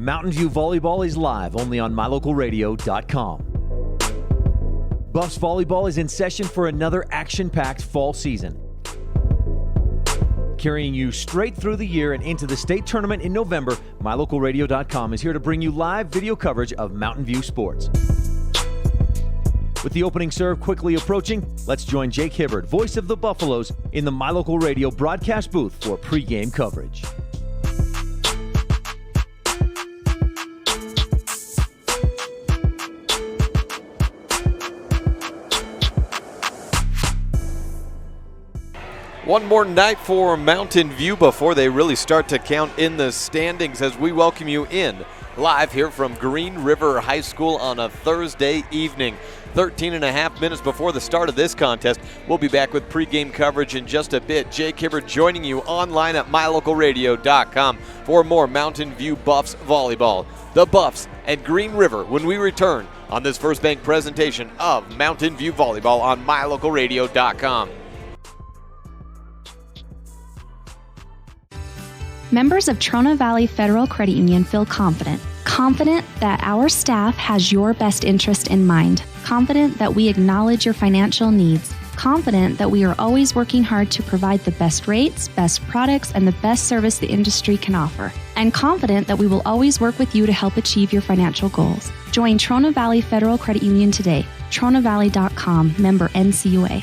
Mountain View Volleyball is live only on mylocalradio.com. Buffs Volleyball is in session for another action-packed fall season. Carrying you straight through the year and into the state tournament in November, mylocalradio.com is here to bring you live video coverage of Mountain View sports. With the opening serve quickly approaching, let's join Jake Hibbard, voice of the Buffaloes, in the MyLocal Radio broadcast booth for pregame coverage. One more night for Mountain View before they really start to count in the standings as we welcome you in live here from Green River High School on a Thursday evening. 13 and a half minutes before the start of this contest. We'll be back with pregame coverage in just a bit. Jake Hibbard joining you online at mylocalradio.com for more Mountain View Buffs volleyball. The Buffs and Green River when we return on this First Bank presentation of Mountain View volleyball on mylocalradio.com. Members of Trona Valley Federal Credit Union feel confident that our staff has your best interest in mind, confident that we acknowledge your financial needs, confident that we are always working hard to provide the best rates, best products, and the best service the industry can offer, and confident that we will always work with you to help achieve your financial goals. Join Trona Valley Federal Credit Union today. TronaValley.com, member NCUA.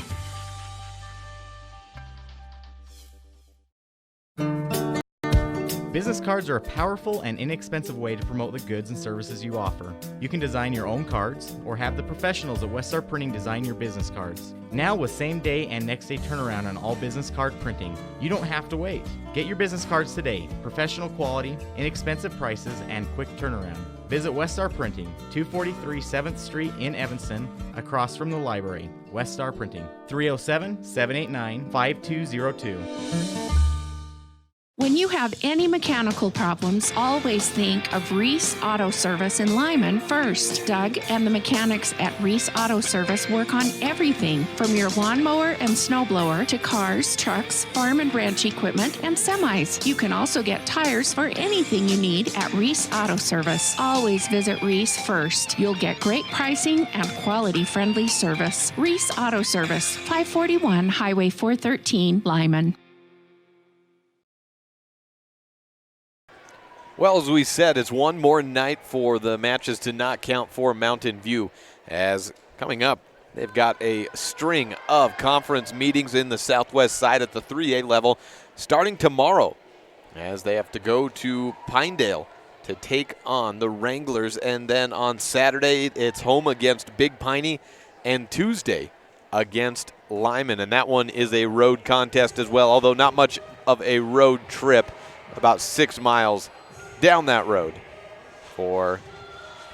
Business cards are a powerful and inexpensive way to promote the goods and services you offer. You can design your own cards or have the professionals at Westar Printing design your business cards. Now with same-day and next-day turnaround on all business card printing, you don't have to wait. Get your business cards today. Professional quality, inexpensive prices, and quick turnaround. Visit Westar Printing, 243 7th Street in Evanston, across from the library. Westar Printing, 307-789-5202. When you have any mechanical problems, always think of Reese Auto Service in Lyman first. Doug and the mechanics at Reese Auto Service work on everything from your lawnmower and snowblower to cars, trucks, farm and ranch equipment, and semis. You can also get tires for anything you need at Reese Auto Service. Always visit Reese first. You'll get great pricing and quality-friendly service. Reese Auto Service, 541 Highway 413, Lyman. Well, as we said, it's one more night for the matches to not count for Mountain View. As coming up, they've got a string of conference meetings in the southwest side at the 3A level starting tomorrow, as they have to go to Pinedale to take on the Wranglers. And then on Saturday, it's home against Big Piney, and Tuesday against Lyman. And that one is a road contest as well, although not much of a road trip, about 6 miles down that road for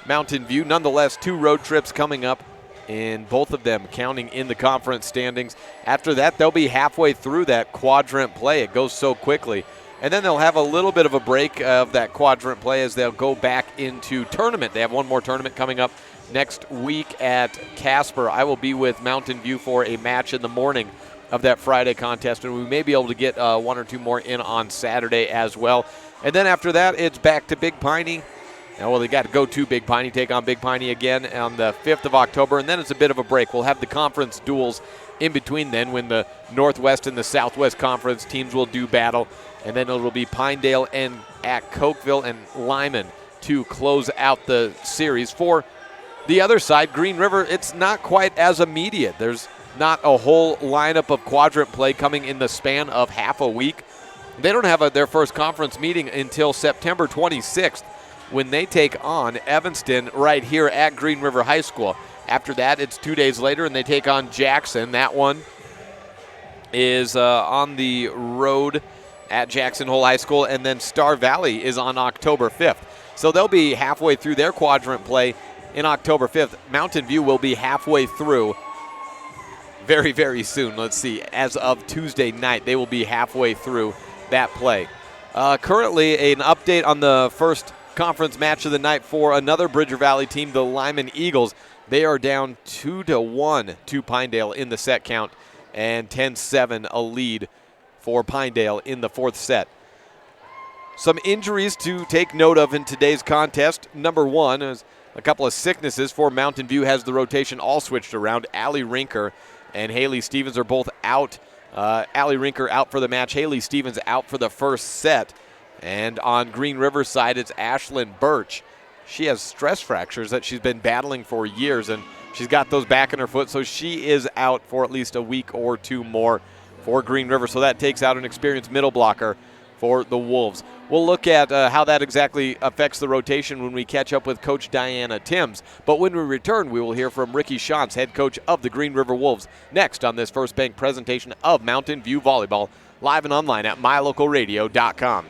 Mountain View. Nonetheless, 2 road trips coming up, in both of them counting in the conference standings. After that, they'll be halfway through that quadrant play. It goes so quickly. And then they'll have a little bit of a break of that quadrant play as they'll go back into tournament. They have one more tournament coming up next week at Casper. I will be with Mountain View for a match in the morning of that Friday contest, and we may be able to get 1 or 2 more in on Saturday as well. And then after that, it's back to Big Piney. Now, well, they got to go to Big Piney, take on Big Piney again on the 5th of October, and then it's a bit of a break. We'll have the conference duels in between then when the Northwest and the Southwest Conference teams will do battle, and then it'll be Pinedale and at Cokeville and Lyman to close out the series. For the other side, Green River, it's not quite as immediate. There's not a whole lineup of quadrant play coming in the span of half a week. They don't have their first conference meeting until September 26th when they take on Evanston right here at Green River High School. After that, it's 2 days later, and they take on Jackson. That one is on the road at Jackson Hole High School, and then Star Valley is on October 5th. So they'll be halfway through their quadrant play in October 5th. Mountain View will be halfway through very, very soon. Let's see. As of Tuesday night, they will be halfway through that play. Currently, an update on the first conference match of the night for another Bridger Valley team, the Lyman Eagles. They are down 2-1 to Pinedale in the set count, and 10-7 a lead for Pinedale in the 4th set. Some injuries to take note of in today's contest. Number one is a couple of sicknesses for Mountain View. Has the rotation all switched around. Allie Rinker and Haley Stevens are both out. Allie Rinker out for the match. Haley Stevens out for the first set. And on Green River side, it's Ashlyn Birch. She has stress fractures that she's been battling for years, and she's got those back in her foot, so she is out for at least a week or two more for Green River. So that takes out an experienced middle blocker for the Wolves. We'll look at how that exactly affects the rotation when we catch up with Coach Diana Timms. But when we return, we will hear from Ricky Shantz, head coach of the Green River Wolves, next on this First Bank presentation of Mountain View Volleyball, live and online at mylocalradio.com.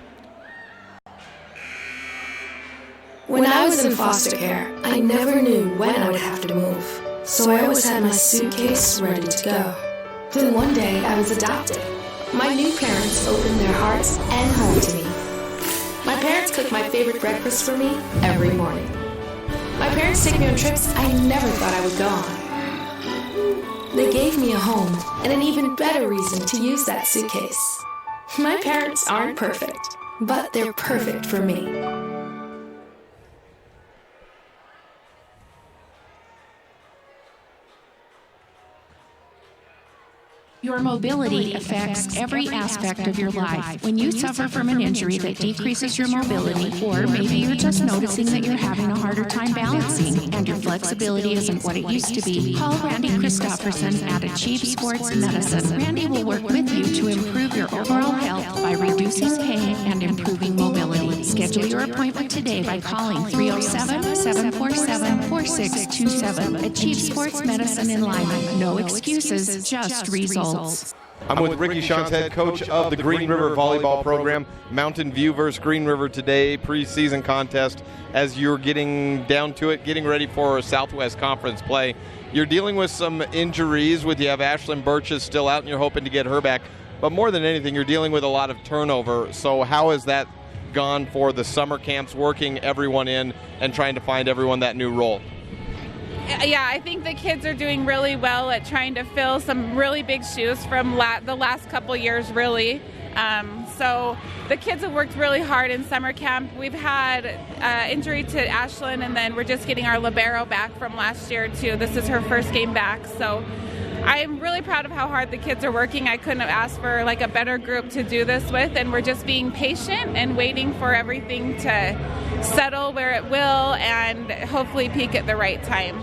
When I was in foster care, I never knew when I would have to move, so I always had my suitcase ready to go. Then one day I was adopted. My new parents opened their hearts and home to me. My parents cook my favorite breakfast for me every morning. My parents take me on trips I never thought I would go on. They gave me a home and an even better reason to use that suitcase. My parents aren't perfect, but they're perfect for me. Your mobility affects every aspect of your life. When you suffer from an injury that decreases your mobility, or maybe you're just noticing that you're having a harder time balancing and your flexibility isn't what it used to be, call Randy Christopherson at Achieve Sports Medicine. Randy will work with you to improve your overall health by reducing pain and improving mobility. Schedule your appointment today by calling 307-747-4627. Achieve Sports Medicine in Lyman. No excuses, just results. I'm with Ricky Shantz, head coach of the Green River Volleyball program. Mountain View versus Green River today, preseason contest. As you're getting down to it, getting ready for Southwest Conference play, you're dealing with some injuries. You have Ashlyn Birch is still out, and you're hoping to get her back. But more than anything, you're dealing with a lot of turnover. So how has that gone for the summer camps, working everyone in and trying to find everyone that new role? Yeah, I think the kids are doing really well at trying to fill some really big shoes from the last couple years, really. So the kids have worked really hard in summer camp. We've had injury to Ashlyn, and then we're just getting our libero back from last year, too. This is her first game back. So I'm really proud of how hard the kids are working. I couldn't have asked for a better group to do this with, and we're just being patient and waiting for everything to settle where it will and hopefully peak at the right time.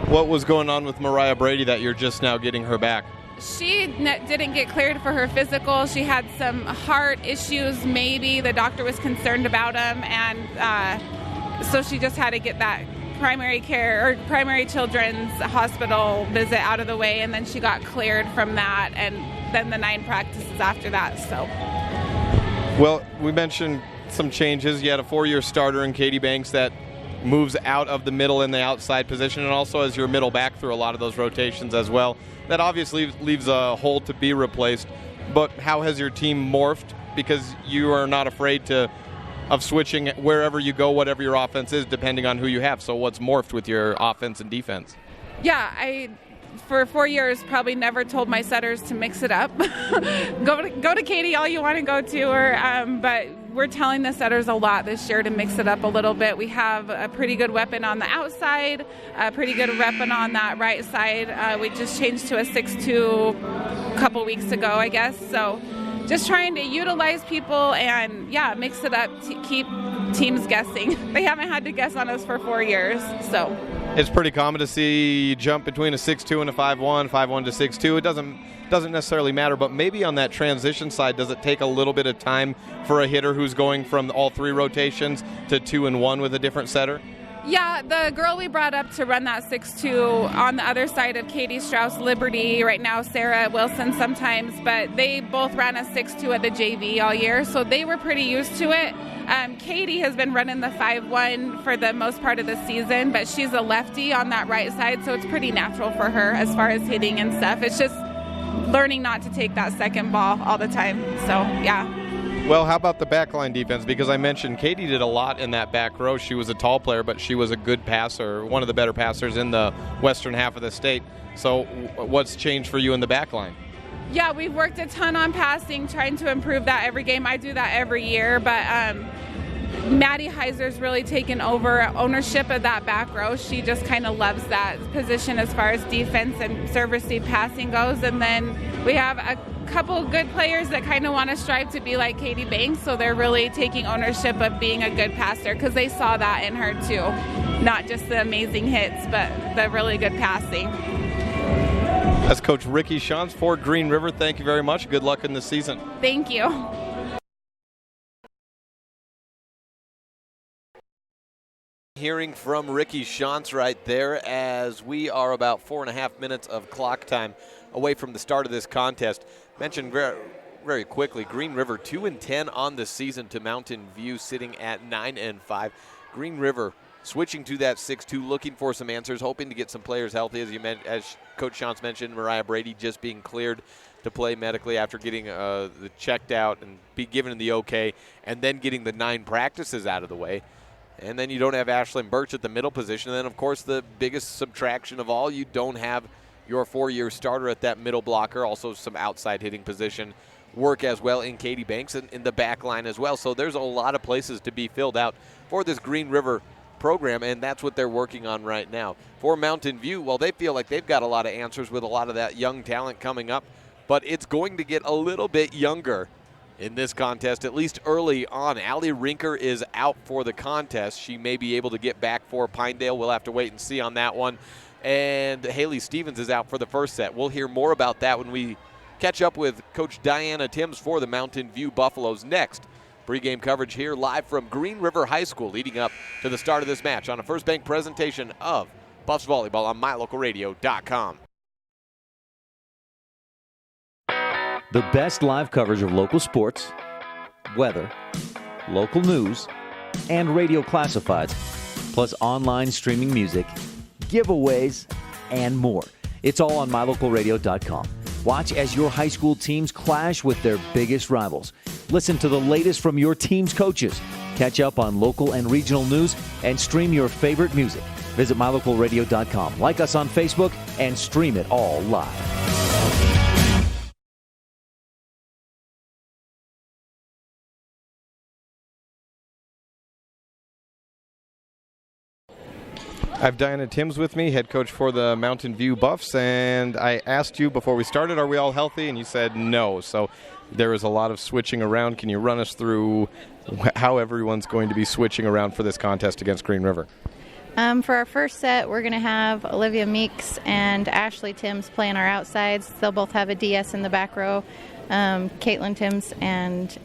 What was going on with Mariah Brady that you're just now getting her back? She didn't get cleared for her physical. She had some heart issues, maybe. The doctor was concerned about them, and so she just had to get that primary care or primary children's hospital visit out of the way, and then she got cleared from that, and then the 9 practices after that. So, well, we mentioned some changes. You had a 4-year starter in Katie Banks that moves out of the middle and the outside position, and also as your middle back through a lot of those rotations as well. That obviously leaves a hole to be replaced. But how has your team morphed? Because you are not afraid of switching wherever you go, whatever your offense is, depending on who you have. So what's morphed with your offense and defense? Yeah, for 4 years, probably never told my setters to mix it up. go to Katie all you want to go to her, but we're telling the setters a lot this year to mix it up a little bit. We have a pretty good weapon on the outside, a pretty good weapon on that right side. We just changed to a 6-2 a couple weeks ago, I guess. So just trying to utilize people and, mix it up to keep teams guessing. They haven't had to guess on us for 4 years, so. It's pretty common to see you jump between a 6-2 and a 5-1, 5-1 to 6-2. It doesn't necessarily matter, but maybe on that transition side, does it take a little bit of time for a hitter who's going from all 3 rotations to 2 and 1 with a different setter? Yeah, the girl we brought up to run that 6-2 on the other side of Katie Strauss Liberty, right now Sarah Wilson sometimes, but they both ran a 6-2 at the JV all year, so they were pretty used to it. Katie has been running the 5-1 for the most part of the season, but she's a lefty on that right side, so it's pretty natural for her as far as hitting and stuff. It's just learning not to take that second ball all the time, so yeah. Well, how about the backline defense? Because I mentioned Katie did a lot in that back row. She was a tall player, but she was a good passer, one of the better passers in the western half of the state. So what's changed for you in the backline? Yeah, we've worked a ton on passing, trying to improve that every game. I do that every year, but Maddie Heiser's really taken over ownership of that back row. She just kind of loves that position as far as defense and service deep passing goes. And then we have a couple good players that kind of want to strive to be like Katie Banks, so they're really taking ownership of being a good passer because they saw that in her too. Not just the amazing hits, but the really good passing. That's Coach Ricky Shantz for Green River. Thank you very much. Good luck in the season. Thank you. Hearing from Ricky Shantz right there as we are about 4.5 minutes of clock time away from the start of this contest. Mentioned very quickly, Green River 2-10 on the season to Mountain View, sitting at 9-5. Green River switching to that 6-2, looking for some answers, hoping to get some players healthy. As Coach Shantz mentioned, Mariah Brady just being cleared to play medically after getting the checked out and be given the okay, and then getting the 9 practices out of the way. And then you don't have Ashlyn Birch at the middle position. And then, of course, the biggest subtraction of all, you don't have your 4-year starter at that middle blocker. Also some outside hitting position work as well in Katie Banks and in the back line as well. So there's a lot of places to be filled out for this Green River program, and that's what they're working on right now. For Mountain View, well, they feel like they've got a lot of answers with a lot of that young talent coming up, but it's going to get a little bit younger in this contest, at least early on. Allie Rinker is out for the contest. She may be able to get back for Pinedale. We'll have to wait and see on that one. And Haley Stevens is out for the first set. We'll hear more about that when we catch up with Coach Diana Timms for the Mountain View Buffaloes next. Pre-game coverage here live from Green River High School leading up to the start of this match on a First Bank presentation of Buffs Volleyball on MyLocalRadio.com. The best live coverage of local sports, weather, local news, and radio classifieds, plus online streaming music, giveaways, and more. It's all on MyLocalRadio.com. Watch as your high school teams clash with their biggest rivals. Listen to the latest from your team's coaches. Catch up on local and regional news and stream your favorite music. Visit MyLocalRadio.com. Like us on Facebook and stream it all live. I have Diana Timms with me, head coach for the Mountain View Buffs, and I asked you before we started, are we all healthy? And you said no. So there is a lot of switching around. Can you run us through how everyone's going to be switching around for this contest against Green River? For our first set, we're going to have Olivia Meeks and Ashley Timms playing our outsides. They'll both have a DS in the back row. Caitlin Timms and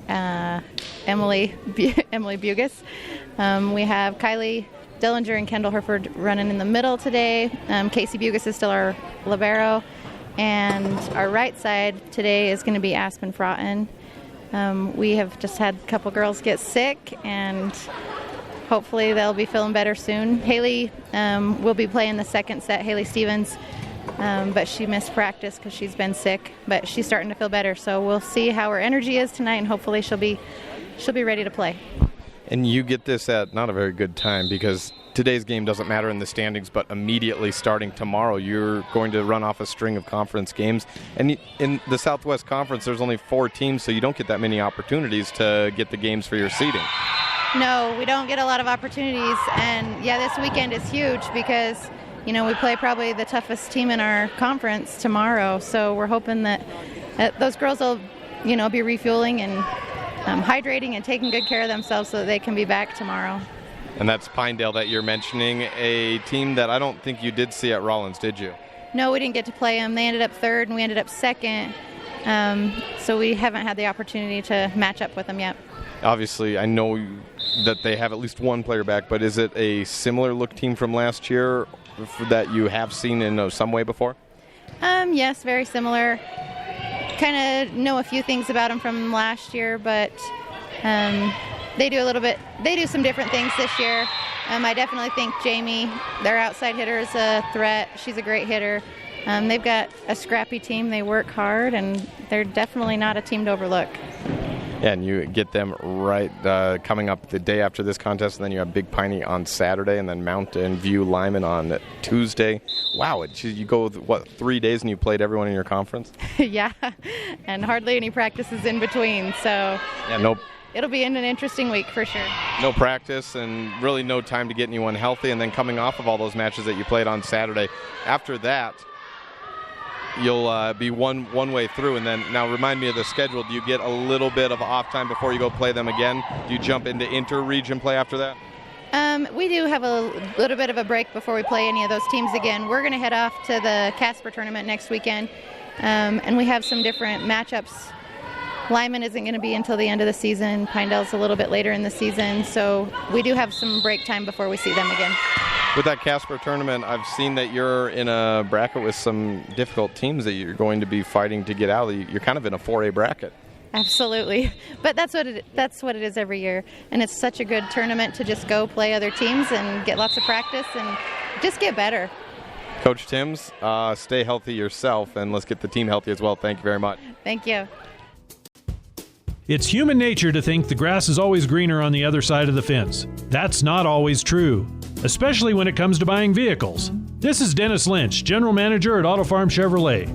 Emily Bugas. We have Kylie Dillinger and Kendall Herford running in the middle today. Casey Bugas is still our libero. And our right side today is going to be Aspen Fraughton. We have just had a couple girls get sick, and hopefully they'll be feeling better soon. Haley will be playing the second set, Haley Stevens, but she missed practice because she's been sick. But she's starting to feel better, so we'll see how her energy is tonight, and hopefully she'll be ready to play. And you get this at not a very good time because today's game doesn't matter in the standings, but immediately starting tomorrow, you're going to run off a string of conference games. And in the Southwest Conference, there's only 4 teams, so you don't get that many opportunities to get the games for your seeding. No, we don't get a lot of opportunities. And, yeah, this weekend is huge because, we play probably the toughest team in our conference tomorrow. So we're hoping that those girls will, be refueling and hydrating and taking good care of themselves so that they can be back tomorrow. And that's Pinedale that you're mentioning, a team that I don't think you did see at Rollins, did you? No, we didn't get to play them. They ended up third and we ended up second. So we haven't had the opportunity to match up with them yet. Obviously, I know that they have at least one player back, but is it a similar look team from last year that you have seen in some way before? Yes, very similar. Kind of know a few things about them from last year, but they do some different things this year. I definitely think Jamie, their outside hitter, is a threat. She's a great hitter. They've got a scrappy team. They work hard, and they're definitely not a team to overlook. Yeah, and you get them right coming up the day after this contest, and then you have Big Piney on Saturday, and then Mountain View Lyman on Tuesday. Wow, you go with, 3 days and you played everyone in your conference? Yeah, and hardly any practices in between, so Yeah, it'll be an interesting week for sure. no practice and really no time to get anyone healthy, and then coming off of all those matches that you played on Saturday. After that, you'll be one way through, and then now remind me of the schedule. Do you get a little bit of off time before you go play them again? Do you jump into inter-region play after that? We do have a little bit of a break before we play any of those teams again. We're going to head off to the Casper tournament next weekend, and we have some different matchups. Lyman isn't going to be until the end of the season. Pinedale's a little bit later in the season, so we do have some break time before we see them again. With that Casper tournament, I've seen that you're in a bracket with some difficult teams that you're going to be fighting to get out. You're kind of in a 4A bracket. Absolutely, but that's what it is every year, and it's such a good tournament to just go play other teams and get lots of practice and just get better. Coach Timms, stay healthy yourself, and let's get the team healthy as well. Thank you very much. Thank you. It's human nature to think the grass is always greener on the other side of the fence. That's not always true, especially when it comes to buying vehicles. This is Dennis Lynch, General Manager at Auto Farm Chevrolet.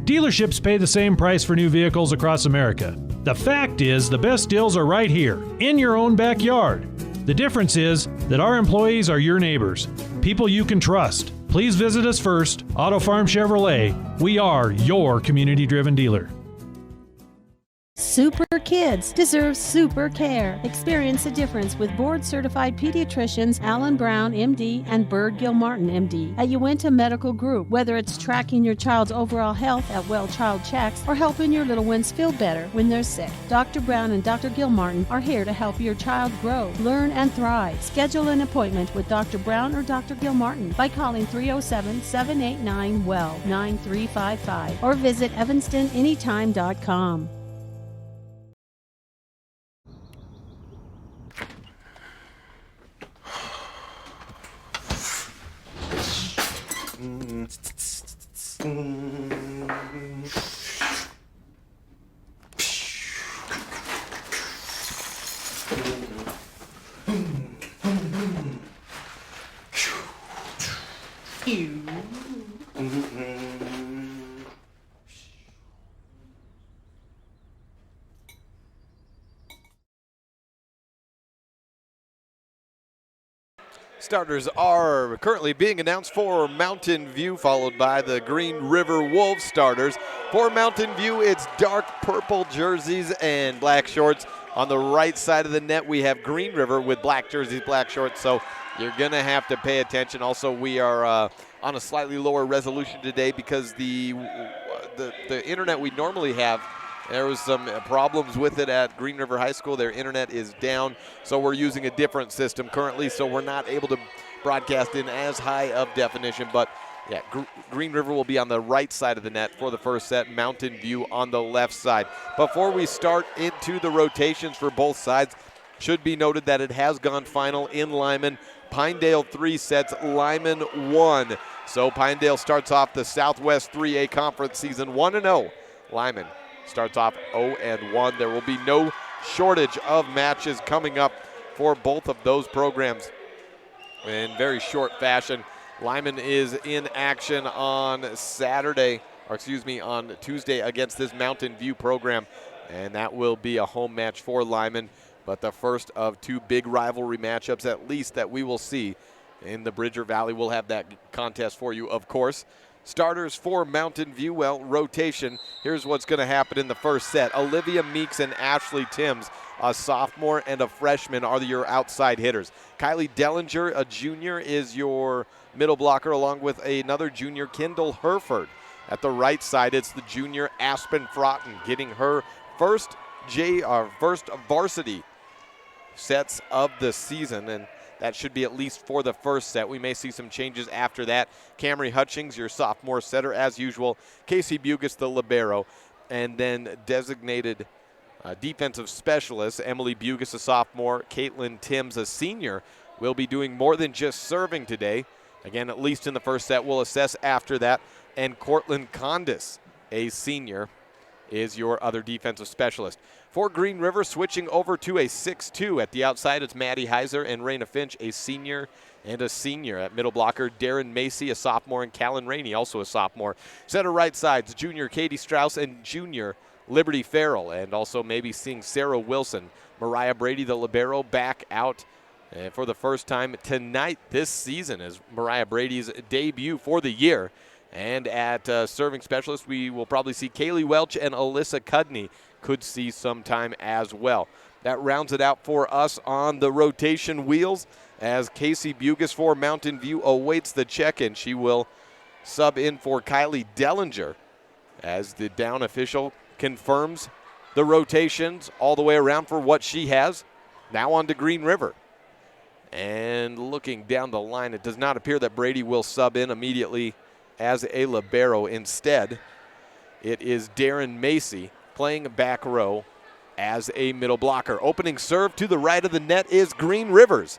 Dealerships pay the same price for new vehicles across America. The fact is, the best deals are right here, in your own backyard. The difference is that our employees are your neighbors, people you can trust. Please visit us first, Auto Farm Chevrolet. We are your community-driven dealer. Super kids deserve super care. Experience the difference with board-certified pediatricians Alan Brown, MD, and Bird Gilmartin, MD, at Uinta Medical Group. Whether it's tracking your child's overall health at Well Child Checks or helping your little ones feel better when they're sick, Dr. Brown and Dr. Gilmartin are here to help your child grow, learn, and thrive. Schedule an appointment with Dr. Brown or Dr. Gilmartin by calling 307-789-WELL 9355 or visit evanstonanytime.com. Starters are currently being announced for Mountain View, followed by the Green River Wolves starters. For Mountain View, it's dark purple jerseys and black shorts. On the right side of the net, we have Green River with black jerseys, black shorts, so you're going to have to pay attention. Also, we are on a slightly lower resolution today because the internet we normally have, there was some problems with it at Green River High School. Their internet is down, so we're using a different system currently, so we're not able to broadcast in as high of definition. But, yeah, Green River will be on the right side of the net for the first set, Mountain View on the left side. Before we start into the rotations for both sides, should be noted that it has gone final in Lyman. Pinedale 3 sets, Lyman 1. So Pinedale starts off the Southwest 3A Conference season 1-0. Lyman starts off 0-1. There will be no shortage of matches coming up for both of those programs in very short fashion. Lyman is in action on on Tuesday against this Mountain View program, and that will be a home match for Lyman, but the first of two big rivalry matchups at least that we will see in the Bridger Valley. We'll have that contest for you, of course. Starters for Mountain View, well, rotation. Here's what's going to happen in the first set. Olivia Meeks and Ashley Timms, a sophomore and a freshman, are your outside hitters. Kylie Dellinger, a junior, is your middle blocker, along with another junior, Kendall Herford. At the right side, it's the junior Aspen Frotton, getting her first varsity sets of the season, and that should be at least for the first set. We may see some changes after that. Camry Hutchings, your sophomore setter, as usual. Casey Bugis, the libero. And then designated defensive specialist, Emily Bugis, a sophomore. Caitlin Timms, a senior, will be doing more than just serving today. Again, at least in the first set. We'll assess after that. And Cortland Condis, a senior, is your other defensive specialist. For Green River, switching over to a 6-2 at the outside, it's Maddie Heiser and Raina Finch, a senior and a senior. At middle blocker, Darren Macy, a sophomore, and Callan Rainey, also a sophomore. Center right sides, junior Katie Strauss and junior Liberty Farrell, and also maybe seeing Sarah Wilson. Mariah Brady, the libero, back out for the first time tonight this season as Mariah Brady's debut for the year. And at serving specialist, we will probably see Kaylee Welch and Alyssa Cudney could see some time as well. That rounds it out for us on the rotation wheels as Casey Bugis for Mountain View awaits the check-in. She will sub in for Kylie Dellinger as the down official confirms the rotations all the way around for what she has. Now on to Green River. And looking down the line, it does not appear that Brady will sub in immediately as a libero. Instead, it is Darren Macy playing back row as a middle blocker. Opening serve to the right of the net is Green Rivers.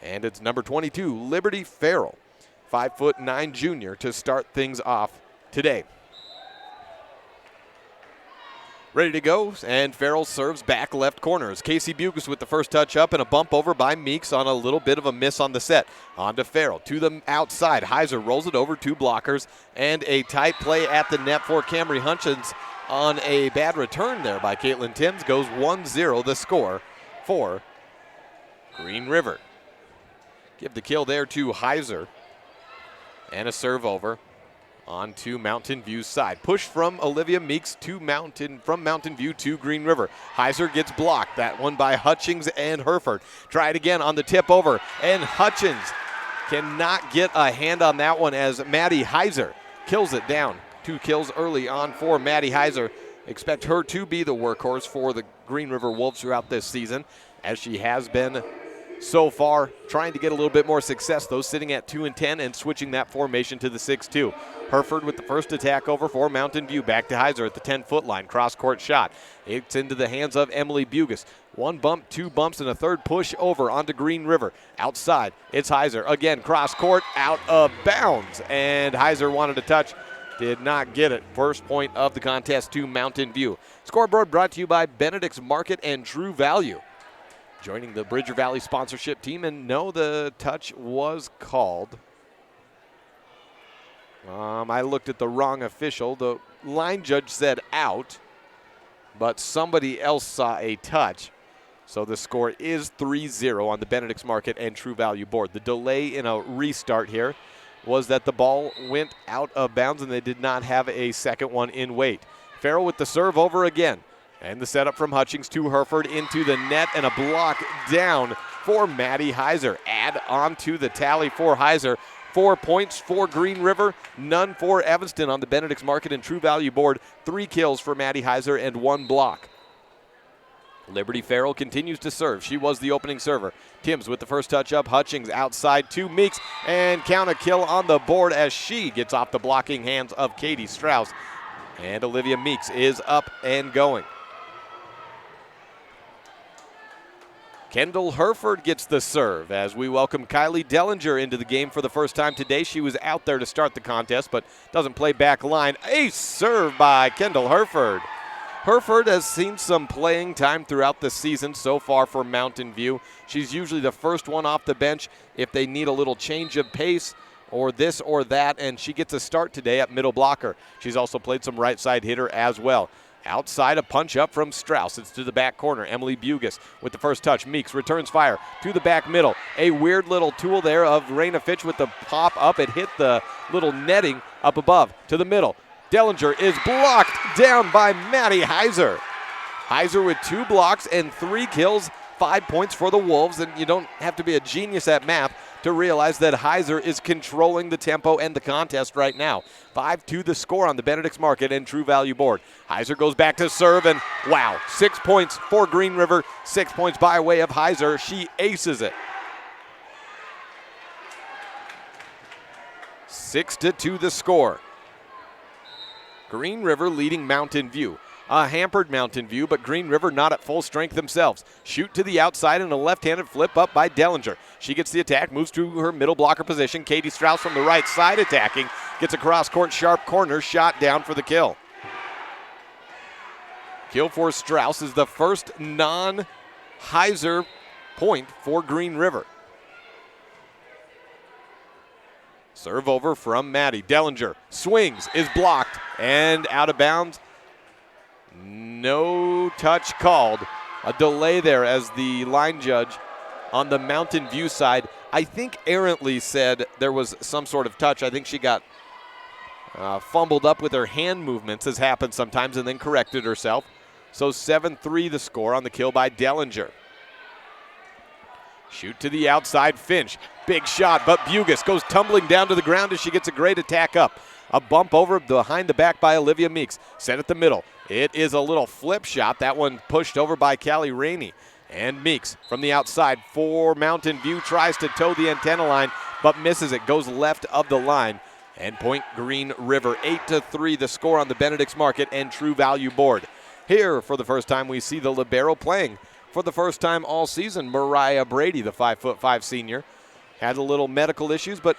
And it's number 22, Liberty Farrell, 5'9" junior, to start things off today. Ready to go, and Farrell serves back left corner. It's Casey Bugis with the first touch up and a bump over by Meeks on a little bit of a miss on the set. On to Farrell, to the outside. Heiser rolls it over, 2 blockers, and a tight play at the net for Camry Hutchins on a bad return there by Caitlin Timms. Goes 1-0 the score for Green River. Give the kill there to Heiser, and a serve over on to Mountain View's side. Push from Olivia Meeks to from Mountain View to Green River. Heiser gets blocked. That one by Hutchings and Herford. Try it again on the tip over, and Hutchins cannot get a hand on that one as Maddie Heiser kills it down. 2 kills early on for Maddie Heiser. Expect her to be the workhorse for the Green River Wolves throughout this season, as she has been so far, trying to get a little bit more success, though, sitting at 2-10 and switching that formation to the 6-2. Herford with the first attack over for Mountain View. Back to Heiser at the 10-foot line. Cross-court shot. It's into the hands of Emily Bugis. 1 bump, 2 bumps, and a third push over onto Green River. Outside, it's Heiser. Again, cross-court, out of bounds. And Heiser wanted to touch. Did not get it. First point of the contest to Mountain View. Scoreboard brought to you by Benedict's Market and True Value. Joining the Bridger Valley sponsorship team, and no, the touch was called. I looked at the wrong official. The line judge said out, but somebody else saw a touch. So the score is 3-0 on the Benedict's Market and True Value board. The delay in a restart here was that the ball went out of bounds and they did not have a second one in wait. Farrell with the serve over again. And the setup from Hutchings to Herford into the net, and a block down for Maddie Heiser. Add on to the tally for Heiser. 4 points for Green River, none for Evanston on the Benedict's Market and True Value board. 3 kills for Maddie Heiser and 1 block. Liberty Farrell continues to serve. She was the opening server. Timms with the first touch up. Hutchings outside to Meeks, and count a kill on the board as she gets off the blocking hands of Katie Strauss. And Olivia Meeks is up and going. Kendall Herford gets the serve as we welcome Kylie Dellinger into the game for the first time today. She was out there to start the contest, but doesn't play back line. Ace serve by Kendall Herford. Herford has seen some playing time throughout the season so far for Mountain View. She's usually the first one off the bench if they need a little change of pace or this or that, and she gets a start today at middle blocker. She's also played some right side hitter as well. Outside, a punch up from Strauss. It's to the back corner. Emily Bugis with the first touch. Meeks returns fire to the back middle. A weird little tool there of Raina Fitch with the pop up. It hit the little netting up above to the middle. Dellinger is blocked down by Maddie Heiser. Heiser with 2 blocks and 3 kills. 5 points for the Wolves, and you don't have to be a genius at math to realize that Heiser is controlling the tempo and the contest right now. 5-2 the score on the Benedict's Market and True Value board. Heiser goes back to serve, and wow, 6 points for Green River, 6 points by way of Heiser. She aces it. 6-2 the score. Green River leading Mountain View. A hampered Mountain View, but Green River not at full strength themselves. Shoot to the outside and a left-handed flip up by Dellinger. She gets the attack, moves to her middle blocker position. Katie Strauss from the right side attacking. Gets a cross-court sharp corner shot down for the kill. Kill for Strauss is the first non-Heiser point for Green River. Serve over from Maddie. Dellinger swings, is blocked, and out of bounds. No touch called. A delay there as the line judge on the Mountain View side, I think errantly said there was some sort of touch. I think she got fumbled up with her hand movements, as happens sometimes, and then corrected herself. So 7-3 the score on the kill by Dellinger. Shoot to the outside, Finch. Big shot, but Bugis goes tumbling down to the ground as she gets a great attack up. A bump over behind the back by Olivia Meeks. Set at the middle. It is a little flip shot. That one pushed over by Callie Rainey. And Meeks from the outside for Mountain View tries to toe the antenna line, but misses it. Goes left of the line. And point Green River. 8-3 the score on the Benedict's Market and True Value board. Here, for the first time, we see the libero playing. For the first time all season, Mariah Brady, the 5'5" senior, had a little medical issues, but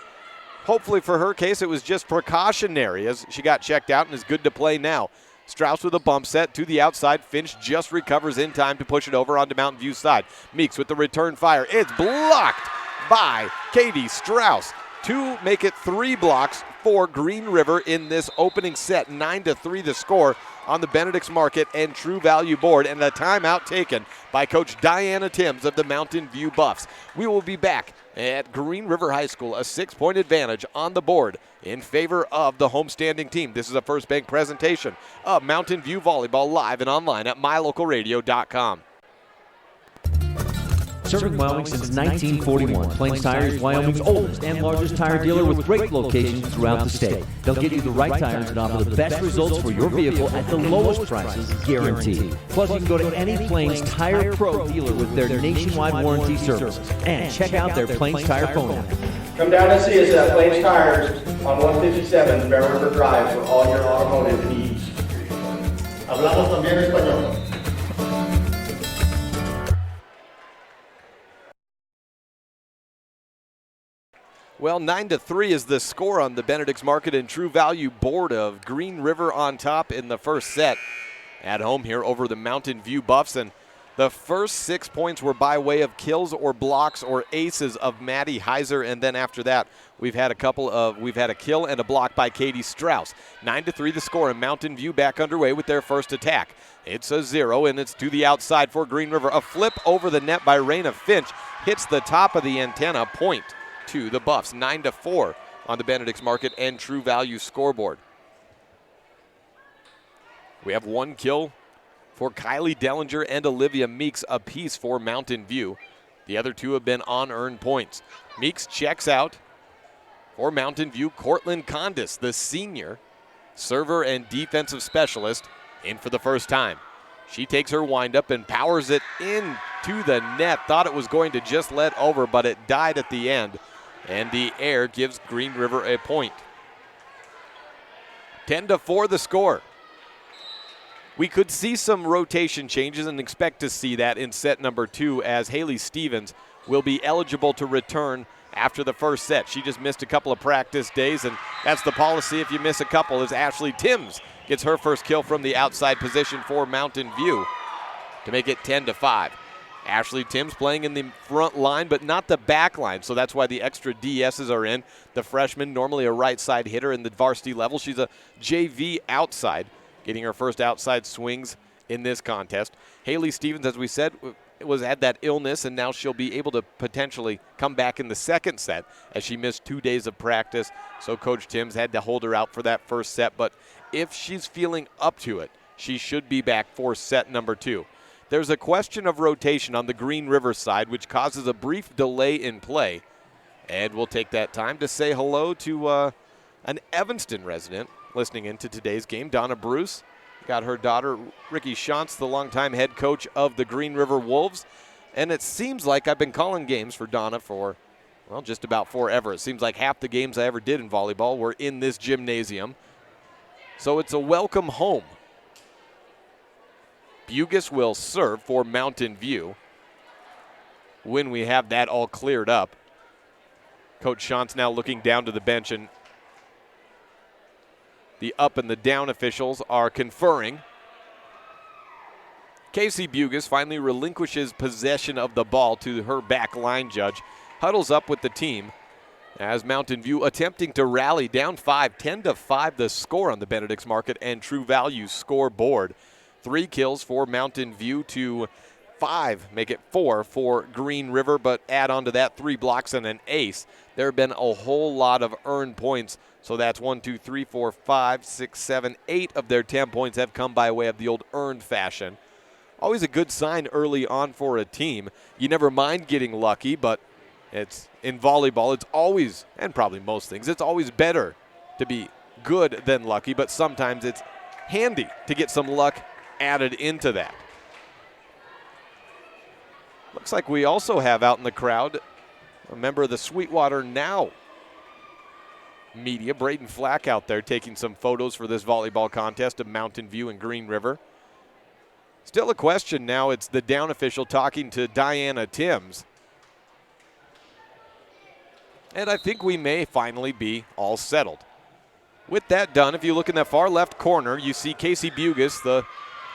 hopefully for her case, it was just precautionary as she got checked out and is good to play now. Strauss with a bump set to the outside. Finch just recovers in time to push it over onto Mountain View's side. Meeks with the return fire. It's blocked by Katie Strauss to make it 3 blocks for Green River in this opening set. 9-3 the score on the Benedict's Market and True Value board, and a timeout taken by Coach Diana Timms of the Mountain View Buffs. We will be back at Green River High School, a 6-point advantage on the board in favor of the homestanding team. This is a First Bank presentation of Mountain View Volleyball, live and online at mylocalradio.com. Serving Wyoming since 1941, Plains Tire is Wyoming's oldest and largest tire dealer with great locations throughout the state. They'll get you the right tires and offer the best results for your vehicle at the lowest prices guaranteed. Plus, you can go to any Plains Tire Pro dealer with their nationwide warranty service. And check out their Plains Tire phone app. Come down and see us at Plains Tires on 157 Bear River Drive for all your automotive needs. Hablamos también español. Well, 9-3 is the score on the Benedict's Market and True Value board of Green River on top in the first set at home here over the Mountain View Buffs. And the first 6 points were by way of kills or blocks or aces of Maddie Heiser. And then after that, we've had a kill and a block by Katie Strauss. 9-3 the score, and Mountain View back underway with their first attack. It's a 0, and it's to the outside for Green River. A flip over the net by Raina Finch hits the top of the antenna, point to the Buffs. 9-4 on the Benedict's Market and True Value scoreboard. We have 1 kill for Kylie Dellinger and Olivia Meeks apiece for Mountain View. The other 2 have been unearned points. Meeks checks out for Mountain View. Cortland Condis, the senior server and defensive specialist, in for the first time. She takes her windup and powers it into the net. Thought it was going to just let over, but it died at the end. And the air gives Green River a point. 10-4 the score. We could see some rotation changes and expect to see that in set number 2, as Haley Stevens will be eligible to return after the first set. She just missed a couple of practice days, and that's the policy if you miss a couple, as Ashley Timms gets her first kill from the outside position for Mountain View to make it 10-5. Ashley Timms playing in the front line, but not the back line, so that's why the extra DSs are in. The freshman, normally a right side hitter in the varsity level. She's a JV outside, getting her first outside swings in this contest. Haley Stevens, as we said, had that illness, and now she'll be able to potentially come back in the second set, as she missed 2 days of practice. So Coach Timms had to hold her out for that first set, but if she's feeling up to it, she should be back for set number 2. There's a question of rotation on the Green River side, which causes a brief delay in play. And we'll take that time to say hello to an Evanston resident listening into today's game. Donna Bruce got her daughter, Ricky Shantz, the longtime head coach of the Green River Wolves. And it seems like I've been calling games for Donna for, well, just about forever. It seems like half the games I ever did in volleyball were in this gymnasium. So it's a welcome home. Bugis will serve for Mountain View when we have that all cleared up. Coach Shantz now looking down to the bench, and the up and the down officials are conferring. Casey Bugis finally relinquishes possession of the ball to her back line judge, huddles up with the team as Mountain View attempting to rally down 5, 10-5 the score on the Benedict's Market and True Value scoreboard. 3 kills for Mountain View to 5, make it 4 for Green River, but add on to that 3 blocks and an ace. There have been a whole lot of earned points, so that's 1, 2, 3, 4, 5, 6, 7, 8 of their 10 points have come by way of the old earned fashion. Always a good sign early on for a team. You never mind getting lucky, but it's in volleyball, it's always, and probably most things, it's always better to be good than lucky, but sometimes it's handy to get some luck added into that. Looks like we also have out in the crowd a member of the Sweetwater Now media, Braden Flack, out there taking some photos for this volleyball contest of Mountain View and Green River. Still a question now. It's the down official talking to Diana Timms. And I think we may finally be all settled. With that done, if you look in that far left corner, you see Casey Bugis, the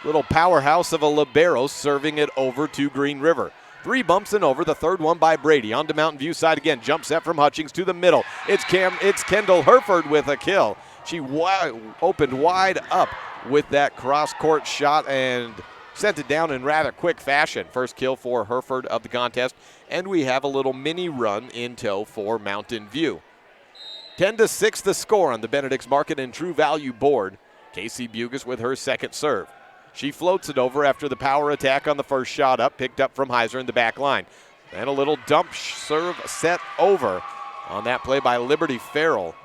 little powerhouse of a libero, serving it over to Green River. 3 bumps and over, the third one by Brady. On to Mountain View side again. Jump set from Hutchings to the middle. It's Kendall Herford with a kill. She opened wide up with that cross-court shot and sent it down in rather quick fashion. First kill for Herford of the contest, and we have a little mini run in tow for Mountain View. 10-6 the score on the Benedict's Market and True Value board. Casey Bugis with her second serve. She floats it over after the power attack on the first shot up, picked up from Heiser in the back line. And a little dump serve set over on that play by Liberty Farrell.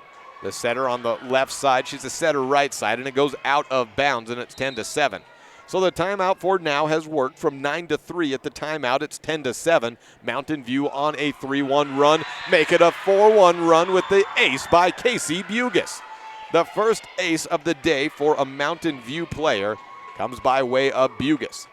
The setter on the left side, she's the setter right side, and it goes out of bounds, and it's 10-7. So the timeout for now has worked from 9-3 at the timeout. It's 10-7. Mountain View on a 3-1 run. Make it a 4-1 run with the ace by Casey Bugis. The first ace of the day for a Mountain View player comes by way of Bugis.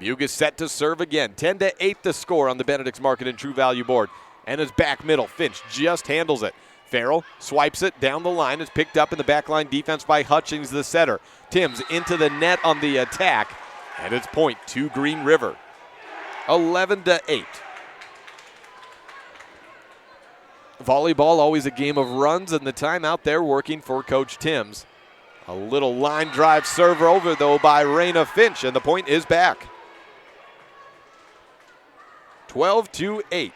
Bugis set to serve again. 10-8 the score on the Benedict's Market and True Value board. And his back middle, Finch just handles it. Farrell swipes it down the line. It's picked up in the backline defense by Hutchings, the setter. Timms into the net on the attack. And it's point to Green River. 11-8. Volleyball, always a game of runs, and the timeout there working for Coach Timms. A little line drive server over, though, by Raina Finch, and the point is back. 12-8,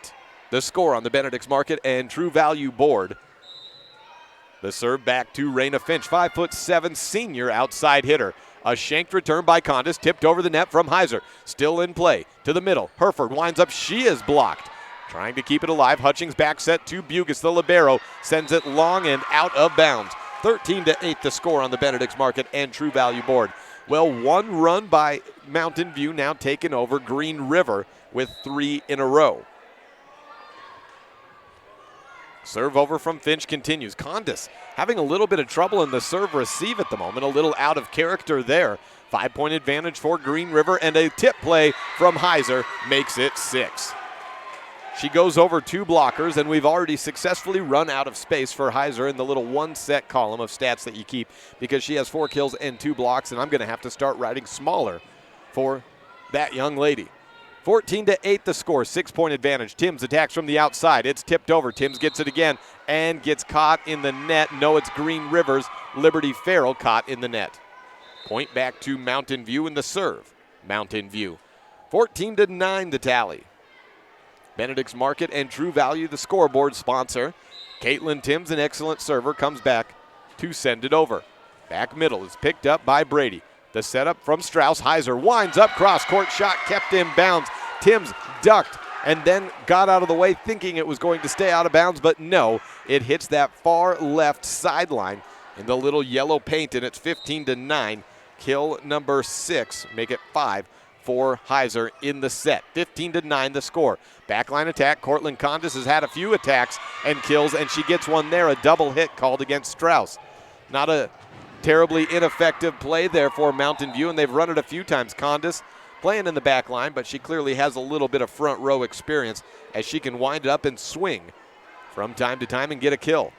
the score on the Benedict's Market and True Value board. The serve back to Raina Finch, 5'7" senior outside hitter. A shanked return by Condis, tipped over the net from Heiser. Still in play, to the middle. Herford winds up, she is blocked. Trying to keep it alive, Hutchings back set to Bugis, the libero, sends it long and out of bounds. 13-8 the score on the Benedict's Market and True Value board. Well, one run by Mountain View, now taken over Green River with 3 in a row. Serve over from Finch continues. Condis having a little bit of trouble in the serve receive at the moment, a little out of character there. 5-point advantage for Green River, and a tip play from Heiser makes it 6. She goes over 2 blockers, and we've already successfully run out of space for Heiser in the little one-set column of stats that you keep, because she has 4 kills and 2 blocks, and I'm going to have to start writing smaller for that young lady. 14-8 the score, 6-point advantage. Timms attacks from the outside. It's tipped over. Timms gets it again and gets caught in the net. No, it's Green River's Liberty Farrell caught in the net. Point back to Mountain View in the serve. Mountain View. 14-9 the tally. Benedict's Market and True Value, the scoreboard sponsor. Caitlin Timms, an excellent server, comes back to send it over. Back middle is picked up by Brady. The setup from Strauss. Heiser winds up, cross-court shot kept in bounds. Timms ducked and then got out of the way thinking it was going to stay out of bounds, but no, it hits that far left sideline in the little yellow paint, and it's 15-9. Kill number 6, make it 5 for Heiser in the set. 15-9 the score. Backline attack. Cortland Condis has had a few attacks and kills, and she gets one there, a double hit called against Strauss. Not a terribly ineffective play there for Mountain View, and they've run it a few times. Condis playing in the back line, but she clearly has a little bit of front row experience as she can wind it up and swing from time to time and get a kill.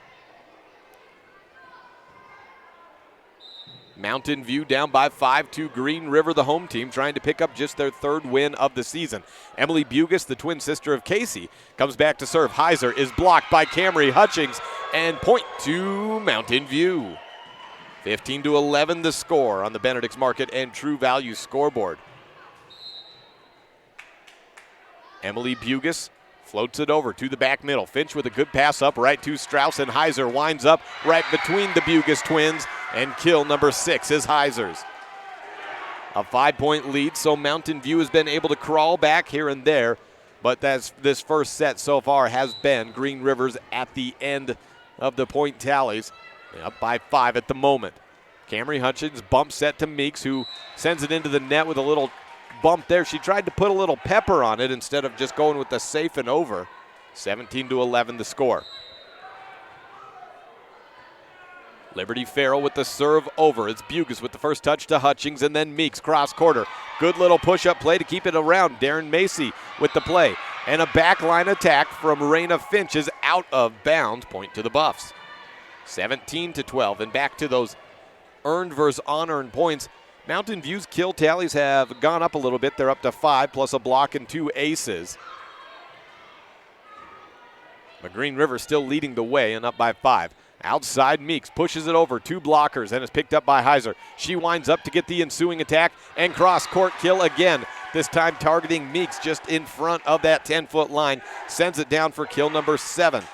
Mountain View down by 5 to Green River, the home team, trying to pick up just their third win of the season. Emily Bugis, the twin sister of Casey, comes back to serve. Heiser is blocked by Camry Hutchings, and point to Mountain View. 15-11 the score on the Benedict's Market and True Value scoreboard. Emily Bugis floats it over to the back middle. Finch with a good pass up right to Strauss, and Heiser winds up right between the Bugis twins, and kill number 6 is Heiser's. A 5-point lead, so Mountain View has been able to crawl back here and there, but this first set so far has been Green River's at the end of the point tallies. Up by 5 at the moment. Camry Hutchins bump set to Meeks, who sends it into the net with a little bump there. She tried to put a little pepper on it instead of just going with the safe and over. 17-11 the score. Liberty Farrell with the serve over. It's Bugis with the first touch to Hutchings, and then Meeks cross quarter. Good little push-up play to keep it around. Darren Macy with the play. And a backline attack from Raina Finch is out of bounds. Point to the Buffs. 17-12, and back to those earned versus unearned points. Mountain View's kill tallies have gone up a little bit. They're up to 5 plus a block and 2 aces. But Green River still leading the way and up by 5. Outside, Meeks pushes it over, 2 blockers, and is picked up by Heiser. She winds up to get the ensuing attack and cross-court kill again, this time targeting Meeks just in front of that 10-foot line. Sends it down for kill number 7.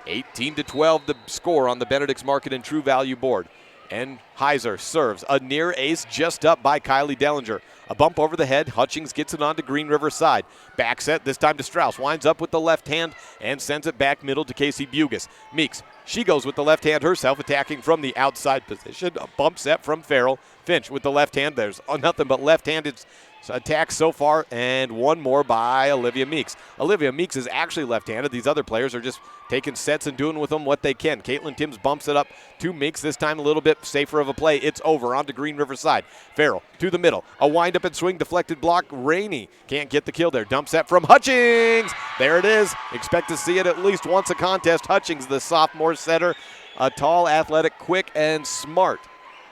18-12 the score on the Benedict's Market and True Value board. And Heiser serves a near ace just up by Kylie Dellinger. A bump over the head. Hutchings gets it onto Green River side. Back set, this time to Strauss. Winds up with the left hand and sends it back middle to Casey Bugis. Meeks, she goes with the left hand herself, attacking from the outside position. A bump set from Farrell. Finch with the left hand. There's nothing but left-handed attacks so far, and one more by Olivia Meeks. Olivia Meeks is actually left-handed. These other players are just taking sets and doing with them what they can. Caitlin Timms bumps it up to Meeks, this time a little bit safer of a play. It's over onto Green River side. Farrell to the middle. A wind-up and swing, deflected block. Rainey can't get the kill there. Dump set from Hutchings. There it is. Expect to see it at least once a contest. Hutchings, the sophomore setter, a tall, athletic, quick, and smart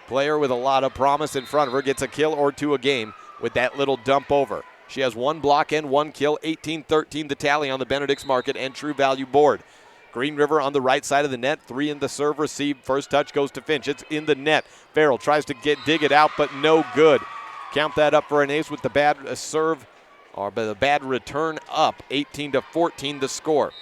player with a lot of promise in front of her, gets a kill or 2 a game with that little dump over. She has 1 block and 1 kill. 18-13 the tally on the Benedict's Market and True Value board. Green River on the right side of the net. 3 in the serve received. First touch goes to Finch. It's in the net. Farrell tries to dig it out, but no good. Count that up for an ace with the bad serve, or the bad return up. 18-14 the score.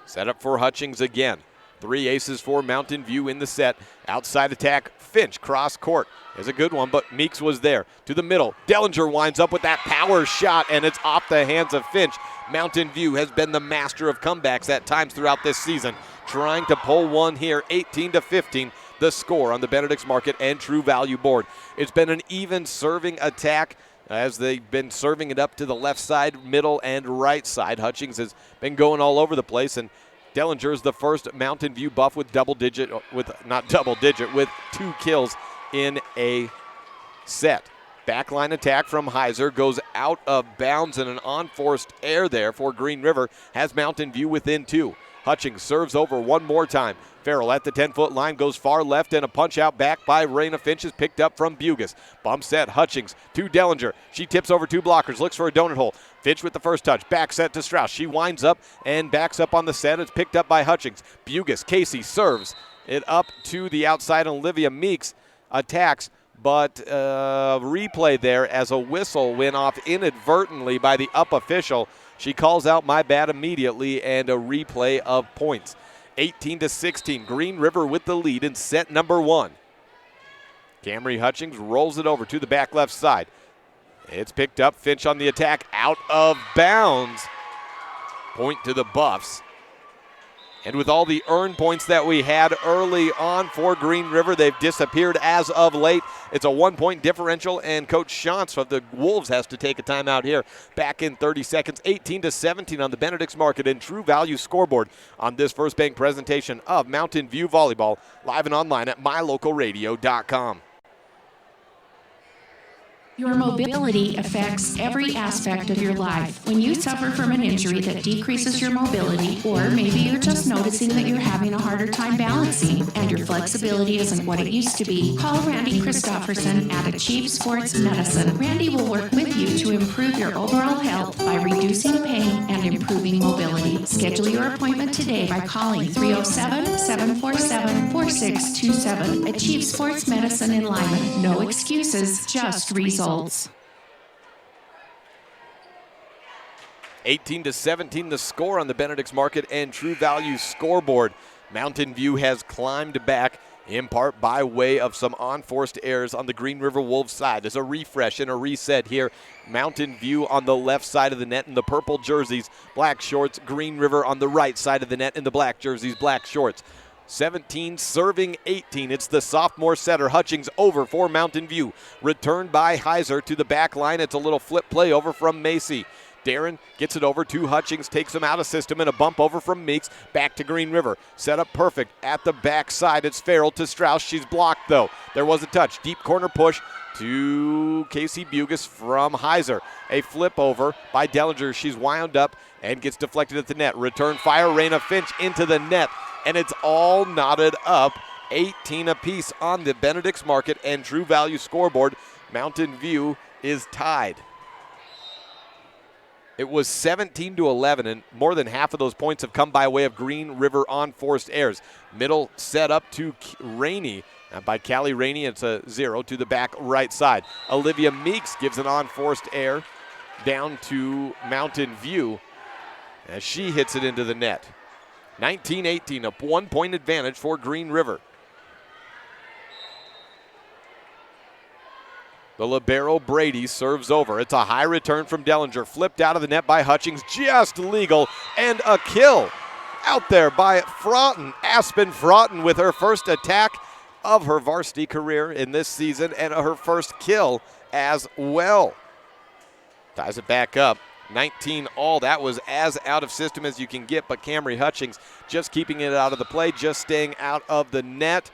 Set up for Hutchings again. 3 aces for Mountain View in the set. Outside attack, Finch, cross court. Is a good one, but Meeks was there. To the middle, Dellinger winds up with that power shot, and it's off the hands of Finch. Mountain View has been the master of comebacks at times throughout this season, trying to pull one here. 18-15, the score on the Benedict's Market and True Value board. It's been an even serving attack as they've been serving it up to the left side, middle, and right side. Hutchings has been going all over the place, and Dellinger is the first Mountain View buff with with 2 kills in a set. Backline attack from Heiser goes out of bounds, and an unforced error there for Green River has Mountain View within 2. Hutchings serves over one more time. Farrell at the 10-foot line goes far left, and a punch out back by Raina Finch is picked up from Bugis. Bump set, Hutchings to Dellinger. She tips over 2 blockers, looks for a donut hole. Finch with the first touch, back set to Strauss. She winds up and backs up on the set. It's picked up by Hutchings. Bugis, Casey serves it up to the outside, and Olivia Meeks attacks, but replay there as a whistle went off inadvertently by the up official. She calls out my bad immediately, and a replay of points. 18-16, Green River with the lead in set number 1. Camry Hutchings rolls it over to the back left side. It's picked up, Finch on the attack, out of bounds. Point to the Buffs. And with all the earned points that we had early on for Green River, they've disappeared as of late. It's a 1-point differential, and Coach Shantz of the Wolves has to take a timeout here. Back in 30 seconds, 18-17 on the Benedict's Market and True Value scoreboard on this First Bank presentation of Mountain View Volleyball, live and online at mylocalradio.com. Your mobility affects every aspect of your life. When you suffer from an injury that decreases your mobility, or maybe you're just noticing that you're having a harder time balancing and your flexibility isn't what it used to be, call Randy Christofferson at Achieve Sports Medicine. Randy will work with you to improve your overall health by reducing pain and improving mobility. Schedule your appointment today by calling 307-747-4627. Achieve Sports Medicine in Lyman. No excuses, just results. 18-17 the score on the Benedict's Market and True Value scoreboard. Mountain View has climbed back in part by way of some unforced errors on the Green River Wolves side. There's a refresh and a reset here. Mountain View on the left side of the net in the purple jerseys, black shorts. Green River on the right side of the net in the black jerseys, black shorts. 17 serving 18. It's the sophomore setter. Hutchings over for Mountain View. Returned by Heiser to the back line. It's a little flip play over from Macy. Darren gets it over to Hutchings, takes him out of system, and a bump over from Meeks. Back to Green River. Set up perfect at the backside. It's Farrell to Strauss. She's blocked, though. There was a touch. Deep corner push to Casey Bugis from Heiser. A flip over by Dellinger. She's wound up and gets deflected at the net. Return fire. Raina Finch into the net. And it's all knotted up. 18 apiece on the Benedict's Market and True Value scoreboard. Mountain View is tied. It was 17-11, and more than half of those points have come by way of Green River on forced errors. Middle set up to Rainey. By Callie Rainey, it's a 0 to the back right side. Olivia Meeks gives an unforced error down to Mountain View as she hits it into the net. 19-18, a 1-point advantage for Green River. The libero Brady serves over. It's a high return from Dellinger. Flipped out of the net by Hutchings. Just legal. And a kill out there by Fraughton. Aspen Fraughton with her first attack of her varsity career in this season and her first kill as well. Ties it back up. 19 all. That was as out of system as you can get, but Camry Hutchings just keeping it out of the play, just staying out of the net,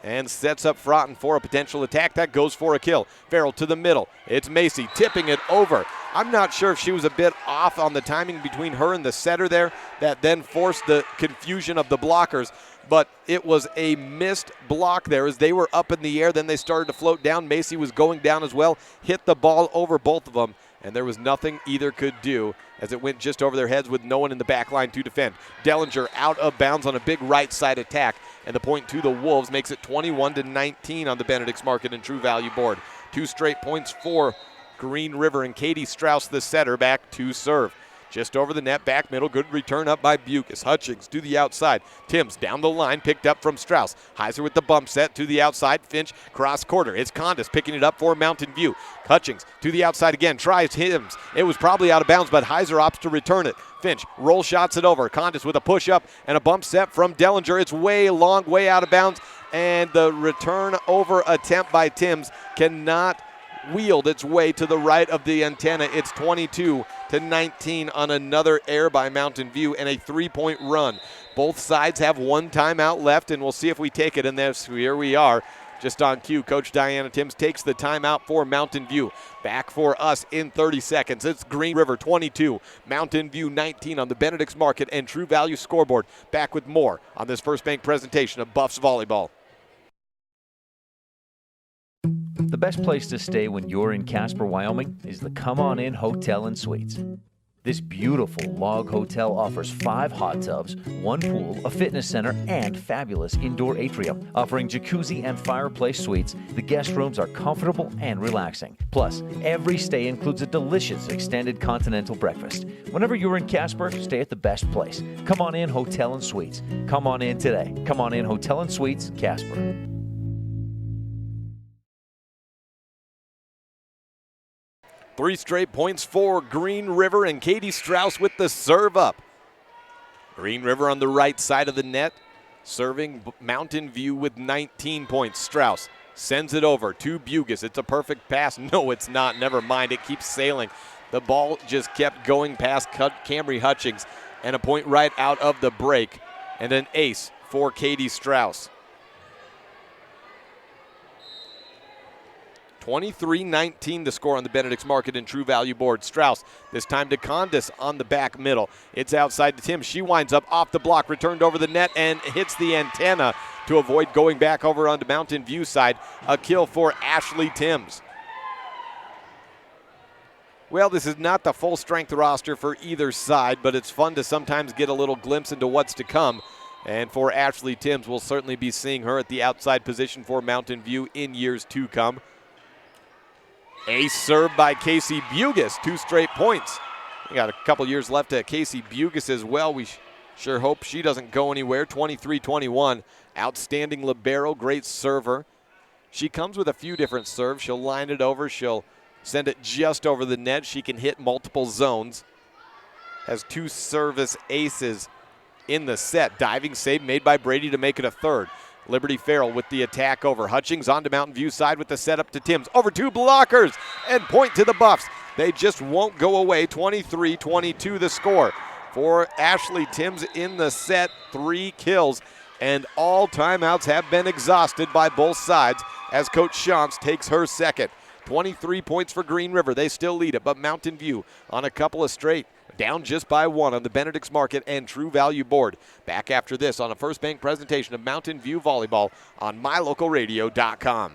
and sets up Fraughton for a potential attack. That goes for a kill. Farrell to the middle. It's Macy tipping it over. I'm not sure if she was a bit off on the timing between her and the setter there that then forced the confusion of the blockers, but it was a missed block there as they were up in the air. Then they started to float down. Macy was going down as well, hit the ball over both of them, and there was nothing either could do as it went just over their heads with no one in the back line to defend. Dellinger out of bounds on a big right side attack, and the point to the Wolves makes it 21-19 on the Benedict's Market and True Value board. 2 straight points for Green River, and Katie Strauss, the setter, back to serve. Just over the net, back middle, good return up by Bukis. Hutchings to the outside. Timms down the line, picked up from Strauss. Heiser with the bump set to the outside. Finch cross quarter. It's Condis picking it up for Mountain View. Hutchings to the outside again, tries Timms. It was probably out of bounds, but Heiser opts to return it. Finch roll shots it over. Condis with a push up and a bump set from Dellinger. It's way long, way out of bounds, and the return over attempt by Timms cannot wield its way to the right of the antenna. It's 22-19 on another error by Mountain View and a 3-point run. Both sides have 1 timeout left, and we'll see if we take it. And here we are, just on cue. Coach Diana Timms takes the timeout for Mountain View. Back for us in 30 seconds. It's Green River 22, Mountain View 19 on the Benedict's Market and True Value scoreboard. Back with more on this First Bank presentation of Buffs Volleyball. The best place to stay when you're in Casper, Wyoming is the Come On In Hotel and Suites. This beautiful log hotel offers 5 hot tubs, 1 pool, a fitness center, and fabulous indoor atrium. Offering jacuzzi and fireplace suites, the guest rooms are comfortable and relaxing. Plus, every stay includes a delicious extended continental breakfast. Whenever you're in Casper, stay at the best place. Come On In Hotel and Suites. Come on in today. Come On In Hotel and Suites, Casper. 3 straight points for Green River, and Katie Strauss with the serve up. Green River on the right side of the net, serving Mountain View with 19 points. Strauss sends it over to Bugis. It's a perfect pass. No, it's not. Never mind. It keeps sailing. The ball just kept going past Camry Hutchings, and a point right out of the break, and an ace for Katie Strauss. 23-19 the score on the Benedict's Market and True Value board. Strauss, this time to Condis on the back middle. It's outside to Tim. She winds up off the block, returned over the net, and hits the antenna to avoid going back over onto Mountain View side. A kill for Ashley Timms. Well, this is not the full-strength roster for either side, but it's fun to sometimes get a little glimpse into what's to come. And for Ashley Timms, we'll certainly be seeing her at the outside position for Mountain View in years to come. Ace serve by Casey Bugis, 2 straight points. We got a couple years left at Casey Bugis as well. We sure hope she doesn't go anywhere. 23-21, outstanding libero, great server. She comes with a few different serves. She'll line it over. She'll send it just over the net. She can hit multiple zones. Has 2 service aces in the set. Diving save made by Brady to make it a third. Liberty Farrell with the attack over. Hutchings on to Mountain View side with the setup to Timms. Over 2 blockers and point to the Buffs. They just won't go away. 23-22 the score for Ashley Timms in the set. 3 kills, and all timeouts have been exhausted by both sides as Coach Shantz takes her second. 23 points for Green River. They still lead it, but Mountain View on a couple of straight. Down just by 1 on the Benedict's Market and True Value board. Back after this on a First Bank presentation of Mountain View Volleyball on mylocalradio.com.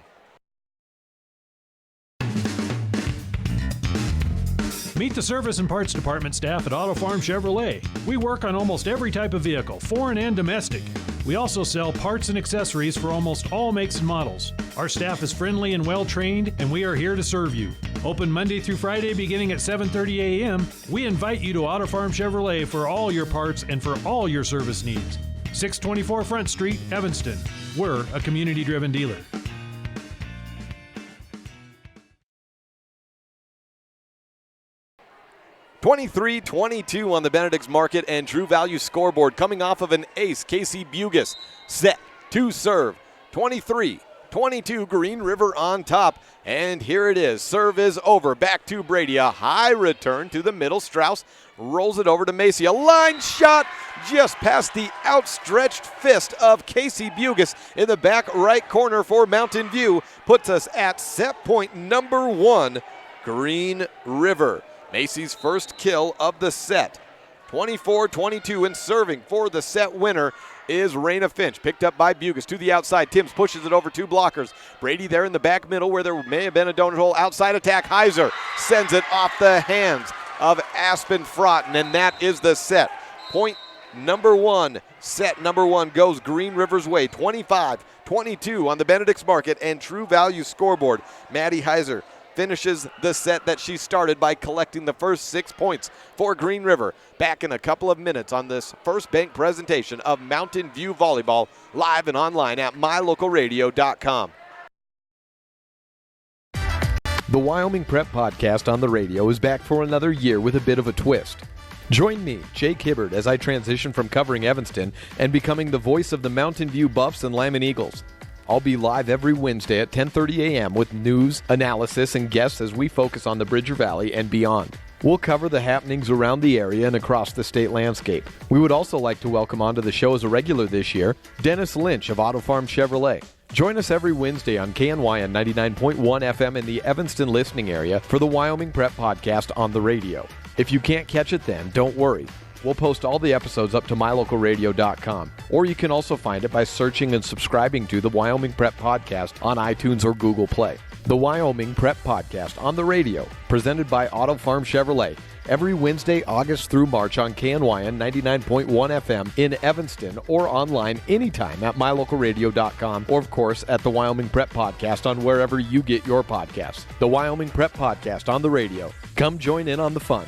Meet the service and parts department staff at Auto Farm Chevrolet. We work on almost every type of vehicle, foreign and domestic. We also sell parts and accessories for almost all makes and models. Our staff is friendly and well trained, and we are here to serve you. Open Monday through Friday beginning at 7:30 a.m. We invite you to Auto Farm Chevrolet for all your parts and for all your service needs. 624 Front Street, Evanston. We're a community-driven dealer. (23-22) on the Benedict's Market and True Value scoreboard. Coming off of an ace, Casey Bugis set to serve. 23-22, Green River on top. And here it is. Serve is over. Back to Brady. A high return to the middle. Strauss rolls it over to Macy. A line shot just past the outstretched fist of Casey Bugis in the back right corner for Mountain View. Puts us at set point number 1, Green River. Macy's first kill of the set. 24-22, and serving for the set winner is Raina Finch. Picked up by Bugis to the outside. Timms pushes it over 2 blockers. Brady there in the back middle where there may have been a donut hole. Outside attack. Heiser sends it off the hands of Aspen Froughton, and that is the set. Point number 1. Set number 1 goes Green River's way. 25-22 on the Benedict's Market and True Value scoreboard. Maddie Heiser finishes the set that she started by collecting the first 6 points for Green River. Back in a couple of minutes on this First Bank presentation of Mountain View Volleyball, live and online at mylocalradio.com. The Wyoming Prep Podcast on the radio is back for another year with a bit of a twist. Join me, Jake Hibbard, as I transition from covering Evanston and becoming the voice of the Mountain View Buffs and Lyman Eagles. I'll be live every Wednesday at 10:30 a.m. with news, analysis, and guests as we focus on the Bridger Valley and beyond. We'll cover the happenings around the area and across the state landscape. We would also like to welcome onto the show as a regular this year, Dennis Lynch of Auto Farm Chevrolet. Join us every Wednesday on KNYN 99.1 FM in the Evanston listening area for the Wyoming Prep Podcast on the radio. If you can't catch it then, don't worry. We'll post all the episodes up to mylocalradio.com, or you can also find it by searching and subscribing to the Wyoming Prep Podcast on iTunes or Google Play. The Wyoming Prep Podcast on the radio, presented by Auto Farm Chevrolet, every Wednesday, August through March on KNYN 99.1 FM in Evanston, or online anytime at mylocalradio.com, or of course at the Wyoming Prep Podcast on wherever you get your podcasts. The Wyoming Prep Podcast on the radio. Come join in on the fun.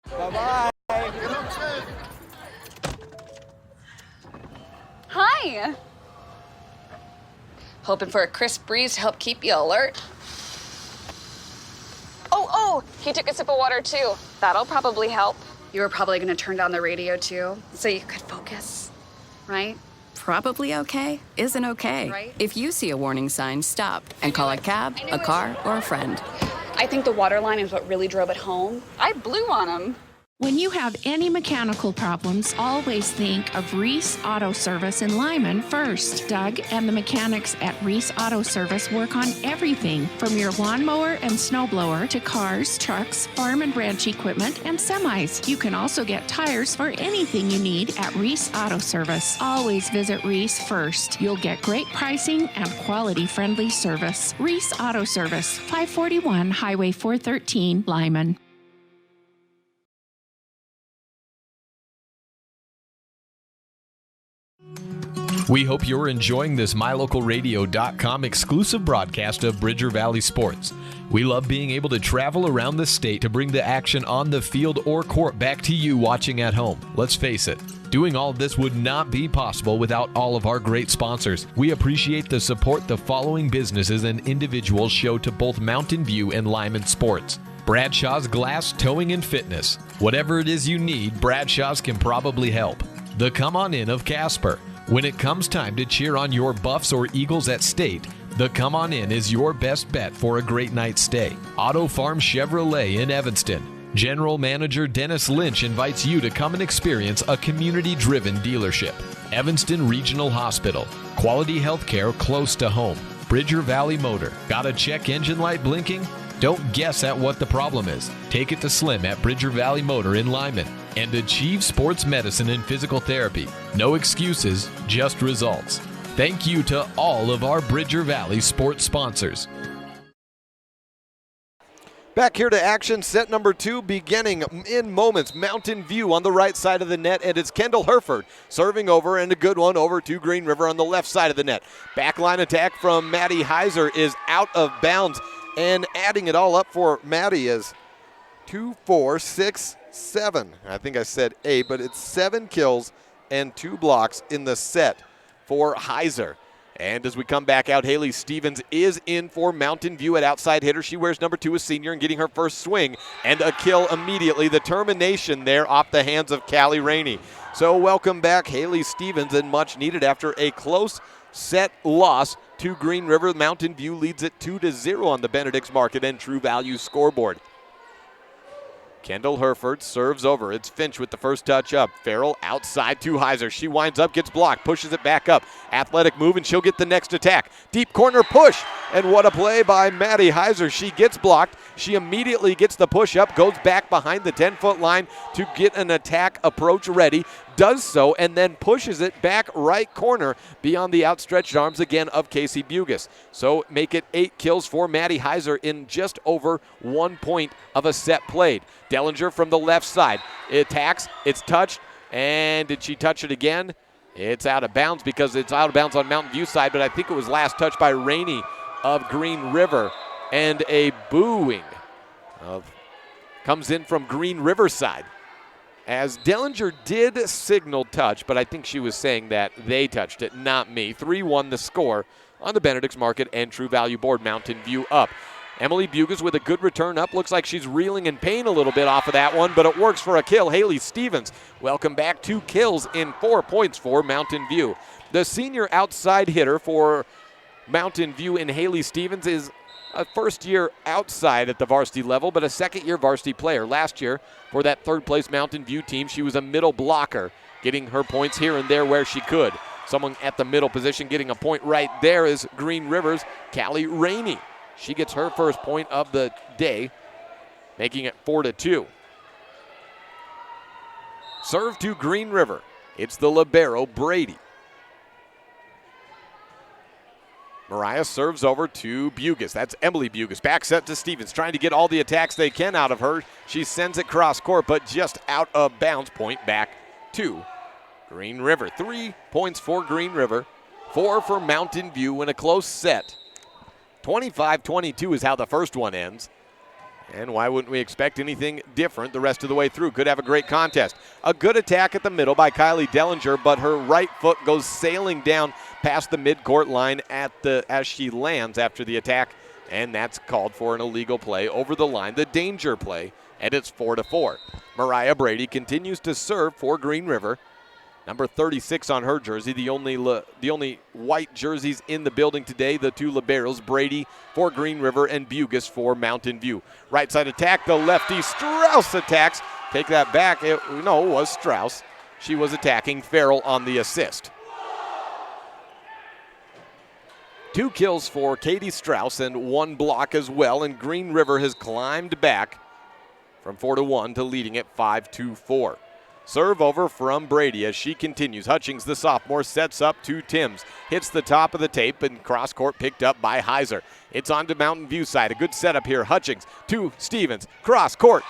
Bye-bye. Hi. Hoping for a crisp breeze to help keep you alert. Oh, he took a sip of water too. That'll probably help. You were probably going to turn down the radio too, so you could focus, right? Probably okay isn't okay. Right? If you see a warning sign, stop and call a cab, a car, or a friend. I think the water line is what really drove it home. I blew on him. When you have any mechanical problems, always think of Reese Auto Service in Lyman first. Doug and the mechanics at Reese Auto Service work on everything from your lawnmower and snowblower to cars, trucks, farm and ranch equipment, and semis. You can also get tires for anything you need at Reese Auto Service. Always visit Reese first. You'll get great pricing and quality-friendly service. Reese Auto Service, 541 Highway 413, Lyman. We hope you're enjoying this MyLocalRadio.com exclusive broadcast of Bridger Valley Sports. We love being able to travel around the state to bring the action on the field or court back to you watching at home. Let's face it, doing all of this would not be possible without all of our great sponsors. We appreciate the support the following businesses and individuals show to both Mountain View and Lyman Sports. Bradshaw's Glass Towing and Fitness. Whatever it is you need, Bradshaw's can probably help. The Come On In of Casper. When it comes time to cheer on your Buffs or Eagles at state, the Come On In is your best bet for a great night's stay. Auto Farm Chevrolet in Evanston. General Manager Dennis Lynch invites you to come and experience a community-driven dealership. Evanston Regional Hospital. Quality healthcare close to home. Bridger Valley Motor. Got a check engine light blinking? Don't guess at what the problem is. Take it to Slim at Bridger Valley Motor in Lyman. And Achieve Sports Medicine and Physical Therapy. No excuses, just results. Thank you to all of our Bridger Valley sports sponsors. Back here to action, set number 2 beginning in moments. Mountain View on the right side of the net, and it's Kendall Herford serving over, and a good one over to Green River on the left side of the net. Backline attack from Maddie Heiser is out of bounds, and adding it all up for Maddie is 2, 4, 6, 7. I think I said 8, but it's 7 kills and 2 blocks in the set for Heiser. And as we come back out, Haley Stevens is in for Mountain View at outside hitter. She wears number 2, a senior, and getting her first swing and a kill immediately. The termination there off the hands of Callie Rainey. So welcome back, Haley Stevens, and much needed after a close set loss to Green River. Mountain View leads it 2-0 on the Benedict's Market and True Value scoreboard. Kendall Herford serves over. It's Finch with the first touch up. Farrell outside to Heiser. She winds up, gets blocked, pushes it back up. Athletic move, and she'll get the next attack. Deep corner push, and what a play by Maddie Heiser. She gets blocked. She immediately gets the push up, goes back behind the 10-foot line to get an attack approach ready. Does so, and then pushes it back right corner beyond the outstretched arms again of Casey Bugis. So make it 8 kills for Maddie Heiser in just over 1 point of a set played. Dellinger from the left side. It attacks, it's touched, and did she touch it again? It's out of bounds because it's out of bounds on Mountain View side, but I think it was last touched by Rainey of Green River. And a booing comes in from Green River side. As Dellinger did signal touch, but I think she was saying that they touched it, not me. 3-1 the score on the Benedict's Market and True Value board. Mountain View up. Emily Bugis with a good return up. Looks like she's reeling in pain a little bit off of that one, but it works for a kill. Haley Stevens, welcome back. 2 kills in 4 points for Mountain View. The senior outside hitter for Mountain View in Haley Stevens is a first-year outside at the varsity level, but a second-year varsity player. Last year, for that third-place Mountain View team, she was a middle blocker, getting her points here and there where she could. Someone at the middle position getting a point right there is Green River's Callie Rainey. She gets her first point of the day, making it 4-2. Serve to Green River. It's the libero, Brady. Mariah serves over to Bugis. That's Emily Bugis. Back set to Stevens, trying to get all the attacks they can out of her. She sends it cross court, but just out of bounds. Point back to Green River. 3 points for Green River, 4 for Mountain View in a close set. 25-22 is how the first one ends. And why wouldn't we expect anything different the rest of the way through? Could have a great contest. A good attack at the middle by Kylie Dellinger, but her right foot goes sailing down past the midcourt line as she lands after the attack, and that's called for an illegal play over the line, the danger play, and it's 4-4. Mariah Brady continues to serve for Green River. Number 36 on her jersey, the only white jerseys in the building today, the 2 liberos, Brady for Green River and Bugis for Mountain View. Right side attack, the lefty Strauss attacks, take that back. It was Strauss. She was attacking Farrell on the assist. 2 kills for Katie Strauss and 1 block as well, and Green River has climbed back from 4-1 to leading it 5-4. Serve over from Brady as she continues. Hutchings, the sophomore, sets up to Timms. Hits the top of the tape and cross court picked up by Heiser. It's on to Mountain View side. A good setup here. Hutchings to Stevens. Cross court.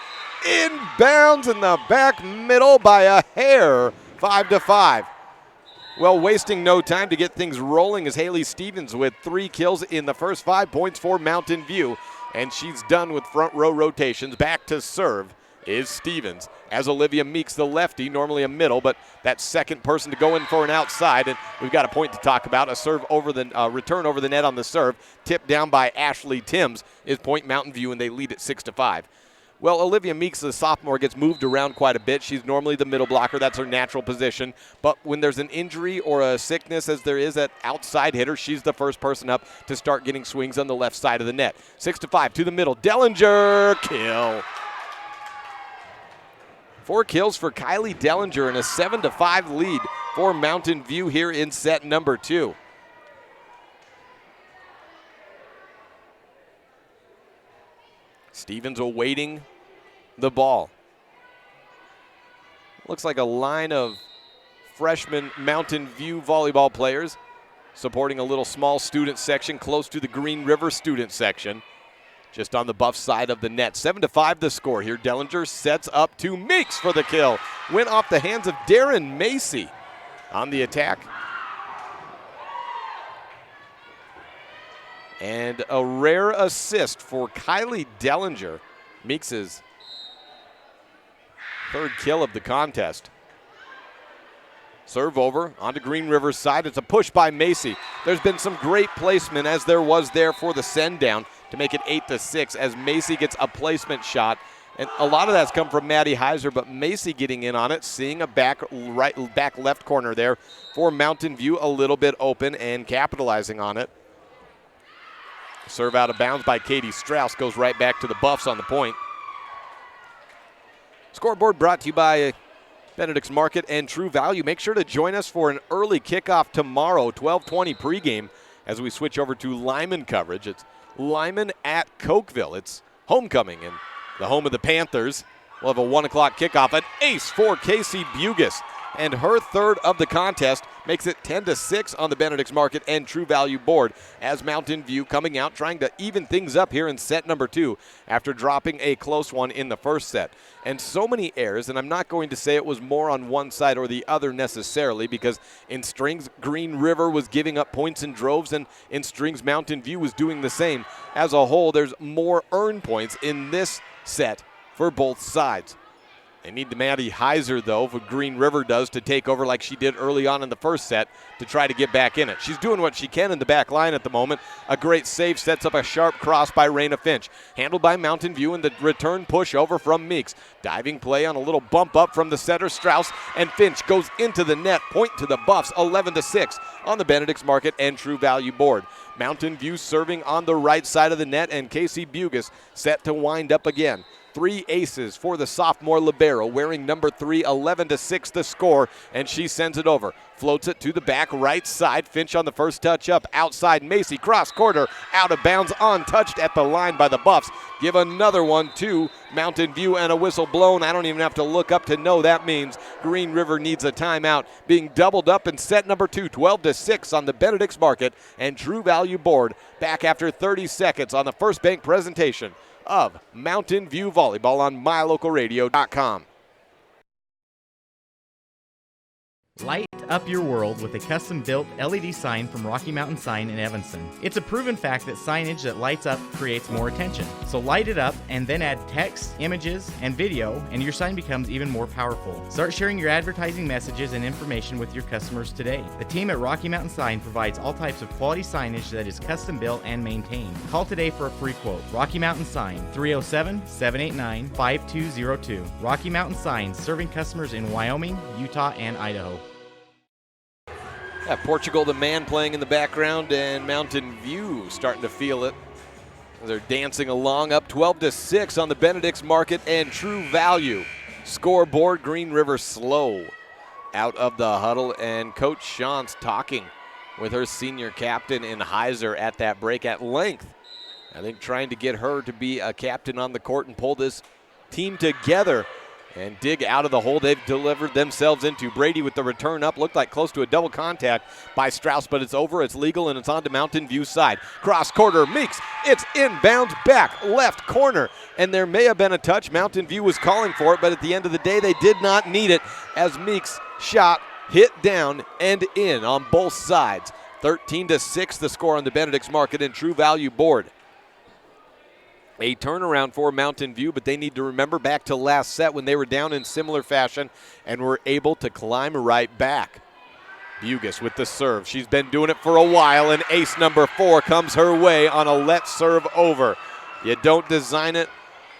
Inbounds in the back middle by a hair. 5-5. Well, wasting no time to get things rolling is Haley Stevens with 3 kills in the first 5 points for Mountain View. And she's done with front row rotations. Back to serve is Stevens, as Olivia Meeks, the lefty, normally a middle, but that second person to go in for an outside, and we've got a point to talk about. A serve over the return over the net on the serve, tipped down by Ashley Timms, is point Mountain View, and they lead it 6-5. Well, Olivia Meeks, the sophomore, gets moved around quite a bit. She's normally the middle blocker. That's her natural position. But when there's an injury or a sickness, as there is at outside hitter, she's the first person up to start getting swings on the left side of the net. 6-5 to the middle. Dellinger, kill. 4 kills for Kylie Dellinger and a 7-5 lead for Mountain View here in set number 2. Stevens awaiting the ball. Looks like a line of freshman Mountain View volleyball players supporting a little small student section close to the Green River student section. Just on the Buff side of the net. 7-5 the score here. Dellinger sets up to Meeks for the kill. Went off the hands of Darren Macy on the attack. And a rare assist for Kylie Dellinger. Meeks' 3rd kill of the contest. Serve over onto Green River's side. It's a push by Macy. There's been some great placement, as there was there for the send down, to make it 8-6 as Macy gets a placement shot. And a lot of that's come from Maddie Heiser, but Macy getting in on it, seeing a back left corner there for Mountain View, a little bit open and capitalizing on it. Serve out of bounds by Katie Strauss, goes right back to the Buffs on the point. Scoreboard brought to you by Benedict's Market and True Value. Make sure to join us for an early kickoff tomorrow, 12:20 pregame, as we switch over to Lyman coverage. It's Lyman at Cokeville. It's homecoming and the home of the Panthers. We'll have a 1 o'clock kickoff. An ace for Casey Bugis, and her 3rd of the contest makes it 10-6 on the Benedict's Market and True Value board, as Mountain View coming out trying to even things up here in set number 2 after dropping a close one in the first set. And so many errors, and I'm not going to say it was more on one side or the other necessarily, because in strings, Green River was giving up points in droves, and in strings, Mountain View was doing the same. As a whole, there's more earned points in this set for both sides. They need the Maddie Heiser, though, for Green River does, to take over like she did early on in the first set to try to get back in it. She's doing what she can in the back line at the moment. A great save sets up a sharp cross by Raina Finch. Handled by Mountain View, and the return push over from Meeks. Diving play on a little bump up from the setter, Strauss, and Finch goes into the net. Point to the Buffs, 11-6 on the Benedict's Market and True Value board. Mountain View serving on the right side of the net, and Casey Bugis set to wind up again. 3 aces for the sophomore libero, wearing number 3, 11-6 the score, and she sends it over. Floats it to the back right side. Finch on the first touch up. Outside Macy, cross quarter, out of bounds, untouched at the line by the Buffs. Give another one to Mountain View, and a whistle blown. I don't even have to look up to know that means Green River needs a timeout. Being doubled up in set number 2, 12-6 on the Benedict's Market and True Value board. Back after 30 seconds on the First Bank presentation of Mountain View Volleyball on MyLocalRadio.com. Light up your world with a custom-built LED sign from Rocky Mountain Sign in Evanston. It's a proven fact that signage that lights up creates more attention. So light it up and then add text, images, and video, and your sign becomes even more powerful. Start sharing your advertising messages and information with your customers today. The team at Rocky Mountain Sign provides all types of quality signage that is custom-built and maintained. Call today for a free quote. Rocky Mountain Sign, 307-789-5202. Rocky Mountain Sign, serving customers in Wyoming, Utah, and Idaho. Yeah, Portugal, the man, playing in the background, and Mountain View starting to feel it. They're dancing along, up 12-6 on the Benedict's Market and True Value. scoreboard. Green River slow out of the huddle, and Coach Shantz talking with her senior captain in Heiser at that break at length. I think trying to get her to be a captain on the court and pull this team together and dig out of the hole they've delivered themselves into. Brady with the return up, looked like close to a double contact by Strauss, but it's over, it's legal, and it's on to Mountain View side. Cross quarter, Meeks, it's inbounds back, left corner, and there may have been a touch. Mountain View was calling for it, but at the end of the day, they did not need it as Meeks' shot hit down and in on both sides. 13-6 the score on the Benedict's Market and True Value board. A turnaround for Mountain View, but they need to remember back to last set when they were down in similar fashion and were able to climb right back. Bugis with the serve. She's been doing it for a while, and ace number 4 comes her way on a let serve over. You don't design it,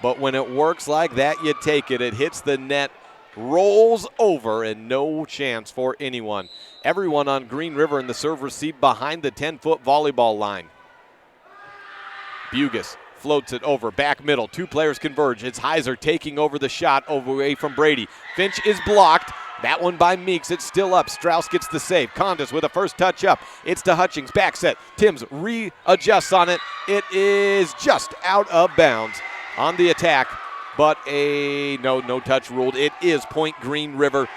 but when it works like that, you take it. It hits the net, rolls over, and no chance for anyone. Everyone on Green River in the serve received behind the 10-foot volleyball line. Bugis floats it over, back middle. 2 players converge. It's Heiser taking over the shot away from Brady. Finch is blocked. That one by Meeks. It's still up. Strauss gets the save. Condis with a first touch up. It's to Hutchings. Back set. Timms readjusts on it. It is just out of bounds on the attack, but no touch ruled. It is point Green River.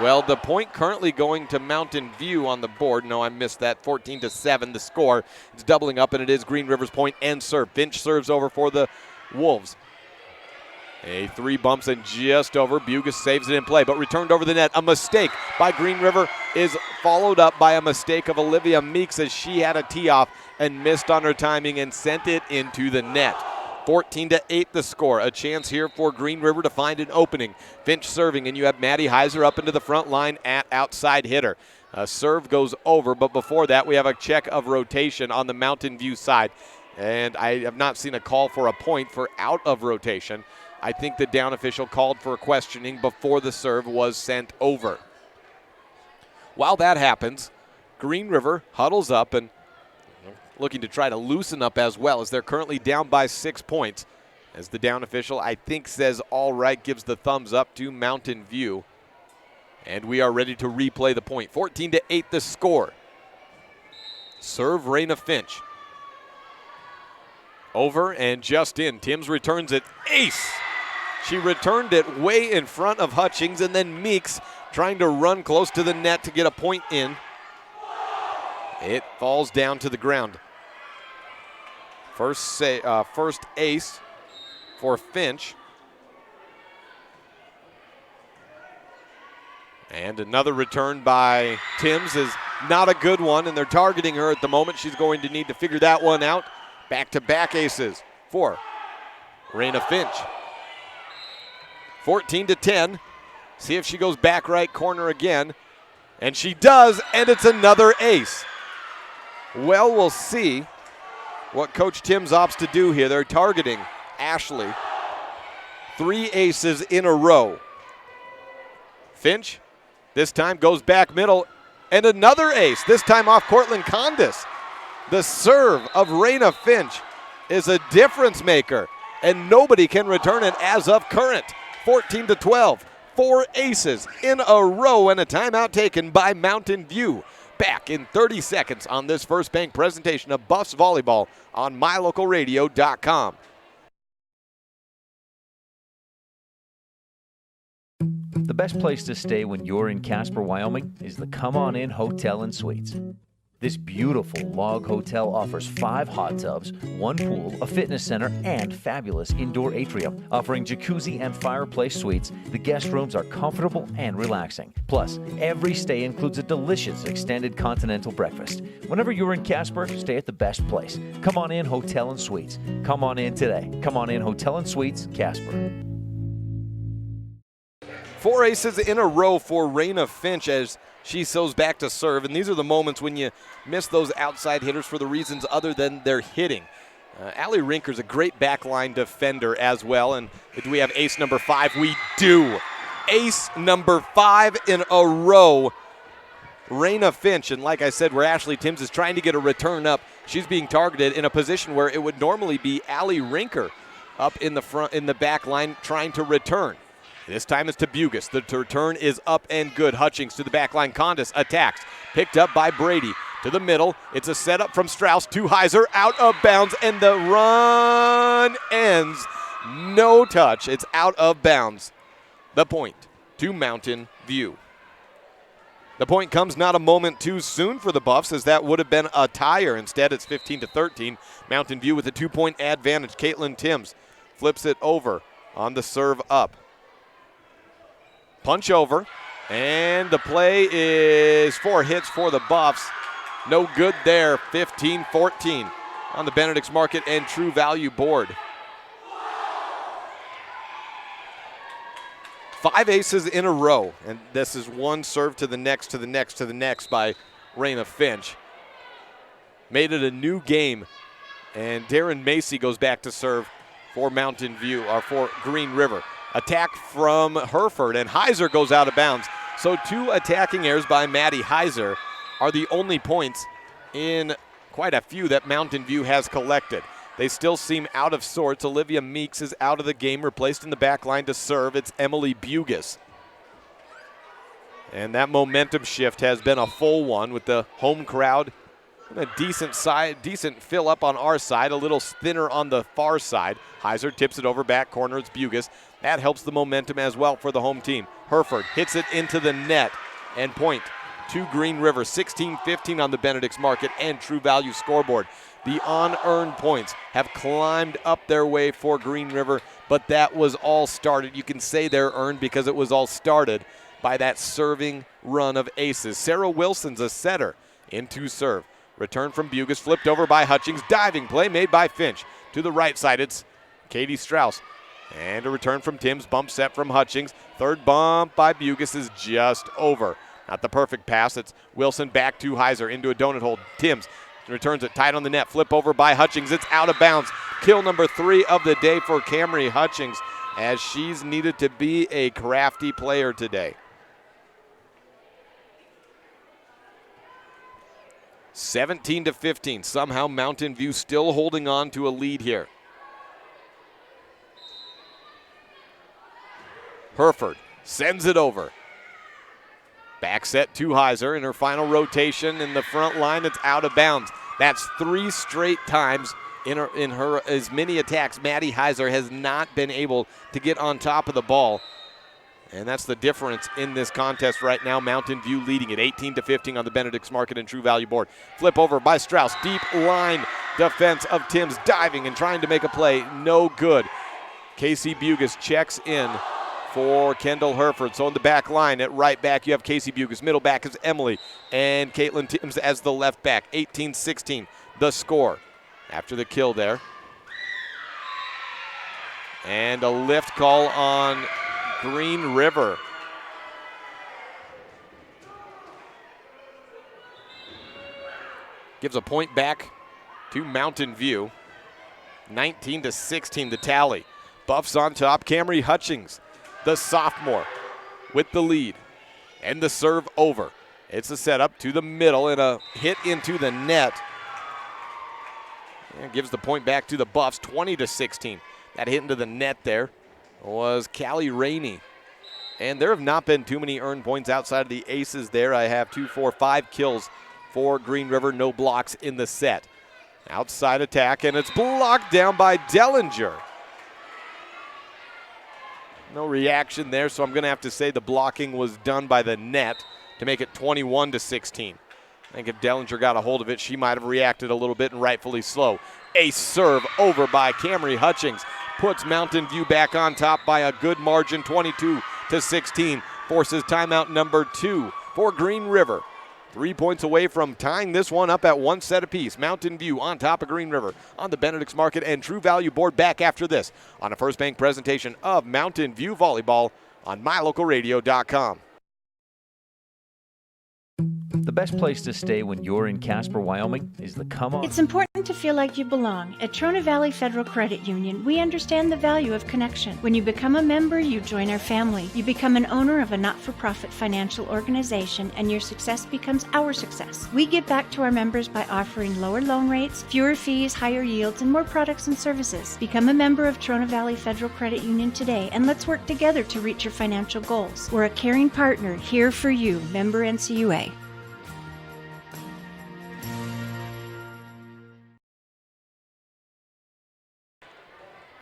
Well, the point currently going to Mountain View on the board. No, I missed that. 14-7 the score. It's doubling up, and it is Green River's point and serve. Finch serves over for the Wolves. A 3 bumps and just over. Bugis saves it in play, but returned over the net. A mistake by Green River is followed up by a mistake of Olivia Meeks as she had a tee off and missed on her timing and sent it into the net. 14-8 the score. A chance here for Green River to find an opening. Finch serving, and you have Maddie Heiser up into the front line at outside hitter. A serve goes over, but before that we have a check of rotation on the Mountain View side. And I have not seen a call for a point for out of rotation. I think the down official called for questioning before the serve was sent over. While that happens, Green River huddles up and looking to try to loosen up as well, as they're currently down by 6 points. As the down official, I think, says all right, gives the thumbs up to Mountain View. And we are ready to replay the point. 14-8 the score. Serve Raina Finch. Over and just in. Timms returns it. Ace! She returned it way in front of Hutchings, and then Meeks trying to run close to the net to get a point in. It falls down to the ground. First ace for Finch. And another return by Timms is not a good one, and they're targeting her at the moment. She's going to need to figure that one out. Back-to-back aces for Raina Finch. 14-10. See if she goes back right corner again. And she does, and it's another ace. Well, we'll see what Coach Timms opts to do here. They're targeting Ashley. 3 aces in a row. Finch this time goes back middle, and another ace, this time off Cortland Condis. The serve of Raina Finch is a difference maker, and nobody can return it as of current. 14-12, 4 aces in a row, and a timeout taken by Mountain View. Back in 30 seconds on this First Bank presentation of Buffs Volleyball on MyLocalRadio.com. The best place to stay when you're in Casper, Wyoming is the Come On In Hotel and Suites. This beautiful log hotel offers 5 hot tubs, 1 pool, a fitness center, and fabulous indoor atrium. Offering jacuzzi and fireplace suites, the guest rooms are comfortable and relaxing. Plus, every stay includes a delicious extended continental breakfast. Whenever you're in Casper, stay at the best place. Come On In Hotel and Suites. Come on in today. Come On In Hotel and Suites, Casper. 4 aces in a row for Raina Finch as she sews back to serve, and these are the moments when you miss those outside hitters for the reasons other than their hitting. Allie Rinker's a great backline defender as well, and do we have ace number 5? We do. Ace number 5 in a row. Raina Finch, and like I said, where Ashley Timms is trying to get a return up, she's being targeted in a position where it would normally be Allie Rinker. up in the front, in the back line, trying to return. This time it's to Bugis. The return is up and good. Hutchings to the back line. Condis attacks. Picked up by Brady. To the middle. It's a setup from Strauss to Heiser. Out of bounds, and the run ends. No touch. It's out of bounds. The point to Mountain View. The point comes not a moment too soon for the Buffs, as that would have been a tire. Instead, it's 15-13. Mountain View with a 2-point advantage. Caitlin Timms flips it over on the serve up. Punch over, and the play is 4 hits for the Buffs. No good there. 15-14 on the Benedict's Market and True Value board. 5 aces in a row, and this is one serve to the next, to the next, to the next by Raina Finch. Made it a new game, and Darren Macy goes back to serve for Mountain View, or for Green River. Attack from Hereford, and Heiser goes out of bounds. So 2 attacking errors by Maddie Heiser are the only points in quite a few that Mountain View has collected. They still seem out of sorts. Olivia Meeks is out of the game, replaced in the back line to serve. It's Emily Bugis. And that momentum shift has been a full one with the home crowd. A decent fill up on our side, a little thinner on the far side. Heiser tips it over back corner. It's Bugis. That helps the momentum as well for the home team. Hereford hits it into the net, and point to Green River. 16-15 on the Benedict's Market and True Value scoreboard. The unearned points have climbed up their way for Green River, but that was all started. You can say they're earned because it was all started by that serving run of aces. Sarah Wilson's a setter into serve. Return from Bugis, flipped over by Hutchings. Diving play made by Finch. To the right side, it's Katie Strauss. And a return from Timms, bump set from Hutchings. Third bump by Bugis is just over. Not the perfect pass. It's Wilson back to Heiser into a donut hole. Timms returns it tight on the net. Flip over by Hutchings. It's out of bounds. Kill number 3 of the day for Camry Hutchings, as she's needed to be a crafty player today. 17-15. Somehow Mountain View still holding on to a lead here. Hereford sends it over. Back set to Heiser in her final rotation in the front line. It's out of bounds. That's 3 straight times in her as many attacks. Maddie Heiser has not been able to get on top of the ball. And that's the difference in this contest right now. Mountain View leading it 18-15 on the Benedict's Market and True Value board. Flip over by Strauss. Deep line defense of Timms, diving and trying to make a play. No good. Casey Bugis checks in for Kendall Hereford. So in the back line at right back, you have Casey Bugis. Middle back is Emily, and Caitlin Timms as the left back. 18-16 the score after the kill there. And a lift call on Green River. Gives a point back to Mountain View. 19-16 the tally. Buffs on top. Camry Hutchings, the sophomore, with the lead. And the serve over. It's a setup to the middle and a hit into the net. And gives the point back to the Buffs. 20-16. That hit into the net there was Callie Rainey. And there have not been too many earned points outside of the aces there. I have 2, 4, 5 kills for Green River. No blocks in the set. Outside attack, and it's blocked down by Dellinger. No reaction there, so I'm going to have to say the blocking was done by the net to make it 21-16. I think if Dellinger got a hold of it, she might have reacted a little bit, and rightfully so. A serve over by Camry Hutchings puts Mountain View back on top by a good margin, 22-16. Forces timeout number 2 for Green River. 3 points away from tying this one up at 1 set apiece. Mountain View on top of Green River on the Benedict's Market and True Value board. Back after this on a First Bank presentation of Mountain View Volleyball on MyLocalRadio.com. The best place to stay when you're in Casper, Wyoming is the Come On. It's important to feel like you belong. At Trona Valley Federal Credit Union, we understand the value of connection. When you become a member, you join our family. You become an owner of a not-for-profit financial organization, and your success becomes our success. We give back to our members by offering lower loan rates, fewer fees, higher yields, and more products and services. Become a member of Trona Valley Federal Credit Union today, and let's work together to reach your financial goals. We're a caring partner here for you. Member NCUA.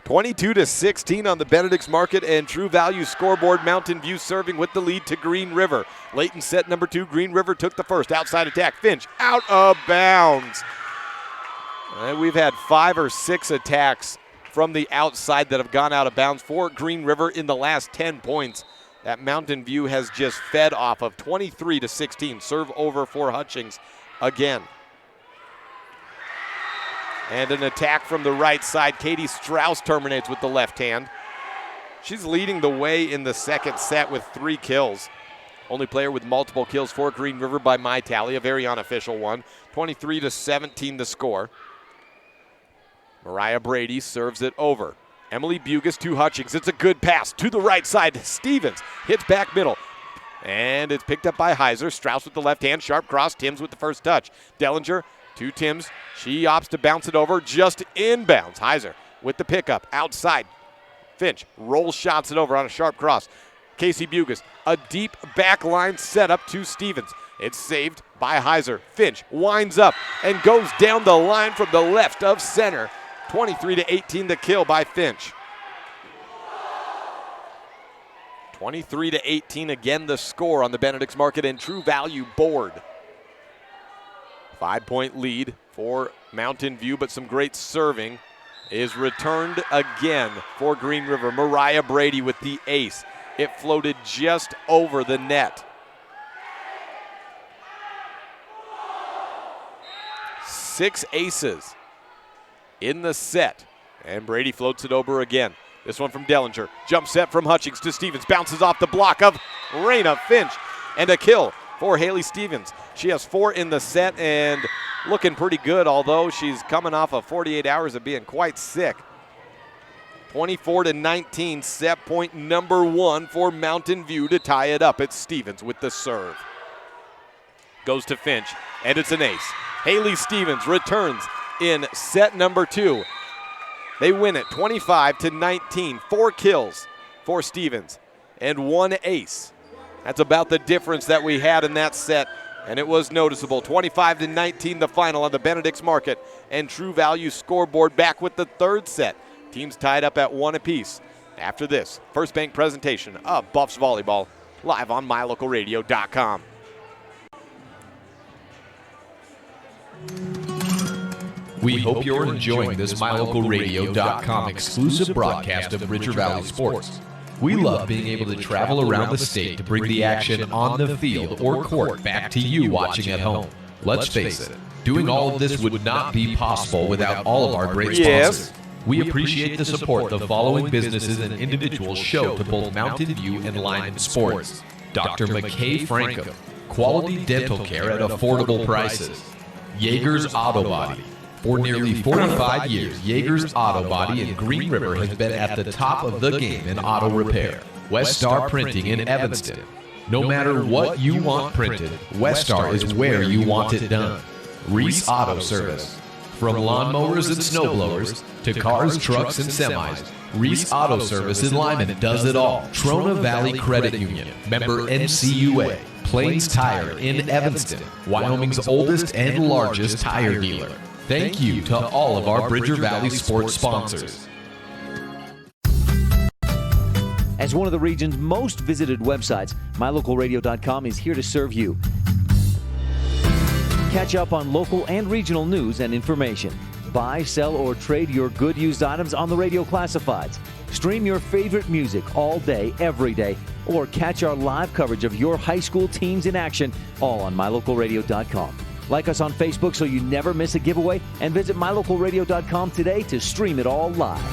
22-16 on the Benedict's Market and True Value scoreboard. Mountain View serving with the lead to Green River. Late in set number 2, Green River took the first. Outside attack, Finch out of bounds. We've had 5 or 6 attacks from the outside that have gone out of bounds for Green River in the last 10 points. That Mountain View has just fed off of. 23-16. Serve over for Hutchings again. And an attack from the right side. Katie Strauss terminates with the left hand. She's leading the way in the second set with 3 kills. Only player with multiple kills for Green River by my tally, a very unofficial one. 23-17 the score. Mariah Brady serves it over. Emily Bugas to Hutchings. It's a good pass to the right side. Stevens hits back middle. And it's picked up by Heiser. Strauss with the left hand. Sharp cross. Timms with the first touch. Dellinger to Timms. She opts to bounce it over just inbounds. Heiser with the pickup outside. Finch rolls shots it over on a sharp cross. Casey Bugas, a deep backline setup to Stevens. It's saved by Heiser. Finch winds up and goes down the line from the left of center. 23-18 the kill by Finch. 23-18 again the score on the Benedict's Market and True Value board. 5-point lead for Mountain View, but some great serving is returned again for Green River. Mariah Brady with the ace. It floated just over the net. 6 aces in the set, and Brady floats it over again. This one from Dellinger. Jump set from Hutchings to Stevens. Bounces off the block of Raina Finch, and a kill for Haley Stevens. She has 4 in the set and looking pretty good, although she's coming off of 48 hours of being quite sick. 24-19, set point number 1 for Mountain View to tie it up. It's Stevens with the serve. Goes to Finch, and it's an ace. Haley Stevens returns in set number 2. They win it 25-19, 4 kills for Stevens and 1 ace. That's about the difference that we had in that set, and it was noticeable. 25-19 the final on the Benedict's Market and True Value scoreboard. Back with the third set. Teams tied up at 1 apiece. After this, First Bank presentation of Buffs Volleyball, live on MyLocalRadio.com. We hope you're enjoying this MyLocalRadio.com exclusive broadcast of Bridger Valley Sports. We love being able to travel around the state to bring the action on the field or court back to you watching at home. Let's face it, doing all of this would not be possible without all of our great sponsors. We appreciate the support the following businesses and individuals show to both Mountain View and Lyman Sports. Dr. McKay Franco, quality dental care at affordable prices. Yeager's Auto Body. For nearly 45 years, Yeager's Auto Body in Green River has been at the top of the game in auto repair. Westar Printing in Evanston. No matter what you want printed, Westar is where you want it done. Reese Auto Service. From lawnmowers and snowblowers to cars, trucks, and semis, Reese Auto Service in Lyman does it all. Trona Valley Credit Union, member NCUA. Plains Tire in Evanston, Wyoming's oldest and largest tire dealer. Thank you to all of our Bridger Valley sports sponsors. As one of the region's most visited websites, MyLocalRadio.com is here to serve you. Catch up on local and regional news and information. Buy, sell, or trade your good used items on the radio classifieds. Stream your favorite music all day, every day, or catch our live coverage of your high school teams in action, all on MyLocalRadio.com. Like us on Facebook so you never miss a giveaway, and visit MyLocalRadio.com today to stream it all live.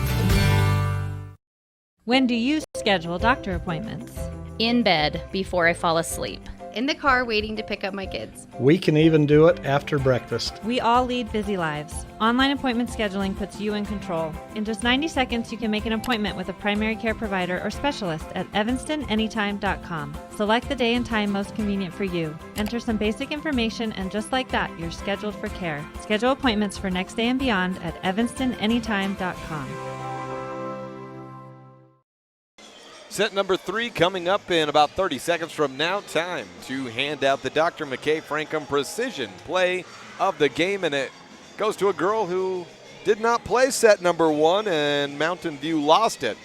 When do you schedule doctor appointments? In bed before I fall asleep. in the car waiting to pick up my kids. We can even do it after breakfast. We all lead busy lives. Online appointment scheduling puts you in control. In just 90 seconds, you can make an appointment with a primary care provider or specialist at evanstonanytime.com. Select the day and time most convenient for you. Enter some basic information, and just like that, you're scheduled for care. Schedule appointments for next day and beyond at evanstonanytime.com. Set number 3 coming up in about 30 seconds from now. Time to hand out the Dr. McKay Frankham Precision Play of the game, and it goes to a girl who did not play set number 1, and Mountain View lost it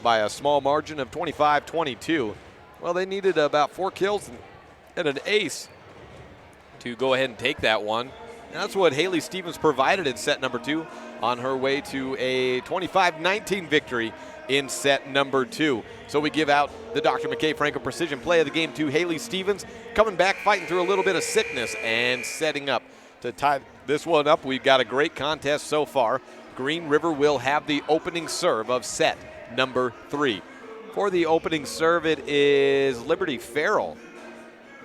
by a small margin of 25-22. Well, they needed about 4 kills and an ace to go ahead and take that one. And that's what Haley Stevens provided in set number 2 on her way to a 25-19 victory in set number 2. So we give out the Dr. McKay Frankham Precision Play of the game to Haley Stevens, coming back, fighting through a little bit of sickness and setting up to tie this one up. We've got a great contest so far. Green River will have the opening serve of set number 3. For the opening serve, it is Liberty Farrell.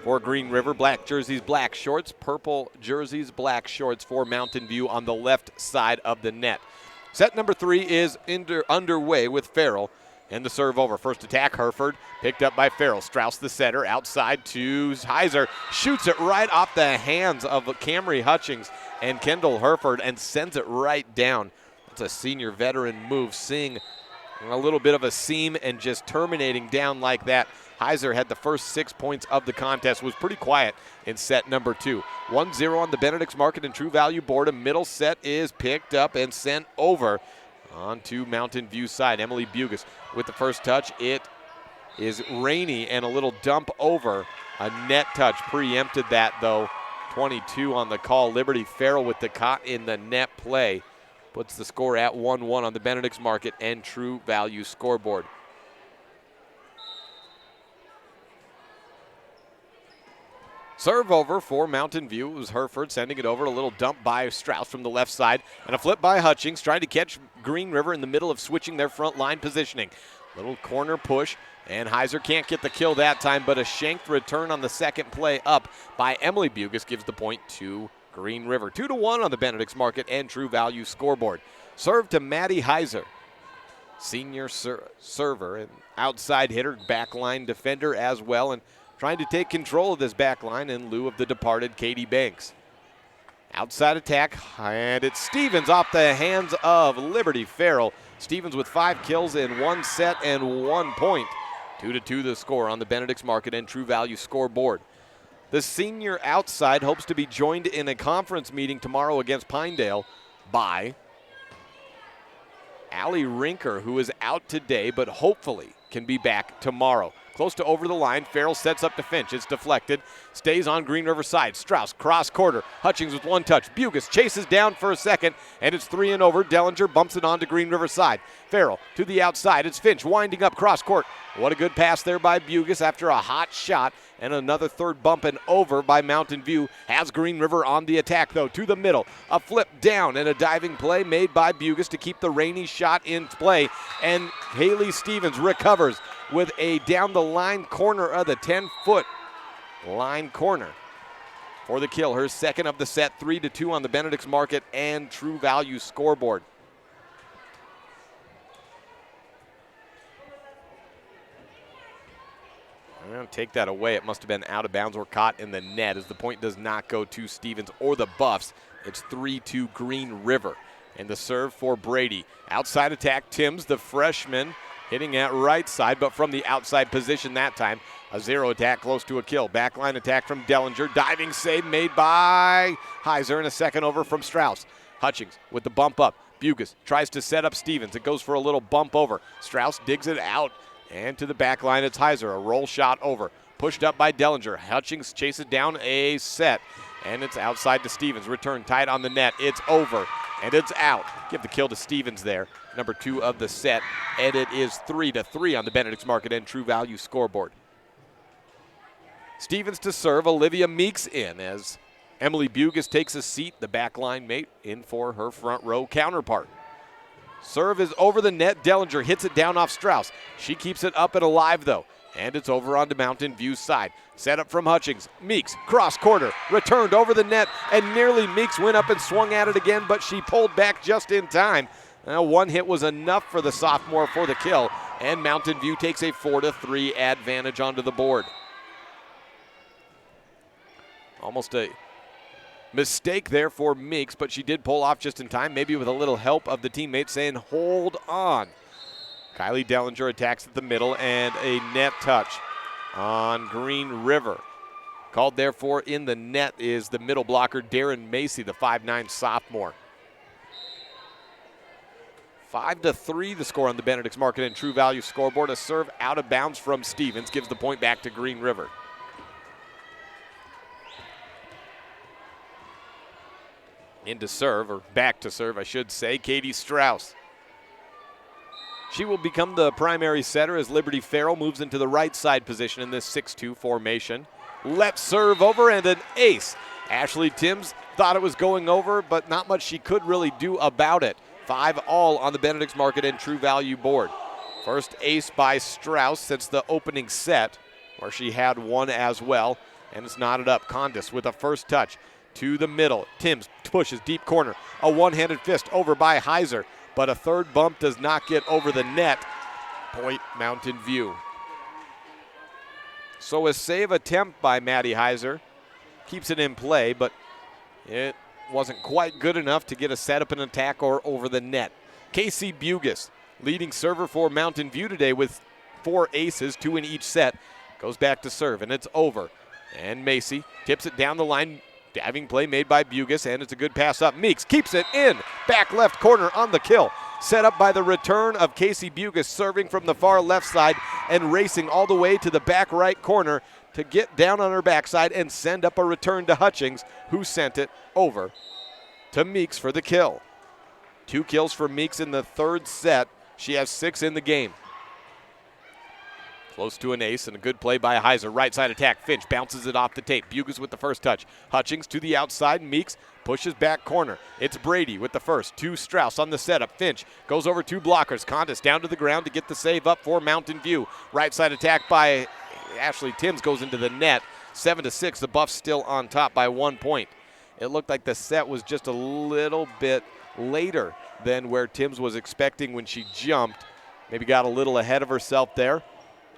For Green River, black jerseys, black shorts, purple jerseys, black shorts for Mountain View on the left side of the net. Set number 3 is underway with Farrell and the serve over. First attack, Hereford, picked up by Farrell. Strauss, the setter, outside to Heiser, shoots it right off the hands of Camry Hutchings and Kendall Hereford and sends it right down. That's a senior veteran move, seeing a little bit of a seam and just terminating down like that. Heiser had the first 6 points of the contest, was pretty quiet in set number 2. 1-0 on the Benedict's Market and True Value board. A middle set is picked up and sent over onto Mountain View side. Emily Bugus with the first touch. It is Rainey and a little dump over. A net touch preempted that though. 22 on the call. Liberty Farrell with the caught in the net play. Puts the score at 1-1 on the Benedict's Market and True Value scoreboard. Serve over for Mountain View. It was Hereford sending it over. A little dump by Strauss from the left side. And a flip by Hutchings, trying to catch Green River in the middle of switching their front line positioning. Little corner push, and Heiser can't get the kill that time, but a shanked return on the second play up by Emily Bugus gives the point to Green River. 2-1 on the Benedict's Market and True Value scoreboard. Serve to Maddie Heiser. Senior server and outside hitter, backline defender as well, and trying to take control of this back line in lieu of the departed Katie Banks. Outside attack, and it's Stevens off the hands of Liberty Farrell. Stevens with 5 kills in 1 set and 1 point. 2-2 the score on the Benedict's Market and True Value scoreboard. The senior outside hopes to be joined in a conference meeting tomorrow against Pinedale by Allie Rinker, who is out today, but hopefully can be back tomorrow. Close to over the line. Farrell sets up to Finch. It's deflected. Stays on Green River side. Strauss, cross quarter. Hutchings with 1 touch. Bugus chases down for a second, and it's 3 and over. Dellinger bumps it on to Green River side. Farrell to the outside. It's Finch winding up cross court. What a good pass there by Bugus after a hot shot, and another third bump and over by Mountain View. Has Green River on the attack, though, to the middle. A flip down and a diving play made by Bugus to keep the Rainey shot in play, and Haley Stevens recovers with a down-the-line corner of the 10-foot line corner for the kill. Her second of the set, 3-2 on the Benedict's Market and True Value scoreboard. I'm going to take that away. It must have been out of bounds or caught in the net, as the point does not go to Stevens or the Buffs. It's 3-2 Green River. And the serve for Brady. Outside attack, Timms, the freshman, hitting at right side, but from the outside position that time. A 0 attack close to a kill. Backline attack from Dellinger. Diving save made by Heiser, and a second over from Strauss. Hutchings with the bump up. Bugus tries to set up Stevens. It goes for a little bump over. Strauss digs it out, and to the backline it's Heiser. A roll shot over. Pushed up by Dellinger. Hutchings chases down a set, and it's outside to Stevens. Return tight on the net. It's over, and it's out. Give the kill to Stevens there. Number 2 of the set, and it is 3-3 on the Benedict's Market and True Value scoreboard. Stevens to serve. Olivia Meeks in as Emily Bugus takes a seat, the backline mate, in for her front row counterpart. Serve is over the net. Dellinger hits it down off Strauss. She keeps it up and alive, though. And it's over onto Mountain View's side. Set up from Hutchings. Meeks, cross quarter, returned over the net, and nearly Meeks went up and swung at it again, but she pulled back just in time. One hit was enough for the sophomore for the kill, and Mountain View takes a 4-3 advantage onto the board. Almost a mistake there for Meeks, but she did pull off just in time, maybe with a little help of the teammates saying, hold on. Kylie Dellinger attacks at the middle, and a net touch on Green River. Called therefore in the net is the middle blocker, Darren Macy, the 5'9 sophomore. 5-3 the score on the Benedict's Market and True Value scoreboard. A serve out of bounds from Stevens gives the point back to Green River. Into serve, or back to serve, I should say, Katie Strauss. She will become the primary setter as Liberty Farrell moves into the right side position in this 6-2 formation. Let's serve over and an ace. Ashley Timms thought it was going over, but not much she could really do about it. 5 all on the Benedict's Market and True Value board. First ace by Strauss since the opening set, where she had one as well, and it's knotted up. Condis with a first touch to the middle. Timms pushes deep corner. A one-handed fist over by Heiser, but a third bump does not get over the net. Point Mountain View. So a save attempt by Maddie Heiser keeps it in play, but it wasn't quite good enough to get a setup and attack or over the net. Casey Bugis, leading server for Mountain View today with 4 aces, 2 in each set, goes back to serve, and it's over. And Macy tips it down the line. Diving play made by Bugis, and it's a good pass up. Meeks keeps it in. Back left corner on the kill. Set up by the return of Casey Bugis, serving from the far left side and racing all the way to the back right corner to get down on her backside and send up a return to Hutchings, who sent it over to Meeks for the kill. 2 kills for Meeks in the third set. She has 6 in the game. Close to an ace and a good play by Heiser. Right side attack. Finch bounces it off the tape. Bugis with the first touch. Hutchings to the outside. Meeks pushes back corner. It's Brady with the first. To Strauss on the setup. Finch goes over 2 blockers. Condis down to the ground to get the save up for Mountain View. Right side attack by Ashley Timms goes into the net. 7-6. The Buffs still on top by 1 point. It looked like the set was just a little bit later than where Timms was expecting when she jumped. Maybe got a little ahead of herself there.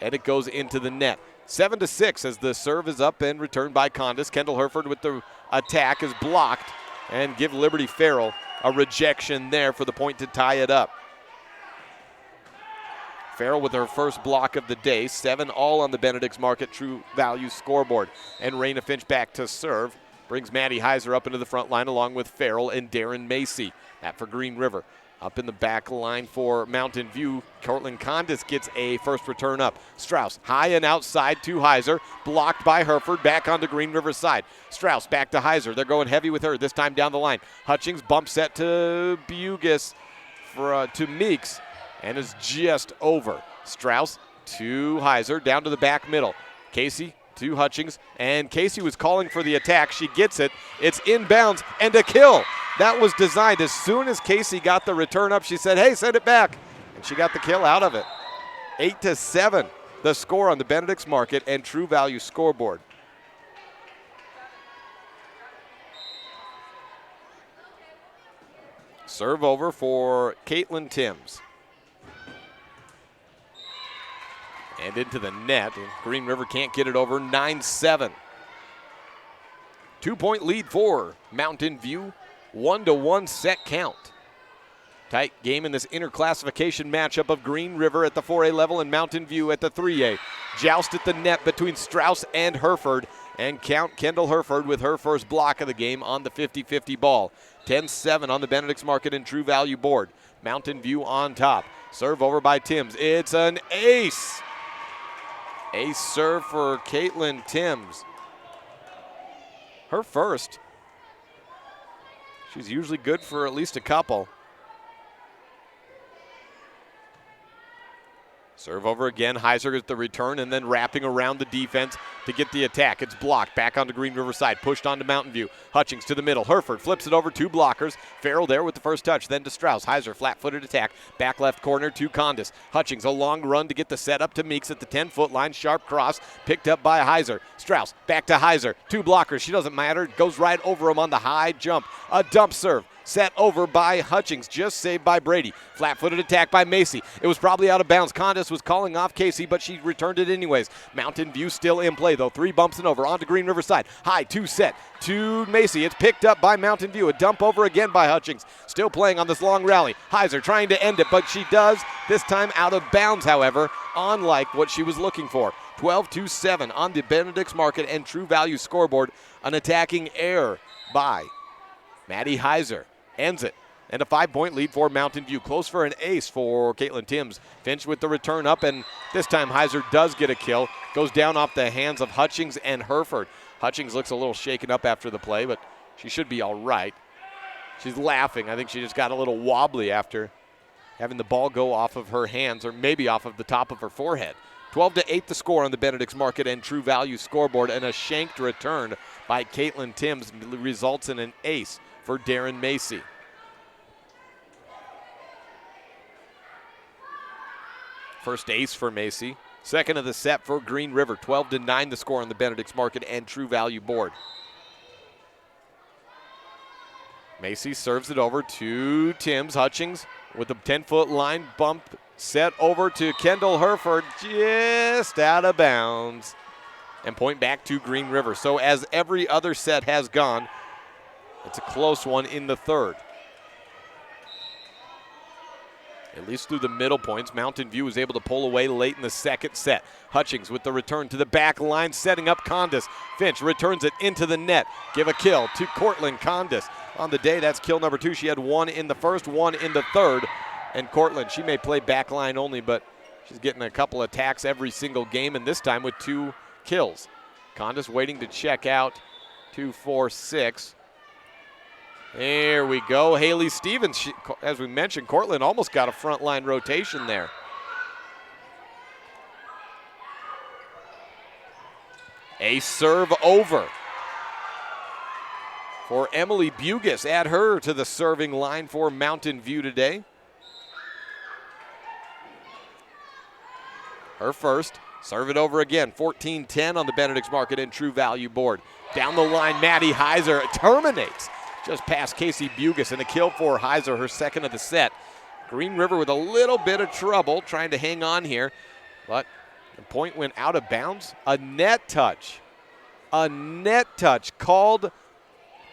And it goes into the net. 7-6 as the serve is up and returned by Condis. Kendall Herford with the attack is blocked and give Liberty Farrell a rejection there for the point to tie it up. Farrell with her first block of the day. 7 all on the Benedict's Market True Value scoreboard. And Raina Finch back to serve. Brings Maddie Heiser up into the front line along with Farrell and Darren Macy. That for Green River. Up in the back line for Mountain View, Cortland Condis gets a first return up. Strauss high and outside to Heiser, blocked by Herford, back onto Green River's side. Strauss back to Heiser. They're going heavy with her, this time down the line. Hutchings bump set to Bugis to Meeks, and is just over. Strauss to Heiser, down to the back middle. Casey to Hutchings, and Casey was calling for the attack. She gets it. It's inbounds, and a kill. That was designed. As soon as Casey got the return up, she said, hey, send it back. And she got the kill out of it. 8-7, the score on the Benedict's Market and True Value scoreboard. Serve over for Caitlin Timms. And into the net. Green River can't get it over. 9-7. 2-point lead for Mountain View. 1-1 set count. Tight game in this interclassification matchup of Green River at the 4A level and Mountain View at the 3A. Joust at the net between Strauss and Herford. And count Kendall Herford with her first block of the game on the 50-50 ball. 10-7 on the Benedict's Market and True Value board. Mountain View on top. Serve over by Timms. It's an ace. Ace serve for Caitlin Timms. Her first. She's usually good for at least a couple. Serve over again. Heiser gets the return and then wrapping around the defense to get the attack. It's blocked. Back onto Green River side. Pushed onto Mountain View. Hutchings to the middle. Hereford flips it over. 2 blockers. Farrell there with the first touch. Then to Strauss. Heiser flat-footed attack. Back left corner to Condis. Hutchings a long run to get the set up to Meeks at the 10-foot line. Sharp cross. Picked up by Heiser. Strauss back to Heiser. 2 blockers. She doesn't matter. Goes right over him on the high jump. A dump serve. Set over by Hutchings, just saved by Brady. Flat-footed attack by Macy. It was probably out of bounds. Condis was calling off Casey, but she returned it anyways. Mountain View still in play, though. 3 bumps and over onto Green River side. High 2 set to Macy. It's picked up by Mountain View. A dump over again by Hutchings. Still playing on this long rally. Heiser trying to end it, but she does. This time out of bounds, however, unlike what she was looking for. 12-7 on the Benedict's Market and True Value scoreboard. An attacking error by Maddie Heiser. Ends it. And a 5-point lead for Mountain View. Close for an ace for Caitlin Timms. Finch with the return up, and this time Heiser does get a kill. Goes down off the hands of Hutchings and Hereford. Hutchings looks a little shaken up after the play, but she should be all right. She's laughing. I think she just got a little wobbly after having the ball go off of her hands, or maybe off of the top of her forehead. 12-8 the score on the Benedict's Market and True Value scoreboard, and a shanked return by Caitlin Timms results in an ace for Darren Macy. First ace for Macy. Second of the set for Green River. 12-9 the score on the Benedict's Market and True Value board. Macy serves it over to Timms. Hutchings with the 10-foot line bump set over to Kendall Hereford, just out of bounds. And point back to Green River. So as every other set has gone, it's a close one in the third. At least through the middle points, Mountain View was able to pull away late in the second set. Hutchings with the return to the back line, setting up Condis. Finch returns it into the net. Give a kill to Cortland Condis. On the day, that's kill number 2. She had 1 in the first, 1 in the third. And Cortland, she may play back line only, but she's getting a couple attacks every single game, and this time with 2 kills. Condis waiting to check out. 2, 4, 6. There we go. Haley Stevens, as we mentioned, Cortland almost got a front line rotation there. A serve over for Emily Bugis. Add her to the serving line for Mountain View today. Her first. Serve it over again. 14-10 on the Benedict's Market and True Value board. Down the line, Maddie Heiser terminates just past Casey Bugis, and a kill for Heiser, her second of the set. Green River with a little bit of trouble trying to hang on here, but the point went out of bounds. A net touch called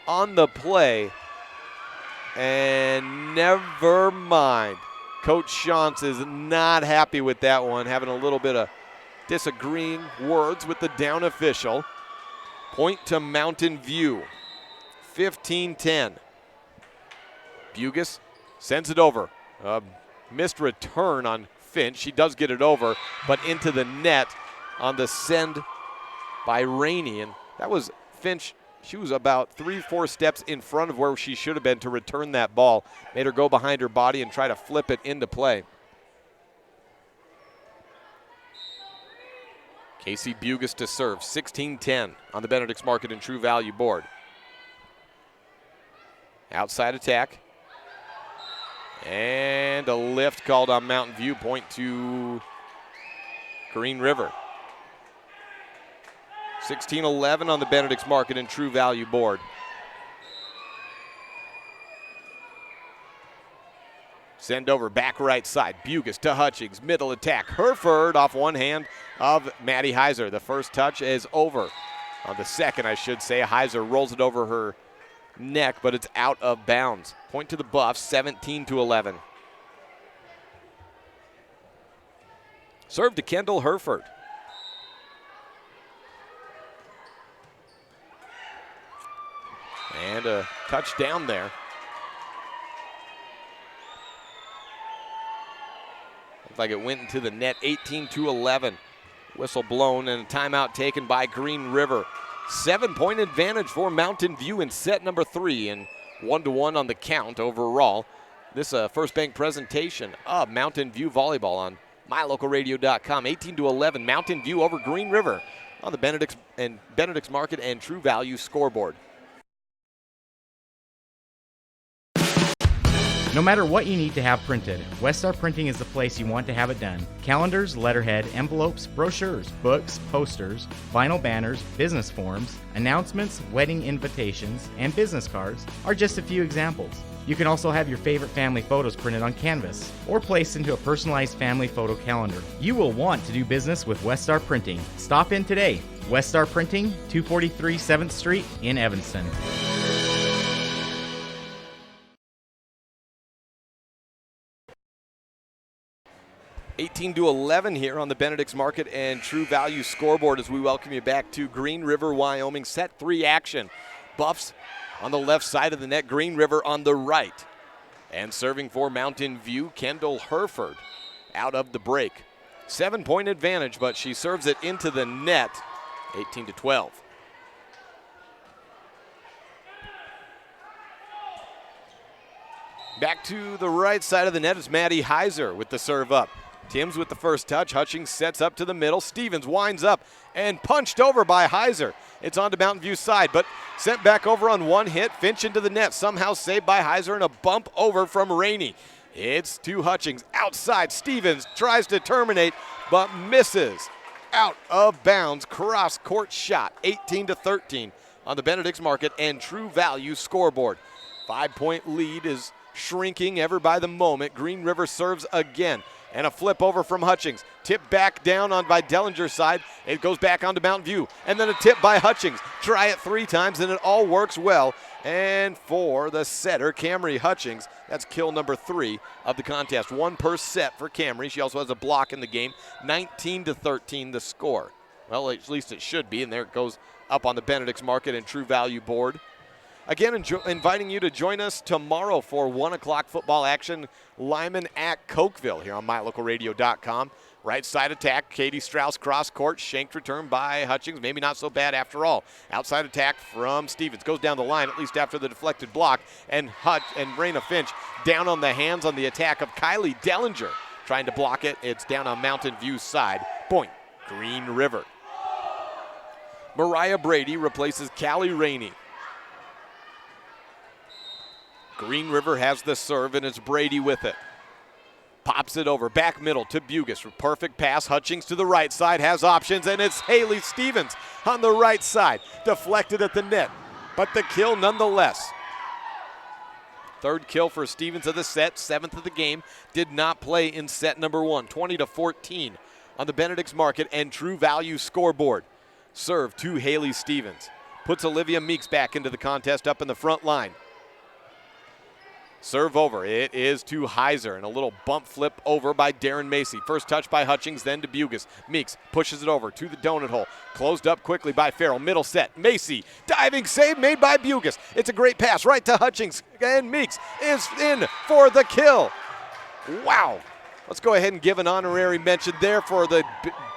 on the play, and never mind. Coach Shantz is not happy with that one, having a little bit of disagreeing words with the down official. Point to Mountain View. 15-10. Bugis sends it over. Missed return on Finch. She does get it over, but into the net on the send by Rainey. And that was Finch. She was about 3-4 steps in front of where she should have been to return that ball. Made her go behind her body and try to flip it into play. Casey Bugis to serve. 16-10 on the Benedict's Market and True Value board. Outside attack. And a lift called on Mountain View. Point to Green River. 16-11 on the Benedict's Market and True Value board. Send over back right side. Bugis to Hutchings. Middle attack. Hereford off one hand of Maddie Heiser. The first touch is over. On the second, I should say, Heiser rolls it over her neck, but it's out of bounds. Point to the Buffs, 17-11. Serve to Kendall Hereford. And a touchdown there. Looked like it went into the net, 18-11. Whistle blown and a timeout taken by Green River. 7-point advantage for Mountain View in set number 3, and 1-1 on the count overall. This First Bank presentation of Mountain View Volleyball on MyLocalRadio.com. 18-11, Mountain View over Green River on the Benedict's Market and True Value scoreboard. No matter what you need to have printed, Westar Printing is the place you want to have it done. Calendars, letterhead, envelopes, brochures, books, posters, vinyl banners, business forms, announcements, wedding invitations, and business cards are just a few examples. You can also have your favorite family photos printed on canvas or placed into a personalized family photo calendar. You will want to do business with Westar Printing. Stop in today. Westar Printing, 243 7th Street in Evanston. (18-11) here on the Benedict's Market and True Value scoreboard as we welcome you back to Green River, Wyoming. Set 3 action. Buffs on the left side of the net, Green River on the right. And serving for Mountain View, Kendall Herford out of the break. 7-point advantage, but she serves it into the net, 18-12. Back to the right side of the net is Maddie Heiser with the serve up. Timms with the first touch. Hutchings sets up to the middle. Stevens winds up and punched over by Heiser. It's on to Mountain View's side, but sent back over on one hit. Finch into the net. Somehow saved by Heiser and a bump over from Rainey. It's to Hutchings. Outside, Stevens tries to terminate, but misses. Out of bounds. Cross-court shot. 18-13 on the Benedict's Market and True Value scoreboard. 5-point lead is shrinking ever by the moment. Green River serves again. And a flip over from Hutchings. Tip back down on by Dellinger's side. It goes back onto Mountain View. And then a tip by Hutchings. Try it 3 times and it all works well. And for the setter, Camry Hutchings, that's kill number 3 of the contest. 1 per set for Camry. She also has a block in the game. 19-13 the score. Well, at least it should be. And there it goes up on the Benedict's Market and True Value board. Again, inviting you to join us tomorrow for 1 o'clock football action, Lyman at Cokeville here on MyLocalRadio.com. Right side attack, Katie Strauss cross court, shanked return by Hutchings. Maybe not so bad after all. Outside attack from Stevens. Goes down the line, at least after the deflected block. And Raina Finch down on the hands on the attack of Kylie Dellinger. Trying to block it. It's down on Mountain View's side. Point, Green River. Mariah Brady replaces Callie Rainey. Green River has the serve, and it's Brady with it. Pops it over, back middle to Bugus. Perfect pass, Hutchings to the right side, has options, and it's Haley Stevens on the right side. Deflected at the net, but the kill nonetheless. 3rd kill for Stevens of the set, 7th of the game. Did not play in set number 1, 20-14 on the Benedict's Market and True Value scoreboard. Serve to Haley Stevens. Puts Olivia Meeks back into the contest up in the front line. Serve over, it is to Heiser, and a little bump flip over by Darren Macy. First touch by Hutchings, then to Bugus. Meeks pushes it over to the donut hole. Closed up quickly by Farrell. Middle set, Macy. Diving save made by Bugus. It's a great pass right to Hutchings, and Meeks is in for the kill. Wow. Let's go ahead and give an honorary mention there for the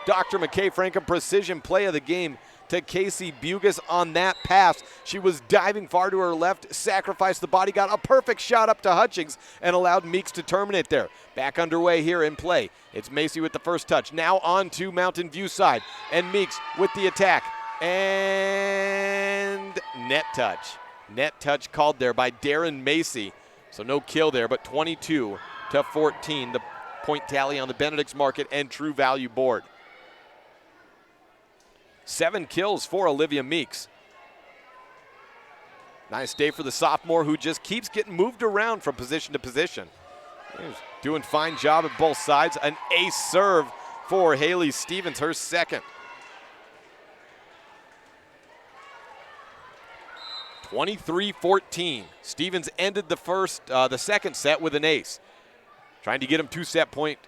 Dr. McKay Franken Precision Play of the Game to Casey Bugus on that pass. She was diving far to her left, sacrificed the body, got a perfect shot up to Hutchings, and allowed Meeks to terminate there. Back underway here in play. It's Macy with the first touch. Now on to Mountain View side, and Meeks with the attack. And net touch. Net touch called there by Darren Macy. So no kill there, but 22-14, the point tally on the Benedict's Market and True Value board. 7 kills for Olivia Meeks. Nice day for the sophomore who just keeps getting moved around from position to position. He's doing a fine job at both sides. An ace serve for Haley Stevens, her second. 23-14. Stevens ended the second set with an ace. Trying to get him 2-set point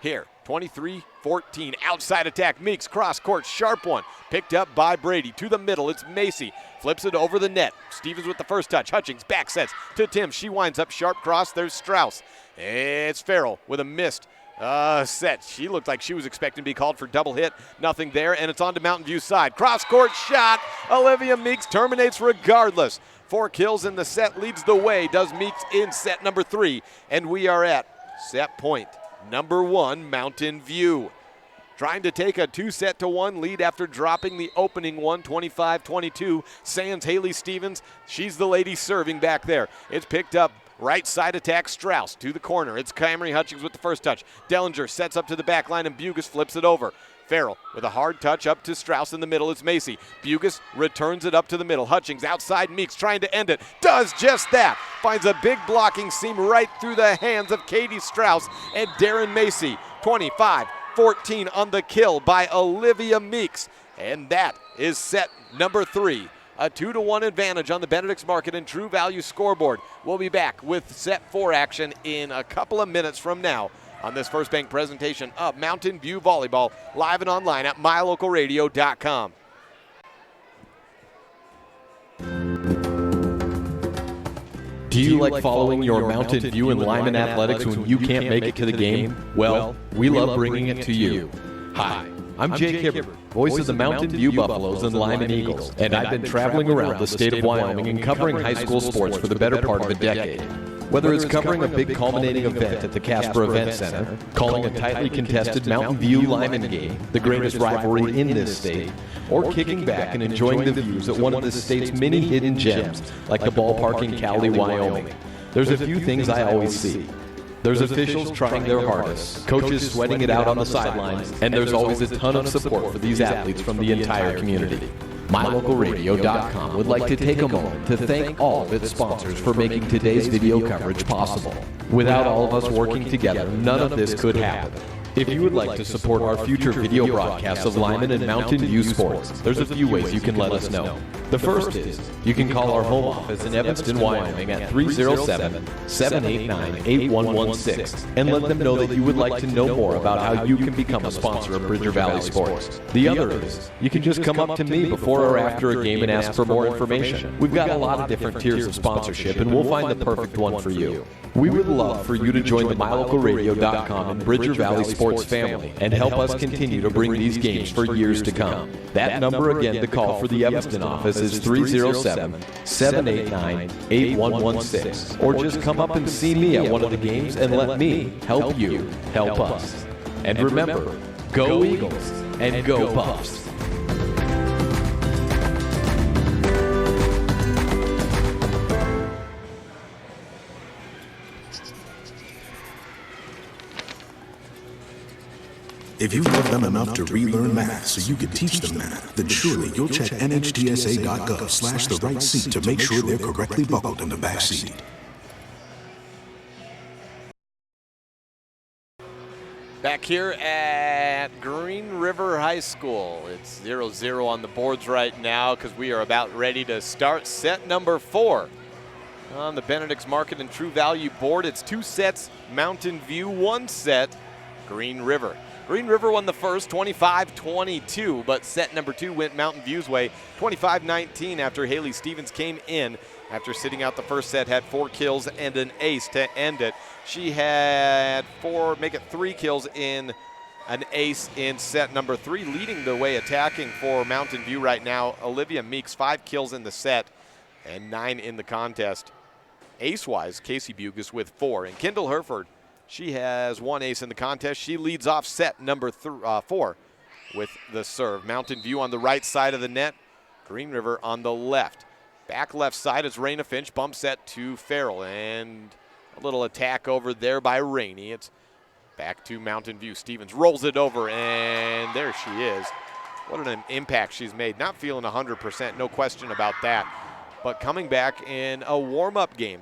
here. 23-14, outside attack, Meeks, cross court, sharp one, picked up by Brady, to the middle, it's Macy, flips it over the net, Stevens with the first touch, Hutchings back sets to Tim, she winds up, sharp cross, there's Strauss, it's Farrell with a missed set, she looked like she was expecting to be called for double hit, nothing there, and it's on to Mountain View side, cross court shot, Olivia Meeks terminates regardless, 4 kills in the set, leads the way, does Meeks in set number 3, and we are at set point. number 1 Mountain View. Trying to take a 2-1 lead after dropping the opening one, 25-22. Sans Haley Stevens, she's the lady serving back there. It's picked up, right side attack, Strauss to the corner. It's Camry Hutchings with the first touch. Dellinger sets up to the back line and Bugus flips it over. Farrell with a hard touch up to Strauss in the middle. It's Macy. Bugus returns it up to the middle. Hutchings outside Meeks trying to end it. Does just that. Finds a big blocking seam right through the hands of Katie Strauss and Darren Macy. 25-14 on the kill by Olivia Meeks. And that is set number 3. A 2-1 advantage on the Benedict's Market and True Value scoreboard. We'll be back with set 4 action in a couple of minutes from now on this First Bank presentation of Mountain View Volleyball, live and online at mylocalradio.com. Do you like following your Mountain View and Lyman athletics when you can't make it to the game? Well, we love bringing it to you. Hi, I'm Jake Hibbard, voice of the Mountain View Buffaloes and Lyman Eagles, and I've been traveling around the state of Wyoming and covering high school sports for the better part of a decade. Whether it's covering a big culminating event at the Casper Event Center, calling a tightly contested Mountain View Lyman game, the greatest rivalry in this state, or kicking back and enjoying the views at one of the state's many hidden gems, like the ballpark in Cowley, Wyoming, there's a few things I always see. There's officials trying their hardest, coaches sweating it out on the sidelines, and there's always a ton of support for these athletes from the entire community. MyLocalRadio.com would like to take a moment to thank all of its sponsors for making today's video coverage possible. Without all of us working together, none of this could happen. If you would like to support our future video broadcasts of Lyman and Mountain View sports, there's a few ways you can let us know. The first is, you can call our home office in Evanston, Wyoming at 307-789-8116 and let them know that you would like to know more about how you can become a sponsor of Bridger Valley Sports. The other is, you can just come up to me before or after a game and ask for more information. We've got a lot of different tiers of sponsorship and we'll find the perfect one for you. We would love for you to join the MyLocalRadio.com and Bridger Valley Sports family and help us continue to bring these games for years to come. That number again to call for the Evanston office is 307-789-8116. Or just come up and see me at one of the games and let me help you help us. And remember, go Eagles and go Puffs. If you love them enough to relearn math so you can teach them math, then surely you'll check nhtsa.gov/the right seat to make sure they're correctly buckled in the back seat. Back here at Green River High School. It's 0-0 on the boards right now because we are about ready to start set number 4. On the Benedict's Market and True Value board, it's 2 sets, Mountain View, 1 set, Green River. Green River won the first, 25-22, but set number 2 went Mountain View's way, 25-19 after Haley Stevens came in after sitting out the first set, had 4 kills and an ace to end it. She had 3 kills in an ace in set number 3, leading the way attacking for Mountain View right now. Olivia Meeks, 5 kills in the set and 9 in the contest. Ace-wise, Casey Bugus with 4, and Kendall Herford, she has 1 ace in the contest. She leads off set number 4 with the serve. Mountain View on the right side of the net, Green River on the left. Back left side is Raina Finch, bump set to Farrell, and a little attack over there by Rainey. It's back to Mountain View. Stevens rolls it over, and there she is. What an impact she's made. Not feeling 100%, no question about that. But coming back in a warm-up game,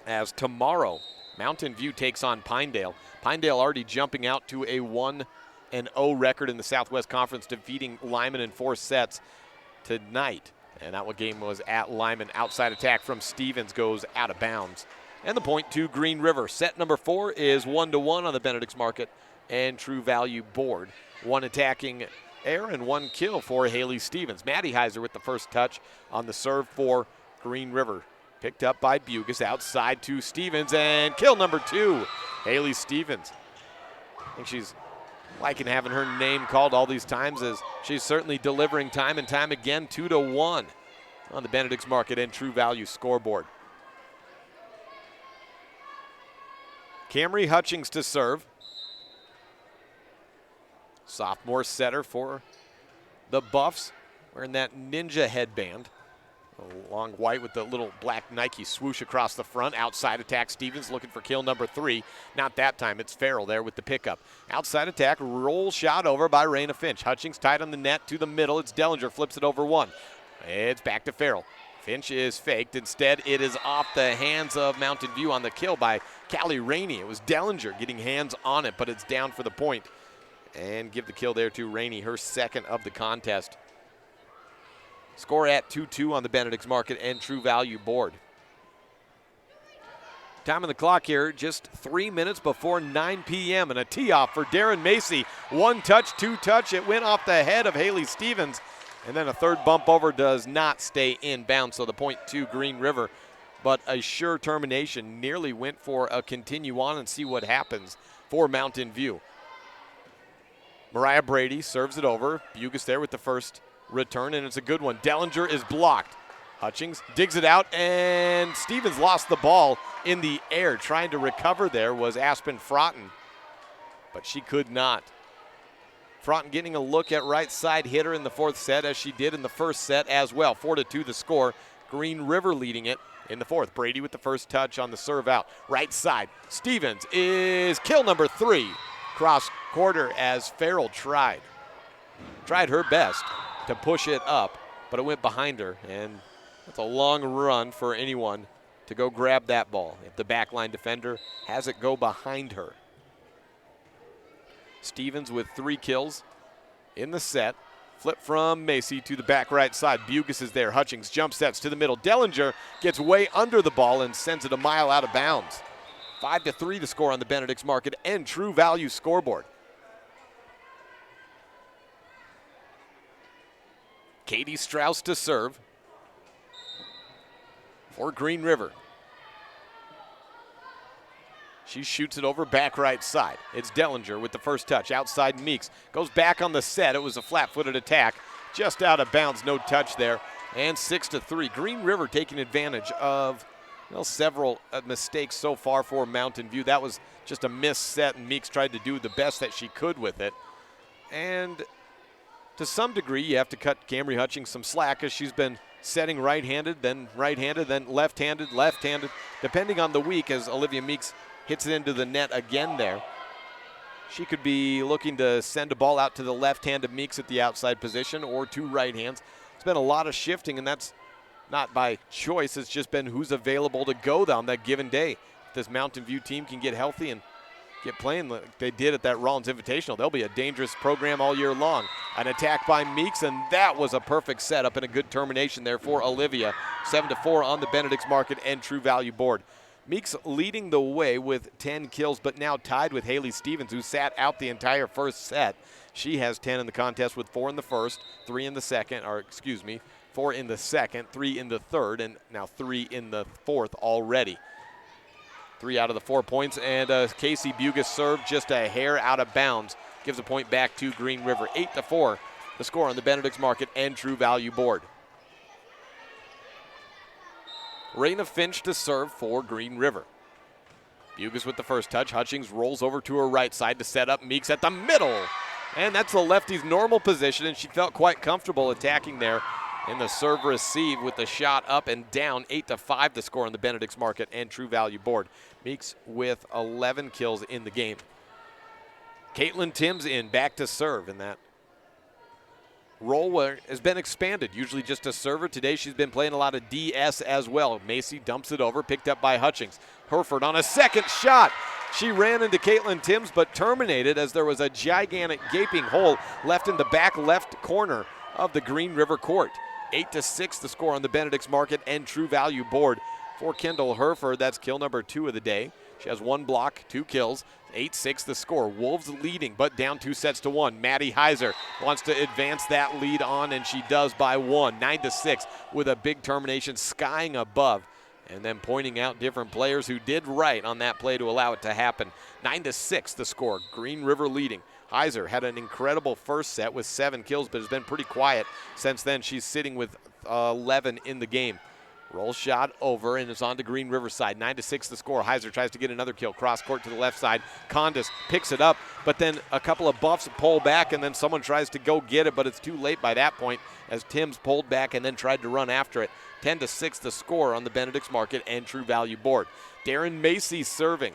as tomorrow Mountain View takes on Pinedale. Pinedale already jumping out to a 1-0 record in the Southwest Conference, defeating Lyman in 4 sets tonight. And that game was at Lyman. Outside attack from Stevens goes out of bounds. And the point to Green River. Set number 4 is 1-1 on the Benedict's Market and True Value board. 1 attacking air and 1 kill for Haley Stevens. Maddie Heiser with the first touch on the serve for Green River. Picked up by Bugus, outside to Stevens, and kill number 2, Haley Stevens. I think she's liking having her name called all these times, as she's certainly delivering time and time again. 2-1 on the Benedict's Market and True Value scoreboard. Camry Hutchings to serve. Sophomore setter for the Buffs, wearing that ninja headband. Long white with the little black Nike swoosh across the front. Outside attack, Stevens looking for kill number 3. Not that time, it's Farrell there with the pickup. Outside attack, roll shot over by Raina Finch. Hutchings tied on the net to the middle. It's Dellinger, flips it over 1. It's back to Farrell. Finch is faked. Instead, it is off the hands of Mountain View on the kill by Callie Rainey. It was Dellinger getting hands on it, but it's down for the point. And give the kill there to Rainey, her second of the contest. Score at 2-2 on the Benedict's Market and True Value board. Time on the clock here, just 3 minutes before 9 p.m. and a tee-off for Darren Macy. 1 touch, 2 touch. It went off the head of Haley Stevens. And then a third bump over does not stay in bounds, so the point to Green River. But a sure termination, nearly went for a continue on and see what happens for Mountain View. Mariah Brady serves it over. Bugis there with the first return, and it's a good one. Dellinger is blocked. Hutchings digs it out, and Stevens lost the ball in the air. Trying to recover there was Aspen Froughton, but she could not. Froughton getting a look at right side hitter in the 4th set, as she did in the 1st set as well. 4-2 the score. Green River leading it in the 4th. Brady with the first touch on the serve out. Right side. Stevens is kill number 3. Cross quarter as Farrell tried her best to push it up, but it went behind her, and that's a long run for anyone to go grab that ball if the backline defender has it go behind her. Stevens with 3 kills in the set. Flip from Macy to the back right side. Bugis is there. Hutchings jump sets to the middle. Dellinger gets way under the ball and sends it a mile out of bounds. 5-3 the score on the Benedict's Market and True Value scoreboard. Katie Strauss to serve for Green River. She shoots it over back right side. It's Dellinger with the first touch. Outside Meeks. Goes back on the set. It was a flat-footed attack. Just out of bounds. No touch there. And 6-3. Green River taking advantage of several mistakes so far for Mountain View. That was just a missed set, and Meeks tried to do the best that she could with it. And to some degree, you have to cut Camry Hutchings some slack, as she's been setting right-handed, then left-handed, left-handed, depending on the week, as Olivia Meeks hits it into the net again there. She could be looking to send a ball out to the left hand of Meeks at the outside position, or 2 right hands. It's been a lot of shifting, and that's not by choice. It's just been who's available to go on that given day. If this Mountain View team can get healthy and get playing like they did at that Rollins Invitational, they'll be a dangerous program all year long. An attack by Meeks, and that was a perfect setup and a good termination there for Olivia. 7-4 on the Benedict's Market and True Value board. Meeks leading the way with 10 kills, but now tied with Haley Stevens, who sat out the entire first set. She has 10 in the contest with 4 in the first, 3 in the second, 4 in the second, 3 in the third, and now 3 in the 4th already. 3 out of the 4 points, and Casey Bugis served just a hair out of bounds. Gives a point back to Green River. 8-4, the score on the Benedict's Market and True Value board. Raina Finch to serve for Green River. Bugis with the first touch. Hutchings rolls over to her right side to set up Meeks at the middle. And that's the lefty's normal position, and she felt quite comfortable attacking there in the serve receive with the shot up and down. 8-5 the score on the Benedict's Market and True Value board. Meeks with 11 kills in the game. Caitlin Timms in, back to serve, and that role has been expanded, usually just a server. Today she's been playing a lot of DS as well. Macy dumps it over, picked up by Hutchings. Herford on a second shot. She ran into Caitlin Timms, but terminated as there was a gigantic gaping hole left in the back left corner of the Green River court. 8-6 the score on the Benedict's Market and True Value board for Kendall Herford. That's kill number 2 of the day. She has 1 block, 2 kills. 8-6 the score. Wolves leading, but down 2-1. Maddie Heiser wants to advance that lead on, and she does by 1. 9-6 with a big termination, skying above, and then pointing out different players who did right on that play to allow it to happen. 9-6 the score. Green River leading. Heiser had an incredible first set with 7 kills, but has been pretty quiet since then. She's sitting with 11 in the game. Roll shot over, and it's on to Green River side. 9-6 the score. Heiser tries to get another kill. Cross court to the left side. Condis picks it up, but then a couple of Buffs pull back, and then someone tries to go get it, but it's too late by that point as Timms pulled back and then tried to run after it. 10-6 the score on the Benedict's Market and True Value board. Darren Macy serving.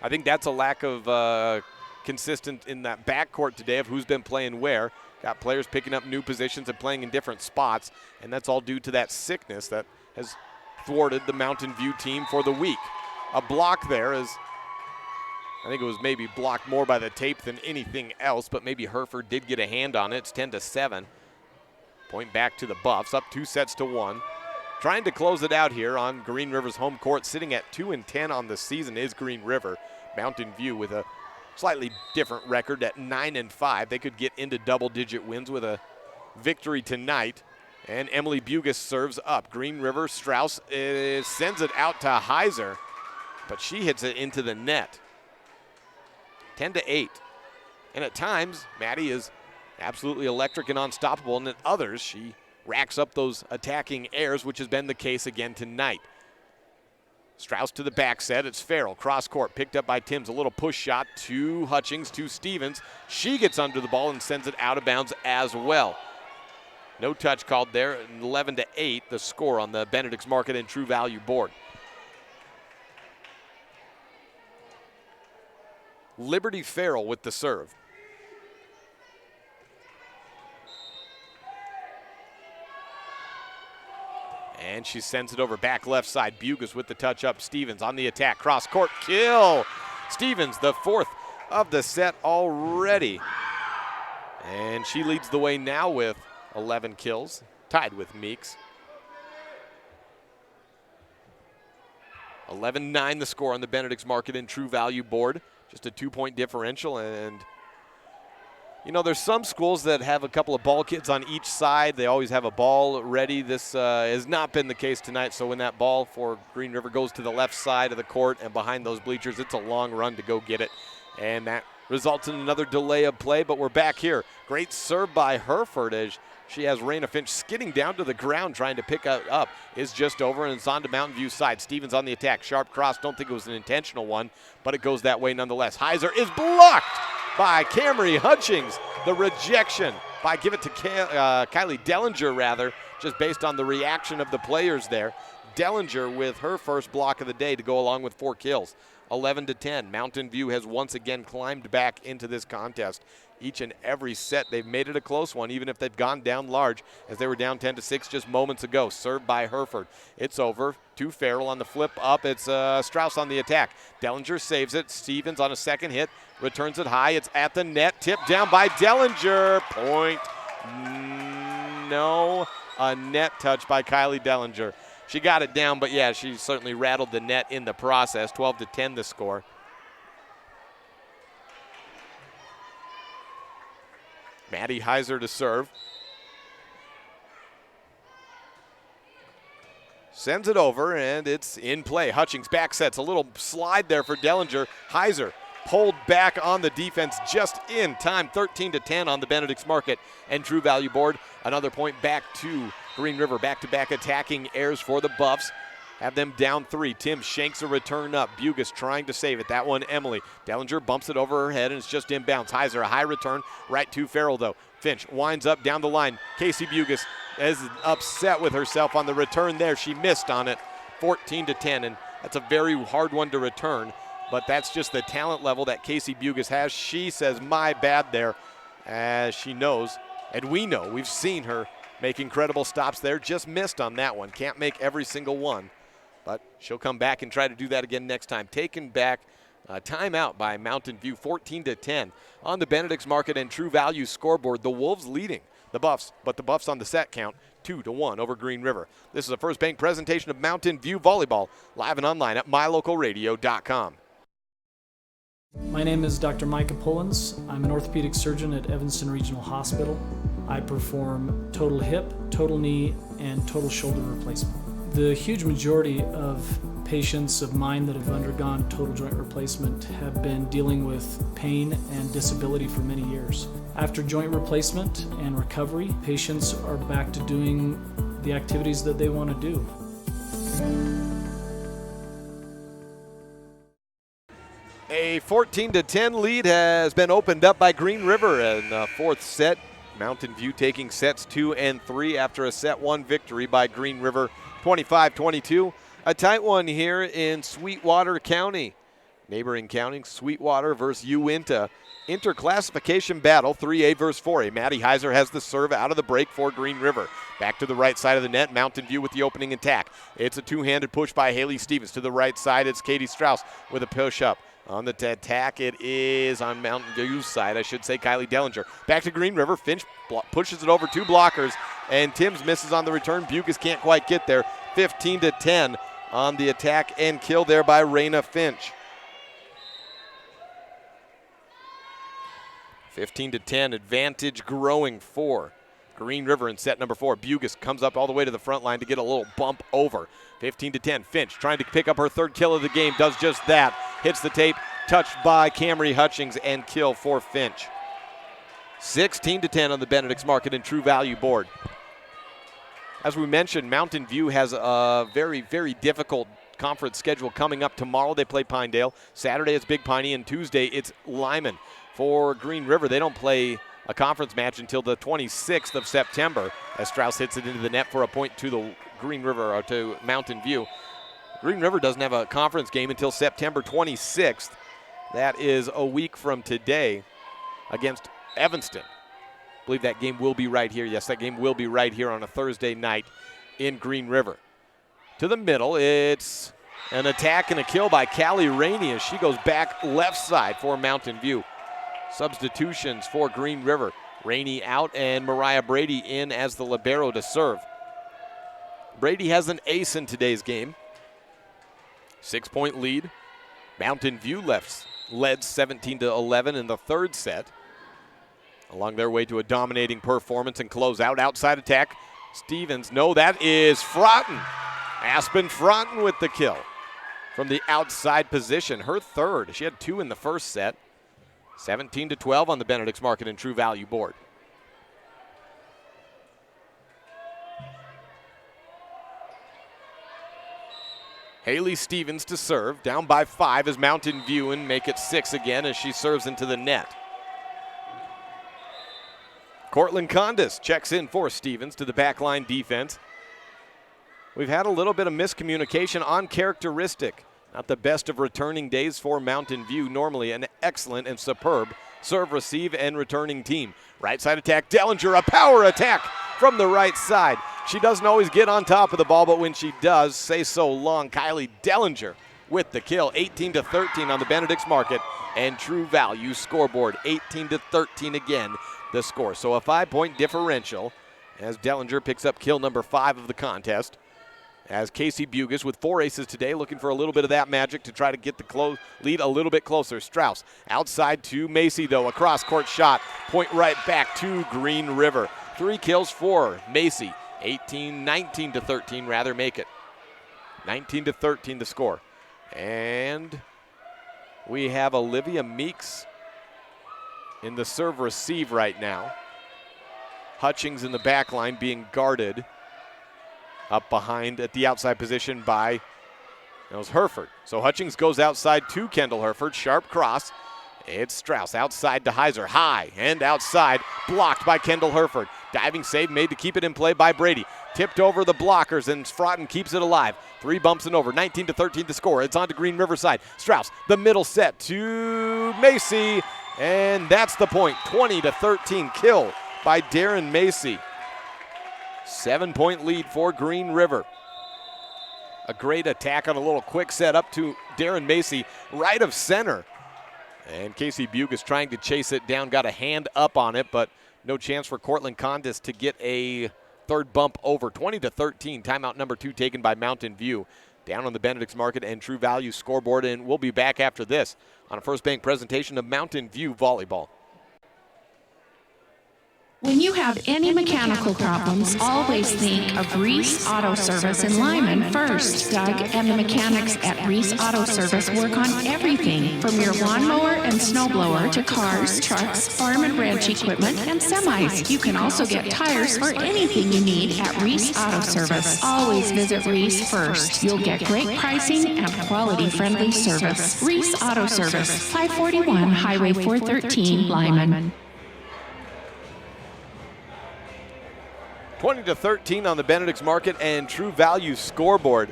I think that's a lack of consistent in that backcourt today of who's been playing where. Got players picking up new positions and playing in different spots, and that's all due to that sickness that has thwarted the Mountain View team for the week. A block there is, I think it was maybe blocked more by the tape than anything else, but maybe Hereford did get a hand on it. It's 10-7. Point back to the Buffs, up 2-1. Trying to close it out here on Green River's home court. Sitting at 2-10 on the season is Green River. Mountain View with a slightly different record at 9-5. They could get into double-digit wins with a victory tonight. And Emily Bugis serves up. Green River, Strauss sends it out to Heiser, but she hits it into the net. 10-8. And at times, Maddie is absolutely electric and unstoppable, and at others, she racks up those attacking airs, which has been the case again tonight. Strauss to the back set. It's Farrell. Cross court picked up by Timms. A little push shot to Hutchings, to Stevens. She gets under the ball and sends it out of bounds as well. No touch called there. 11-8 the score on the Benedict's Market and True Value board. Liberty Farrell with the serve. And she sends it over back left side. Bugis with the touch up. Stevens on the attack. Cross court kill. Stevens, the fourth of the set already. And she leads the way now with 11 kills, tied with Meeks. 11-9 the score on the Benedict's Market and True Value board. Just a 2-point differential, and you know, there's some schools that have a couple of ball kids on each side. They always have a ball ready. This has not been the case tonight. So when that ball for Green River goes to the left side of the court and behind those bleachers, it's a long run to go get it. And that results in another delay of play, but we're back here. Great serve by Hereford as she has Raina Finch skidding down to the ground trying to pick it up. Is just over, and it's on to Mountain View side. Stevens on the attack. Sharp cross. Don't think it was an intentional one, but it goes that way nonetheless. Heiser is blocked by Camry Hutchings. The rejection by give it to Kylie Dellinger, rather, just based on the reaction of the players there. Dellinger with her first block of the day to go along with 4 kills. 11-10. Mountain View has once again climbed back into this contest. Each and every set, they've made it a close one, even if they've gone down large, as they were down 10-6 just moments ago. Served by Hereford. It's over to Farrell on the flip up. It's Strauss on the attack. Dellinger saves it. Stevens on a second hit. Returns it high. It's at the net. Tipped down by Dellinger. Point. No. A net touch by Kylie Dellinger. She got it down, but yeah, she certainly rattled the net in the process. 12-10 the score. Maddie Heiser to serve. Sends it over, and it's in play. Hutchings back sets. A little slide there for Dellinger. Heiser pulled back on the defense just in time. 13-10 on the Benedict's Market and True Value board. Another point back to Green River. Back-to-back attacking airs for the Buffs. Have them down 3. Tim shanks a return up. Bugis trying to save it. That one, Emily. Dellinger bumps it over her head, and it's just inbounds. Heiser, a high return right to Farrell, though. Finch winds up down the line. Casey Bugis is upset with herself on the return there. She missed on it. 14-10, and that's a very hard one to return, but that's just the talent level that Casey Bugis has. She says, my bad there, as she knows, and we know, we've seen her make incredible stops there. Just missed on that one. Can't make every single one. But she'll come back and try to do that again next time. Taken back, timeout by Mountain View, 14-10 on the Benedict's Market and True Value scoreboard. The Wolves leading the Buffs, but the Buffs on the set count 2-1 over Green River. This is a First Bank presentation of Mountain View Volleyball, live and online at mylocalradio.com. My name is Dr. Micah Pullins. I'm an orthopedic surgeon at Evanston Regional Hospital. I perform total hip, total knee, and total shoulder replacement. The huge majority of patients of mine that have undergone total joint replacement have been dealing with pain and disability for many years. After joint replacement and recovery, patients are back to doing the activities that they want to do. A 14-10 lead has been opened up by Green River in the fourth set. Mountain View taking sets 2 and 3 after a set 1 victory by Green River 25-22. A tight one here in Sweetwater County. Neighboring county, Sweetwater versus Uinta. Interclassification battle, 3A versus 4A. Maddie Heiser has the serve out of the break for Green River. Back to the right side of the net, Mountain View with the opening attack. It's a two-handed push by Haley Stevens. To the right side, it's Katie Strauss with a push-up. On the attack, it is on Mountain View's side, I should say, Kylie Dellinger. Back to Green River. Finch pushes it over 2 blockers, and Timms misses on the return. Bucas can't quite get there. 15-10 on the attack and kill there by Raina Finch. 15-10, advantage growing for Green River in set number 4. Bucas comes up all the way to the front line to get a little bump over. 15-10, Finch trying to pick up her 3rd kill of the game, does just that. Hits the tape, touched by Camry Hutchings, and kill for Finch. 16-10 on the Benedict's Market and True Value board. As we mentioned, Mountain View has a very, very difficult conference schedule coming up. Tomorrow they play Pinedale. Saturday it's Big Piney, and Tuesday it's Lyman. For Green River, they don't play a conference match until the 26th of September as Strauss hits it into the net for a point to the Green River, or to Mountain View. Green River doesn't have a conference game until September 26th. That is a week from today against Evanston. I believe that game will be right here. Yes, that game will be right here on a Thursday night in Green River. To the middle, it's an attack and a kill by Callie Rainey as she goes back left side for Mountain View. Substitutions for Green River. Rainey out and Mariah Brady in as the libero to serve. Brady has an ace in today's game. 6-point lead. Mountain View led 17-11 in the 3rd set. Along their way to a dominating performance and closeout. Outside attack, Stevens. No, that is Froughton. Aspen Froughton with the kill from the outside position. Her 3rd. She had 2 in the 1st set. 17-12 on the Benedict's Market and True Value board. Haley Stevens to serve. Down by 5 as Mountain View and make it 6 again as she serves into the net. Cortland Condis checks in for Stevens to the backline defense. We've had a little bit of miscommunication on characteristic. Not the best of returning days for Mountain View. Normally an excellent and superb serve, receive, and returning team. Right side attack, Dellinger, a power attack from the right side. She doesn't always get on top of the ball, but when she does, say so long. Kylie Dellinger with the kill. 18-13 on the Benedict's Market and True Value scoreboard. 18-13 again, the score. So a 5-point differential as Dellinger picks up kill number 5 of the contest. As Casey Bugas with 4 aces today, looking for a little bit of that magic to try to get the lead a little bit closer. Strauss outside to Macy, though. A cross-court shot. Point right back to Green River. 3 kills for Macy. 19-13 rather make it. 19-13 the score. And we have Olivia Meeks in the serve-receive right now. Hutchings in the back line being guarded up behind at the outside position by Herford. So Hutchings goes outside to Kendall Herford. Sharp cross. It's Strauss outside to Heiser. High and outside. Blocked by Kendall Herford. Diving save made to keep it in play by Brady. Tipped over the blockers and Froughton keeps it alive. 3 bumps and over. 19-13 the score. It's on to Green River side. Strauss, the middle set to Macy. And that's the point. 20-13 kill by Darren Macy. 7-point lead for Green River. A great attack on a little quick set up to Darren Macy, right of center. And Casey Bugas trying to chase it down, got a hand up on it, but no chance for Cortland Condis to get a 3rd bump over. 20-13, timeout number 2 taken by Mountain View. Down on the Benedict's Market and True Value scoreboard, and we'll be back after this on a First Bank presentation of Mountain View Volleyball. When you have any mechanical problems, always think of Reese Auto Service in Lyman first. Doug and the mechanics at Reese Auto Service work on everything from your lawnmower and snowblower to cars, trucks, farm and ranch equipment, and semis. You can also get tires or anything you need at Reese Auto Service. Always visit Reese first. You'll get great pricing and quality-friendly service. Reese Auto Service, 541 Highway 413, Lyman. 20-13 on the Benedict's Market and True Value scoreboard.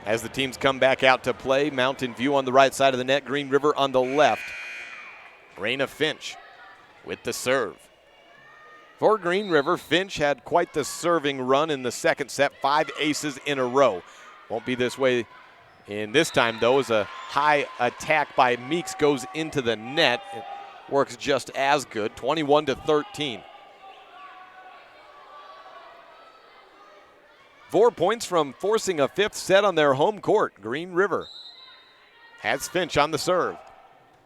As the teams come back out to play, Mountain View on the right side of the net, Green River on the left. Raina Finch with the serve. For Green River, Finch had quite the serving run in the second set, 5 aces in a row. Won't be this way in this time, though, as a high attack by Meeks goes into the net. It works just as good, 21-13. 4 points from forcing a 5th set on their home court. Green River has Finch on the serve.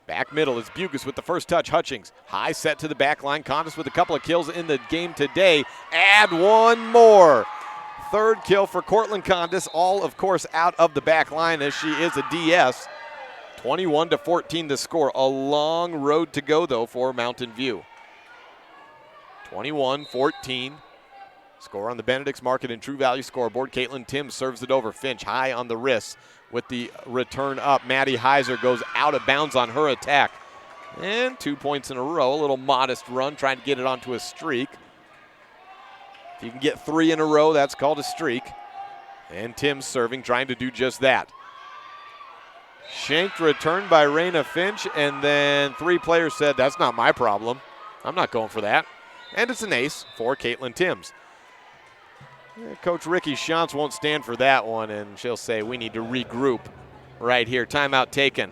Back middle is Bugus with the first touch. Hutchings, high set to the back line. Condis with a couple of kills in the game today. Add one more. 3rd kill for Cortland Condis, all of course out of the back line as she is a DS. 21-14 the score. A long road to go though for Mountain View. 21-14. Score on the Benedict's Market and True Value scoreboard. Caitlin Timms serves it over. Finch high on the wrists with the return up. Maddie Heiser goes out of bounds on her attack. And 2 points in a row. A little modest run, trying to get it onto a streak. If you can get 3 in a row, that's called a streak. And Timms serving, trying to do just that. Shanked return by Raina Finch, and then 3 players said, that's not my problem. I'm not going for that. And it's an ace for Caitlin Timms. Coach Ricky Shantz won't stand for that one, and she'll say we need to regroup right here. Timeout taken.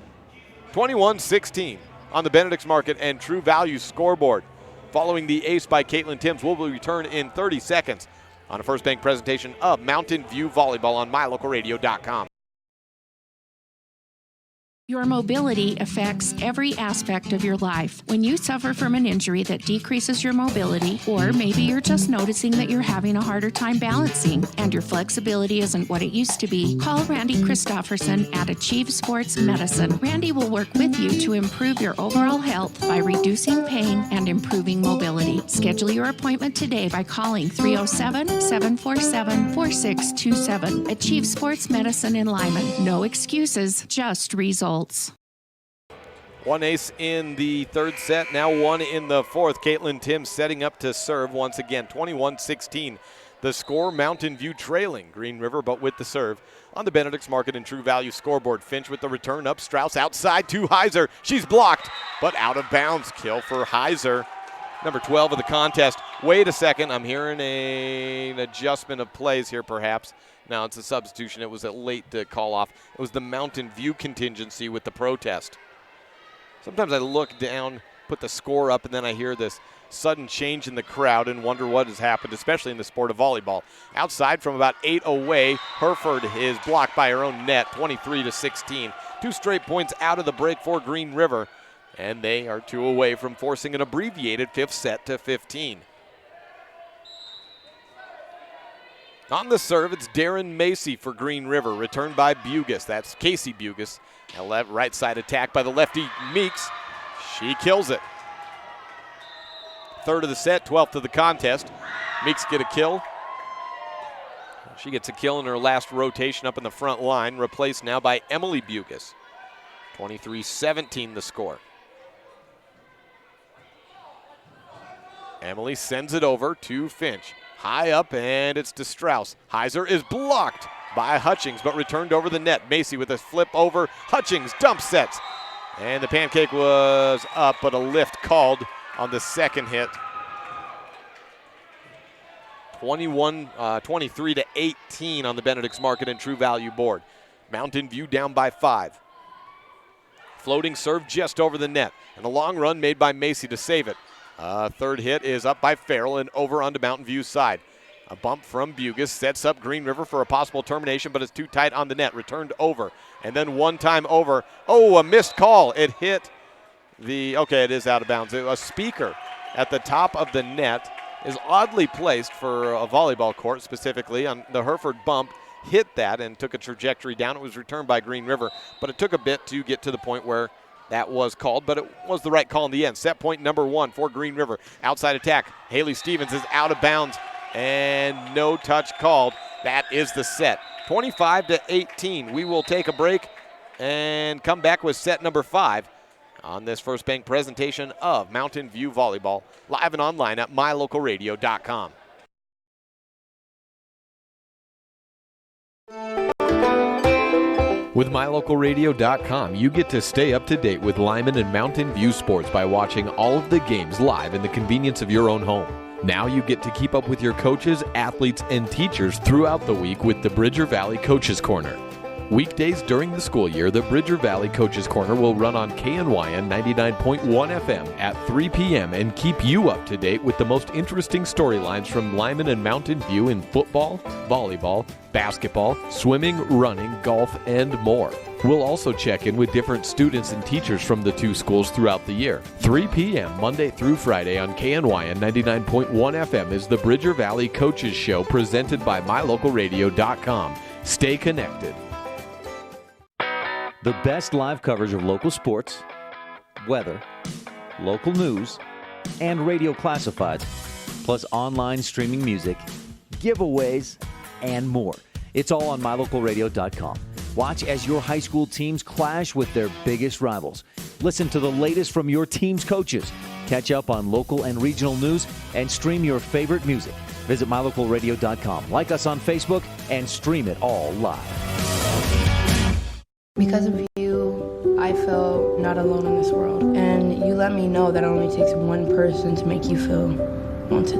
21-16 on the Benedict's Market and True Value scoreboard. Following the ace by Caitlin Timms, we'll return in 30 seconds on a First Bank presentation of Mountain View Volleyball on MyLocalRadio.com. Your mobility affects every aspect of your life. When you suffer from an injury that decreases your mobility, or maybe you're just noticing that you're having a harder time balancing and your flexibility isn't what it used to be, call Randy Christofferson at Achieve Sports Medicine. Randy will work with you to improve your overall health by reducing pain and improving mobility. Schedule your appointment today by calling 307-747-4627. Achieve Sports Medicine in Lyman. No excuses, just results. 1 ace in the 3rd set, now 1 in the 4th. Caitlin Timms setting up to serve once again. 21-16 the score. Mountain View trailing Green River, but with the serve on the Benedict's Market and True Value scoreboard. Finch with the return up. Strauss outside to Heiser. She's blocked, but out of bounds. Kill for Heiser. Number 12 of the contest. Wait a second. I'm hearing an adjustment of plays here perhaps. No, it's a substitution. It was a late call off. It was the Mountain View contingency with the protest. Sometimes I look down, put the score up, and then I hear this sudden change in the crowd and wonder what has happened, especially in the sport of volleyball. Outside from about 8 away, Hereford is blocked by her own net, 23-16. 2 straight points out of the break for Green River, and they are 2 away from forcing an abbreviated 5th set to 15. On the serve, it's Darren Macy for Green River, returned by Bugus. That's Casey Bugus. A right side attack by the lefty Meeks. She kills it. 3rd of the set, 12th of the contest. Meeks get a kill. She gets a kill in her last rotation up in the front line, replaced now by Emily Bugus. 23-17 the score. Emily sends it over to Finch. High up, and it's to Strauss. Heiser is blocked by Hutchings, but returned over the net. Macy with a flip over. Hutchings dump sets. And the pancake was up, but a lift called on the second hit. 23-18 on the Benedict's Market and True Value board. Mountain View down by 5. Floating serve just over the net. And a long run made by Macy to save it. 3rd hit is up by Farrell and over onto Mountain View's side. A bump from Bugus sets up Green River for a possible termination, but it's too tight on the net. Returned over, and then one time over. Oh, a missed call. It hit the, okay, it is out of bounds. A speaker at the top of the net is oddly placed for a volleyball court, specifically on the Hereford bump, hit that and took a trajectory down. It was returned by Green River, but it took a bit to get to the point where that was called, but it was the right call in the end. Set point number 1 for Green River. Outside attack. Haley Stevens is out of bounds and no touch called. That is the set. 25-18. We will take a break and come back with set number 5 on this First Bank presentation of Mountain View Volleyball, live and online at mylocalradio.com. With mylocalradio.com, you get to stay up to date with Lyman and Mountain View sports by watching all of the games live in the convenience of your own home. Now you get to keep up with your coaches, athletes, and teachers throughout the week with the Bridger Valley Coaches Corner. Weekdays during the school year, the Bridger Valley Coaches Corner will run on KNYN 99.1 FM at 3 p.m. and keep you up to date with the most interesting storylines from Lyman and Mountain View in football, volleyball, basketball, swimming, running, golf, and more. We'll also check in with different students and teachers from the two schools throughout the year. 3 p.m. Monday through Friday on KNYN 99.1 FM is the Bridger Valley Coaches Show presented by mylocalradio.com. Stay connected. The best live coverage of local sports, weather, local news, and radio classifieds, plus online streaming music, giveaways, and more. It's all on mylocalradio.com. Watch as your high school teams clash with their biggest rivals. Listen to the latest from your team's coaches. Catch up on local and regional news and stream your favorite music. Visit mylocalradio.com. Like us on Facebook and stream it all live. Because of you, I feel not alone in this world. And you let me know that it only takes one person to make you feel wanted.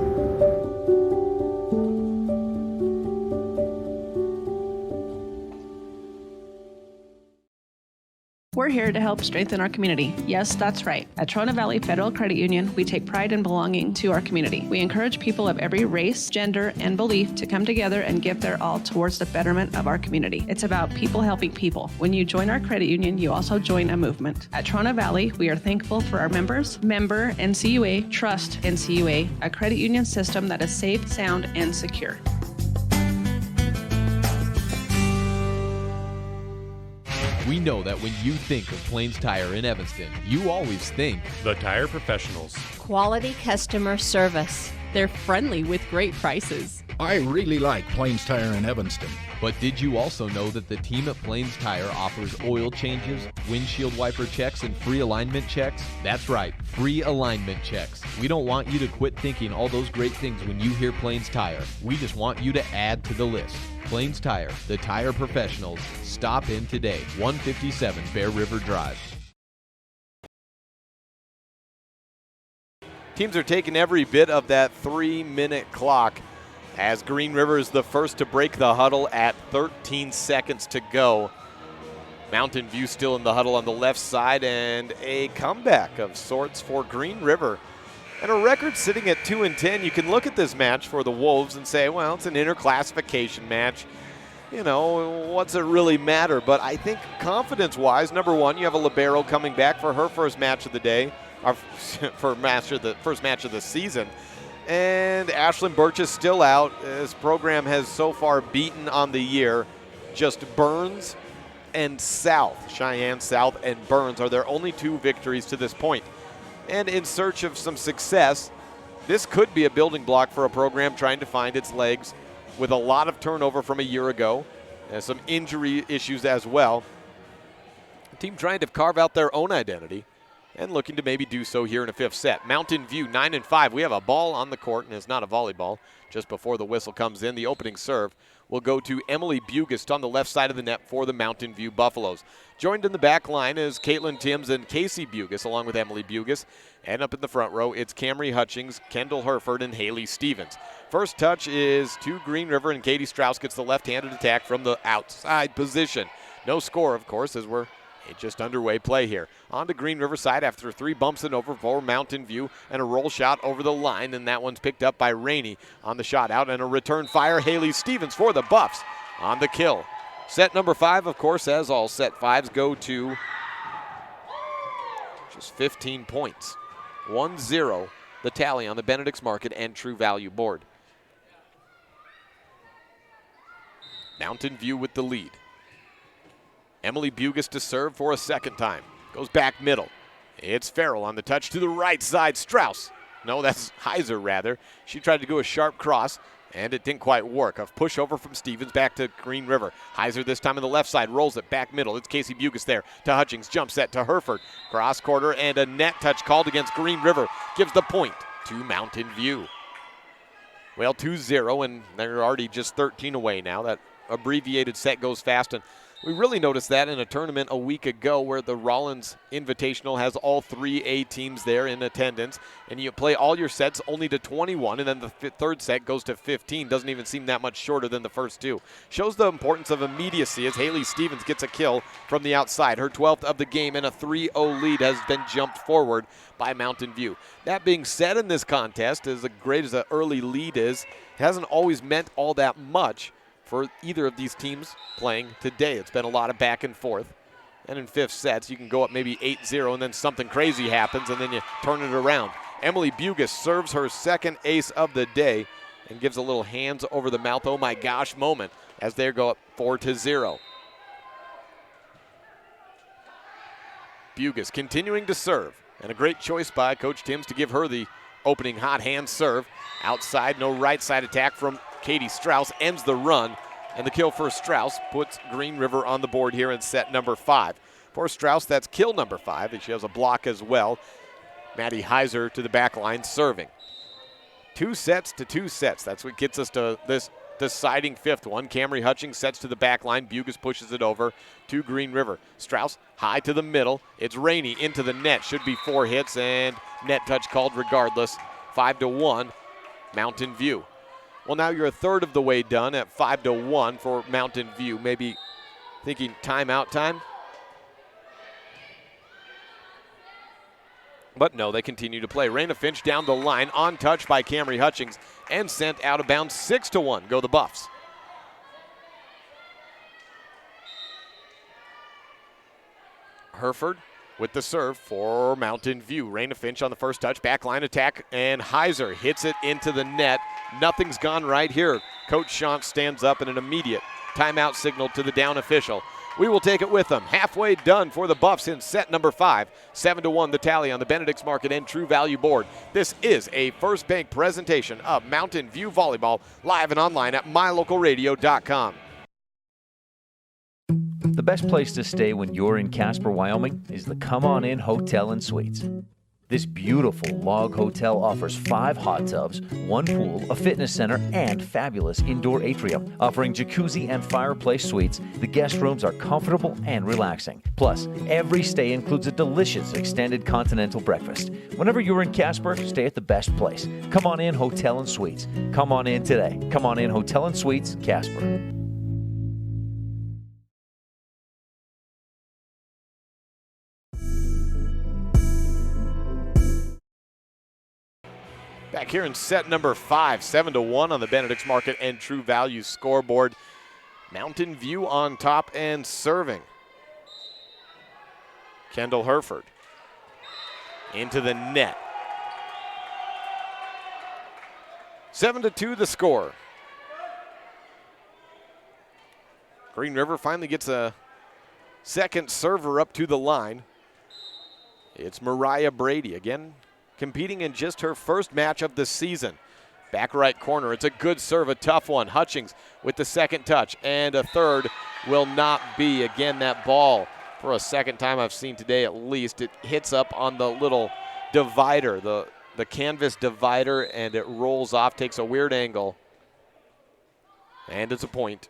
We're here to help strengthen our community. Yes, that's right. At Trona Valley Federal Credit Union, we take pride in belonging to our community. We encourage people of every race, gender, and belief to come together and give their all towards the betterment of our community. It's about people helping people. When you join our credit union, you also join a movement. At Trona Valley, we are thankful for our members, member NCUA, trust NCUA, a credit union system that is safe, sound, and secure. We know that when you think of Plains Tire in Evanston, you always think the Tire Professionals. Quality customer service. They're friendly with great prices. I really like Plains Tire in Evanston. But did you also know that the team at Plains Tire offers oil changes, windshield wiper checks, and free alignment checks? That's right, free alignment checks. We don't want you to quit thinking all those great things when you hear Plains Tire. We just want you to add to the list. Plains Tire, the tire professionals. Stop in today, 157 Bear River Drive. Teams are taking every bit of that 3-minute clock as Green River is the first to break the huddle at 13 seconds to go. Mountain View still in the huddle on the left side, and a comeback of sorts for Green River. And a record sitting at 2-10. You can look at this match for the Wolves and say, well, it's an interclassification match. You know, what's it really matter? But I think confidence-wise, number one, you have a libero coming back for her first match of the day, or for the first match of the season. And Ashlyn Birch is still out. This program has so far beaten on the year just Burns and South. Cheyenne South and Burns are their only two victories to this point. And in search of some success, this could be a building block for a program trying to find its legs with a lot of turnover from a year ago and some injury issues as well. A team trying to carve out their own identity and looking to maybe do so here in a fifth set. Mountain View 9-5. We have a ball on the court, and it's not a volleyball. Just before the whistle comes in, the opening serve will go to Emily Bugast on the left side of the net for the Mountain View Buffaloes. Joined in the back line is Caitlin Timms and Casey Bugast, along with Emily Bugast. And up in the front row, it's Camry Hutchings, Kendall Hereford, and Haley Stevens. First touch is to Green River, and Katie Strauss gets the left-handed attack from the outside position. No score, of course, as we're just underway play here. On to Green River side after 3 bumps and over for Mountain View, and a roll shot over the line, and that one's picked up by Rainey on the shot out, and a return fire. Haley Stevens for the Buffs on the kill. Set number 5, of course, as all set 5s go to just 15 points. 1-0 the tally on the Benedict's Market and True Value board. Mountain View with the lead. Emily Bugus to serve for a second time. Goes back middle. It's Farrell on the touch to the right side. Strauss. No, that's Heiser rather. She tried to go a sharp cross, and it didn't quite work. A pushover from Stevens back to Green River. Heiser this time on the left side, rolls it back middle. It's Casey Bugus there to Hutchings. Jump set to Herford. Cross quarter and a net touch called against Green River. Gives the point to Mountain View. Well, 2-0, and they're already just 13 away now. That abbreviated set goes fast, and we really noticed that in a tournament a week ago where the Rollins Invitational has all 3 A teams there in attendance, and you play all your sets only to 21, and then the third set goes to 15. Doesn't even seem that much shorter than the first two. Shows the importance of immediacy as Haley Stevens gets a kill from the outside. Her 12th of the game, and a 3-0 lead has been jumped forward by Mountain View. That being said, in this contest, as great as an early lead is, it hasn't always meant all that much for either of these teams playing today. It's been a lot of back and forth. And in fifth sets, you can go up maybe 8-0 and then something crazy happens and then you turn it around. Emily Bugus serves her second ace of the day and gives a little hands over the mouth, oh my gosh moment as they go up 4-0. Bugus continuing to serve, and a great choice by Coach Timms to give her the opening hot hand serve. Outside, no right side attack from Katie Strauss ends the run, and the kill for Strauss puts Green River on the board here in set number 5. For Strauss, that's kill number 5, and she has a block as well. Maddie Heiser to the back line serving. 2 sets to 2 sets. That's what gets us to this deciding fifth one. Camry Hutchings sets to the back line. Bugus pushes it over to Green River. Strauss high to the middle. It's Rainey into the net. Should be 4 hits, and net touch called regardless. 5-1, Mountain View. Well, now you're a third of the way done at 5-1 for Mountain View. Maybe thinking timeout time. But no, they continue to play. Raina Finch down the line, on touch by Camry Hutchings, and sent out of bounds. 6-1, go the Buffs. Herford with the serve for Mountain View. Raina Finch on the first touch, backline attack, and Heiser hits it into the net. Nothing's gone right here. Coach Shantz stands up and an immediate timeout signal to the down official. We will take it with them. Halfway done for the Buffs in set number 5. 7-1 the tally on the Benedict's Market and True Value board. This is a First Bank presentation of Mountain View Volleyball, live and online at mylocalradio.com. The best place to stay when you're in Casper, Wyoming is the Come On In Hotel and Suites. This beautiful log hotel offers 5 hot tubs, 1 pool, a fitness center, and fabulous indoor atrium. Offering jacuzzi and fireplace suites, the guest rooms are comfortable and relaxing. Plus, every stay includes a delicious extended continental breakfast. Whenever you're in Casper, stay at the best place. Come On In Hotel and Suites. Come on in today. Come On In Hotel and Suites, Casper. Back here in set number 5, 7-1 on the Benedict's Market and True Value scoreboard. Mountain View on top and serving. Kendall Herford into the net. 7-2 the score. Green River finally gets a second server up to the line. It's Mariah Brady again, competing in just her first match of the season. Back right corner, it's a good serve, a tough one. Hutchings with the second touch, and a third will not be. Again, that ball, for a second time I've seen today at least, it hits up on the little divider, the canvas divider, and it rolls off, takes a weird angle, and it's a point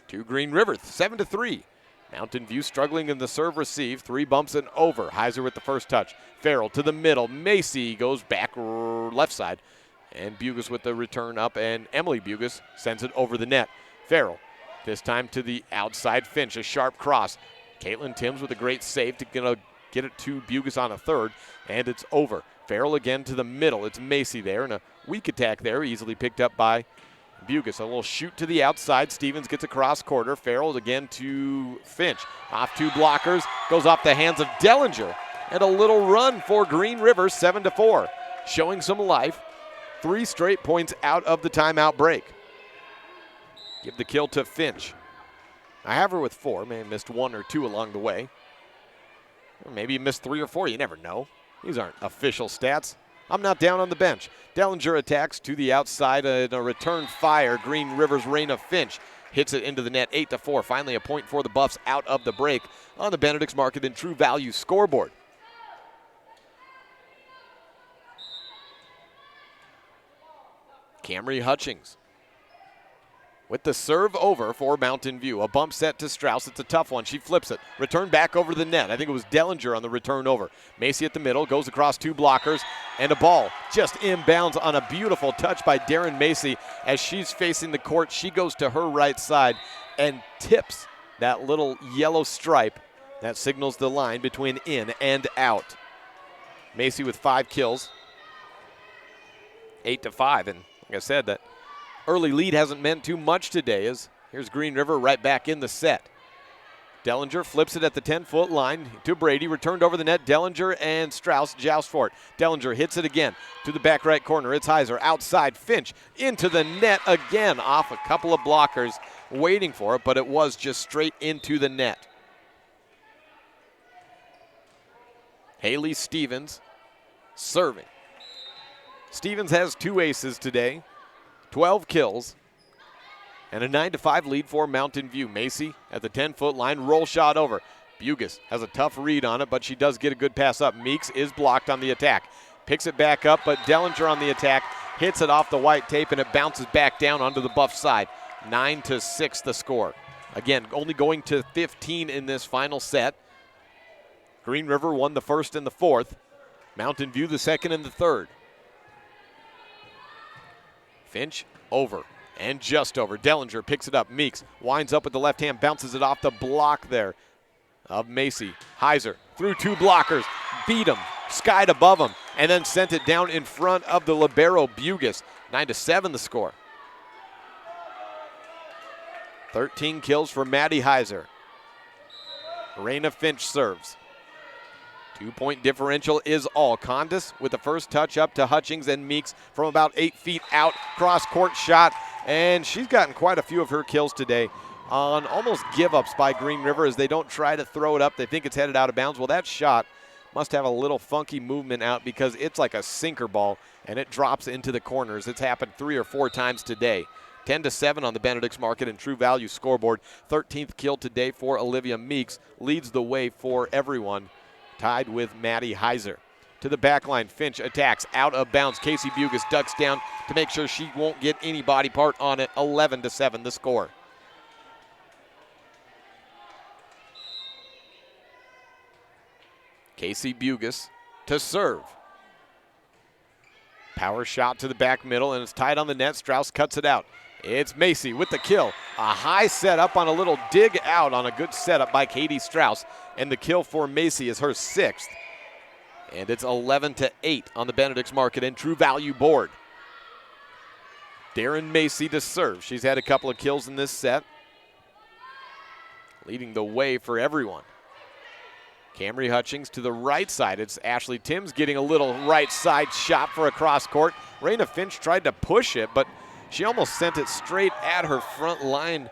to Green River, 7-3. Mountain View struggling in the serve receive. 3 bumps and over. Heiser with the first touch. Farrell to the middle. Macy goes back left side. And Bugus with the return up. And Emily Bugus sends it over the net. Farrell this time to the outside. Finch, a sharp cross. Caitlin Timms with a great save to get it to Bugus on a third. And it's over. Farrell again to the middle. It's Macy there. And a weak attack there. Easily picked up by Bugus. A little shoot to the outside. Stevens gets a cross quarter. Farrell again to Finch. Off 2 blockers. Goes off the hands of Dellinger. And a little run for Green River, 7-4. showing some life. 3 straight points out of the timeout break. Give the kill to Finch. I have her with 4. May have missed 1 or 2 along the way. Or maybe you missed 3 or 4. You never know. These aren't official stats. I'm not down on the bench. Dellinger attacks to the outside in a return fire. Green River's Raina Finch hits it into the net, 8-4. Finally a point for the Buffs out of the break on the Benedict's Market and True Value scoreboard. Camry Hutchings with the serve over for Mountain View. A bump set to Strauss. It's a tough one. She flips it. Return back over the net. I think it was Dellinger on the return over. Macy at the middle. Goes across 2 blockers. And a ball just inbounds on a beautiful touch by Darren Macy. As she's facing the court, she goes to her right side and tips that little yellow stripe that signals the line between in and out. Macy with 5 kills. 8-5. And like I said, that early lead hasn't meant too much today, as here's Green River right back in the set. Dellinger flips it at the 10-foot line to Brady, returned over the net. Dellinger and Strauss joust for it. Dellinger hits it again to the back right corner. It's Heiser outside. Finch into the net again, off a couple of blockers waiting for it, but it was just straight into the net. Haley Stevens serving. Stevens has 2 aces today, 12 kills, and a 9-5 lead for Mountain View. Macy at the 10-foot line, roll shot over. Bugas has a tough read on it, but she does get a good pass up. Meeks is blocked on the attack. Picks it back up, but Dellinger on the attack hits it off the white tape, and it bounces back down onto the Buff side. 9-6 the score. Again, only going to 15 in this final set. Green River won the first and the fourth. Mountain View the second and the third. Finch over and just over. Dellinger picks it up. Meeks winds up with the left hand, bounces it off the block there of Macy. Heiser through 2 blockers, beat him, skied above him, and then sent it down in front of the libero Bugas. 9-7 the score. 13 kills for Maddie Heiser. Raina Finch serves. 2-point differential is all. Condis with the first touch up to Hutchings and Meeks from about 8 feet out. Cross-court shot, and she's gotten quite a few of her kills today on almost give-ups by Green River as they don't try to throw it up. They think it's headed out of bounds. Well, that shot must have a little funky movement out because it's like a sinker ball, and it drops into the corners. It's happened 3 or 4 times today. 10-7 on the Benedict's Market and True Value scoreboard. 13th kill today for Olivia Meeks. Leads the way for everyone, tied with Maddie Heiser. To the back line, Finch attacks out of bounds. Casey Bugas ducks down to make sure she won't get any body part on it. 11-7 the score. Casey Bugas to serve. Power shot to the back middle, and it's tied on the net. Strauss cuts it out. It's Macy with the kill. A high setup on a little dig out on a good setup by Katie Strauss. And the kill for Macy is her 6th. And it's 11-8 on the Benedict's Market and True Value board. Darren Macy to serve. She's had a couple of kills in this set, leading the way for everyone. Camry Hutchings to the right side. It's Ashley Timms getting a little right side shot for a cross court. Raina Finch tried to push it, but she almost sent it straight at her front line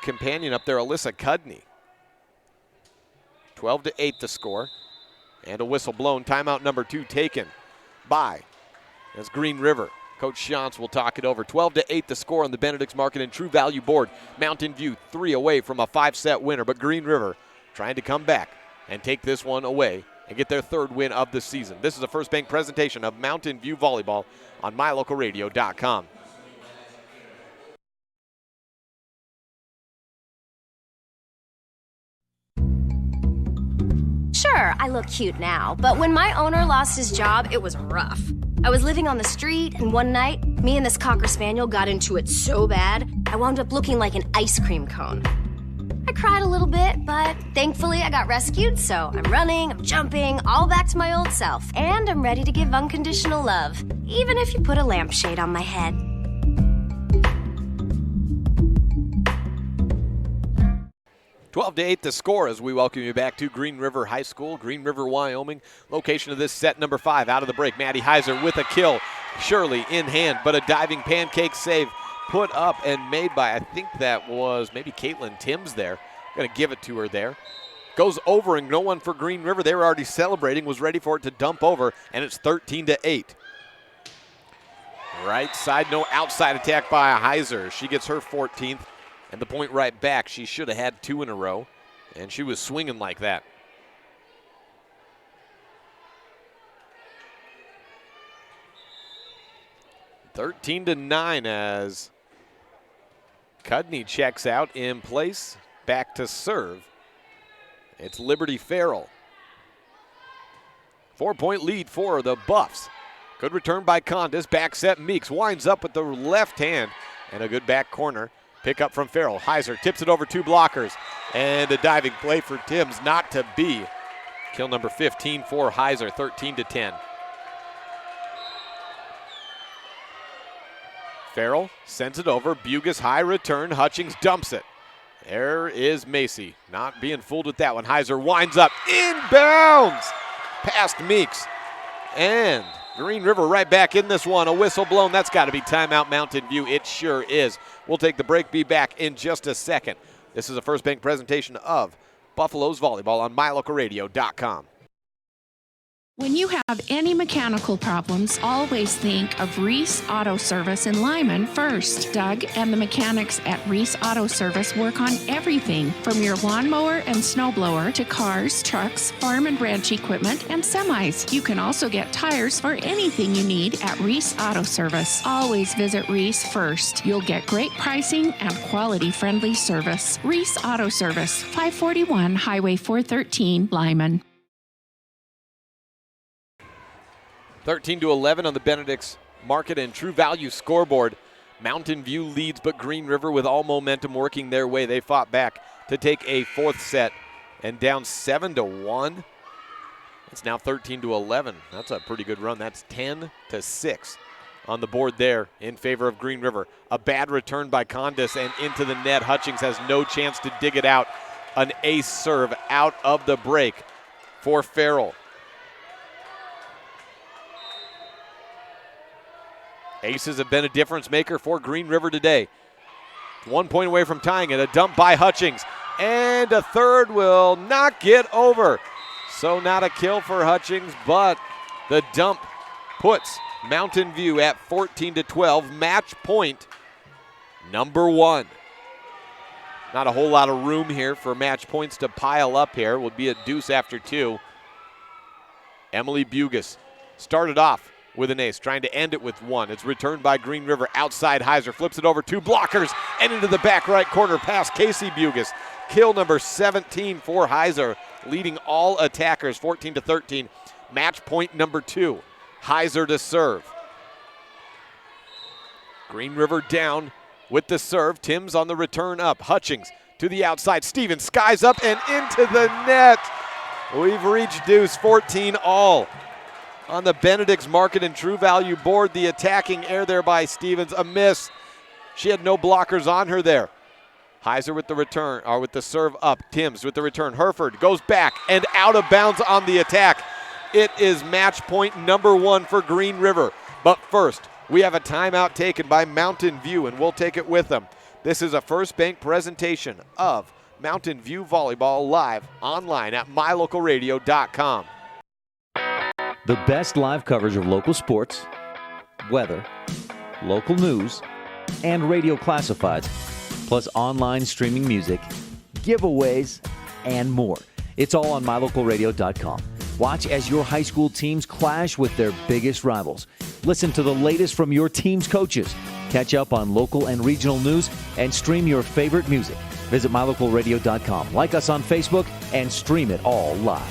companion up there, Alyssa Cudney. 12-8 the score. And a whistle blown. Timeout number 2 taken by as Green River. Coach Shantz will talk it over. 12-8 the score on the Benedict's Market and True Value board. Mountain View 3 away from a 5-set winner, but Green River trying to come back and take this one away and get their 3rd win of the season. This is a First Bank presentation of Mountain View Volleyball on MyLocalRadio.com. Sure, I look cute now, but when my owner lost his job, it was rough. I was living on the street, and one night, me and this Cocker Spaniel got into it so bad, I wound up looking like an ice cream cone. I cried a little bit, but thankfully I got rescued, so I'm running, I'm jumping, all back to my old self, and I'm ready to give unconditional love, even if you put a lampshade on my head. 12-8 the score as we welcome you back to Green River High School, Green River, Wyoming. Location of this set number 5 out of the break. Maddie Heiser with a kill. Shirley in hand, but a diving pancake save put up and made by, I think that was maybe Caitlin Timms there. Going to give it to her there. Goes over and no one for Green River. They were already celebrating, was ready for it to dump over, and it's 13-8. Right side, no outside attack by Heiser. She gets her 14th. And the point right back. She should have had 2 in a row, and she was swinging like that. (13-9) as Cudney checks out in place. Back to serve. It's Liberty Farrell. 4-point lead for the Buffs. Good return by Condis. Back set Meeks winds up with the left hand and a good back corner. Pick up from Farrell. Heiser tips it over 2 blockers. And a diving play for Timms, not to be. Kill number 15 for Heiser, 13-10. Farrell sends it over. Bugus high return. Hutchings dumps it. There is Macy. Not being fooled with that one. Heiser winds up. Inbounds. Past Meeks. And Green River right back in this one. A whistle blown. That's got to be timeout Mountain View. It sure is. We'll take the break. Be back in just a second. This is a First Bank presentation of Buffalo's Volleyball on MyLocalRadio.com. When you have any mechanical problems, always think of Reese Auto Service in Lyman first. Doug and the mechanics at Reese Auto Service work on everything from your lawnmower and snowblower to cars, trucks, farm and ranch equipment, and semis. You can also get tires for anything you need at Reese Auto Service. Always visit Reese first. You'll get great pricing and quality-friendly service. Reese Auto Service, 541 Highway 413, Lyman. 13-11 on the Benedict's Market and True Value scoreboard. Mountain View leads, but Green River with all momentum working their way. They fought back to take a 4th set and down 7-1. It's now 13-11. That's a pretty good run. That's 10-6 on the board there in favor of Green River. A bad return by Condis and into the net. Hutchings has no chance to dig it out. An ace serve out of the break for Farrell. Aces have been a difference maker for Green River today. 1 point away from tying it. A dump by Hutchings. And a third will not get over. So not a kill for Hutchings, but the dump puts Mountain View at 14-12. Match point number 1. Not a whole lot of room here for match points to pile up here. Will be a deuce after 2. Emily Bugus started off with an ace, trying to end it with 1. It's returned by Green River. Outside Heiser flips it over 2 blockers and into the back right corner past Casey Bugus. Kill number 17 for Heiser, leading all attackers 14-13. Match point number 2. Heiser to serve. Green River down with the serve. Timms on the return up. Hutchings to the outside. Stevens skies up and into the net. We've reached deuce, 14 all. On the Benedict's Market and True Value board, the attacking air there by Stevens, a miss. She had no blockers on her there. Heiser with the return, or with the serve up. Timms with the return. Herford goes back and out of bounds on the attack. It is match point number 1 for Green River. But first, we have a timeout taken by Mountain View, and we'll take it with them. This is a First Bank presentation of Mountain View Volleyball live online at MyLocalRadio.com. The best live coverage of local sports, weather, local news, and radio classifieds, plus online streaming music, giveaways, and more. It's all on MyLocalRadio.com. Watch as your high school teams clash with their biggest rivals. Listen to the latest from your team's coaches. Catch up on local and regional news and stream your favorite music. Visit MyLocalRadio.com. Like us on Facebook and stream it all live.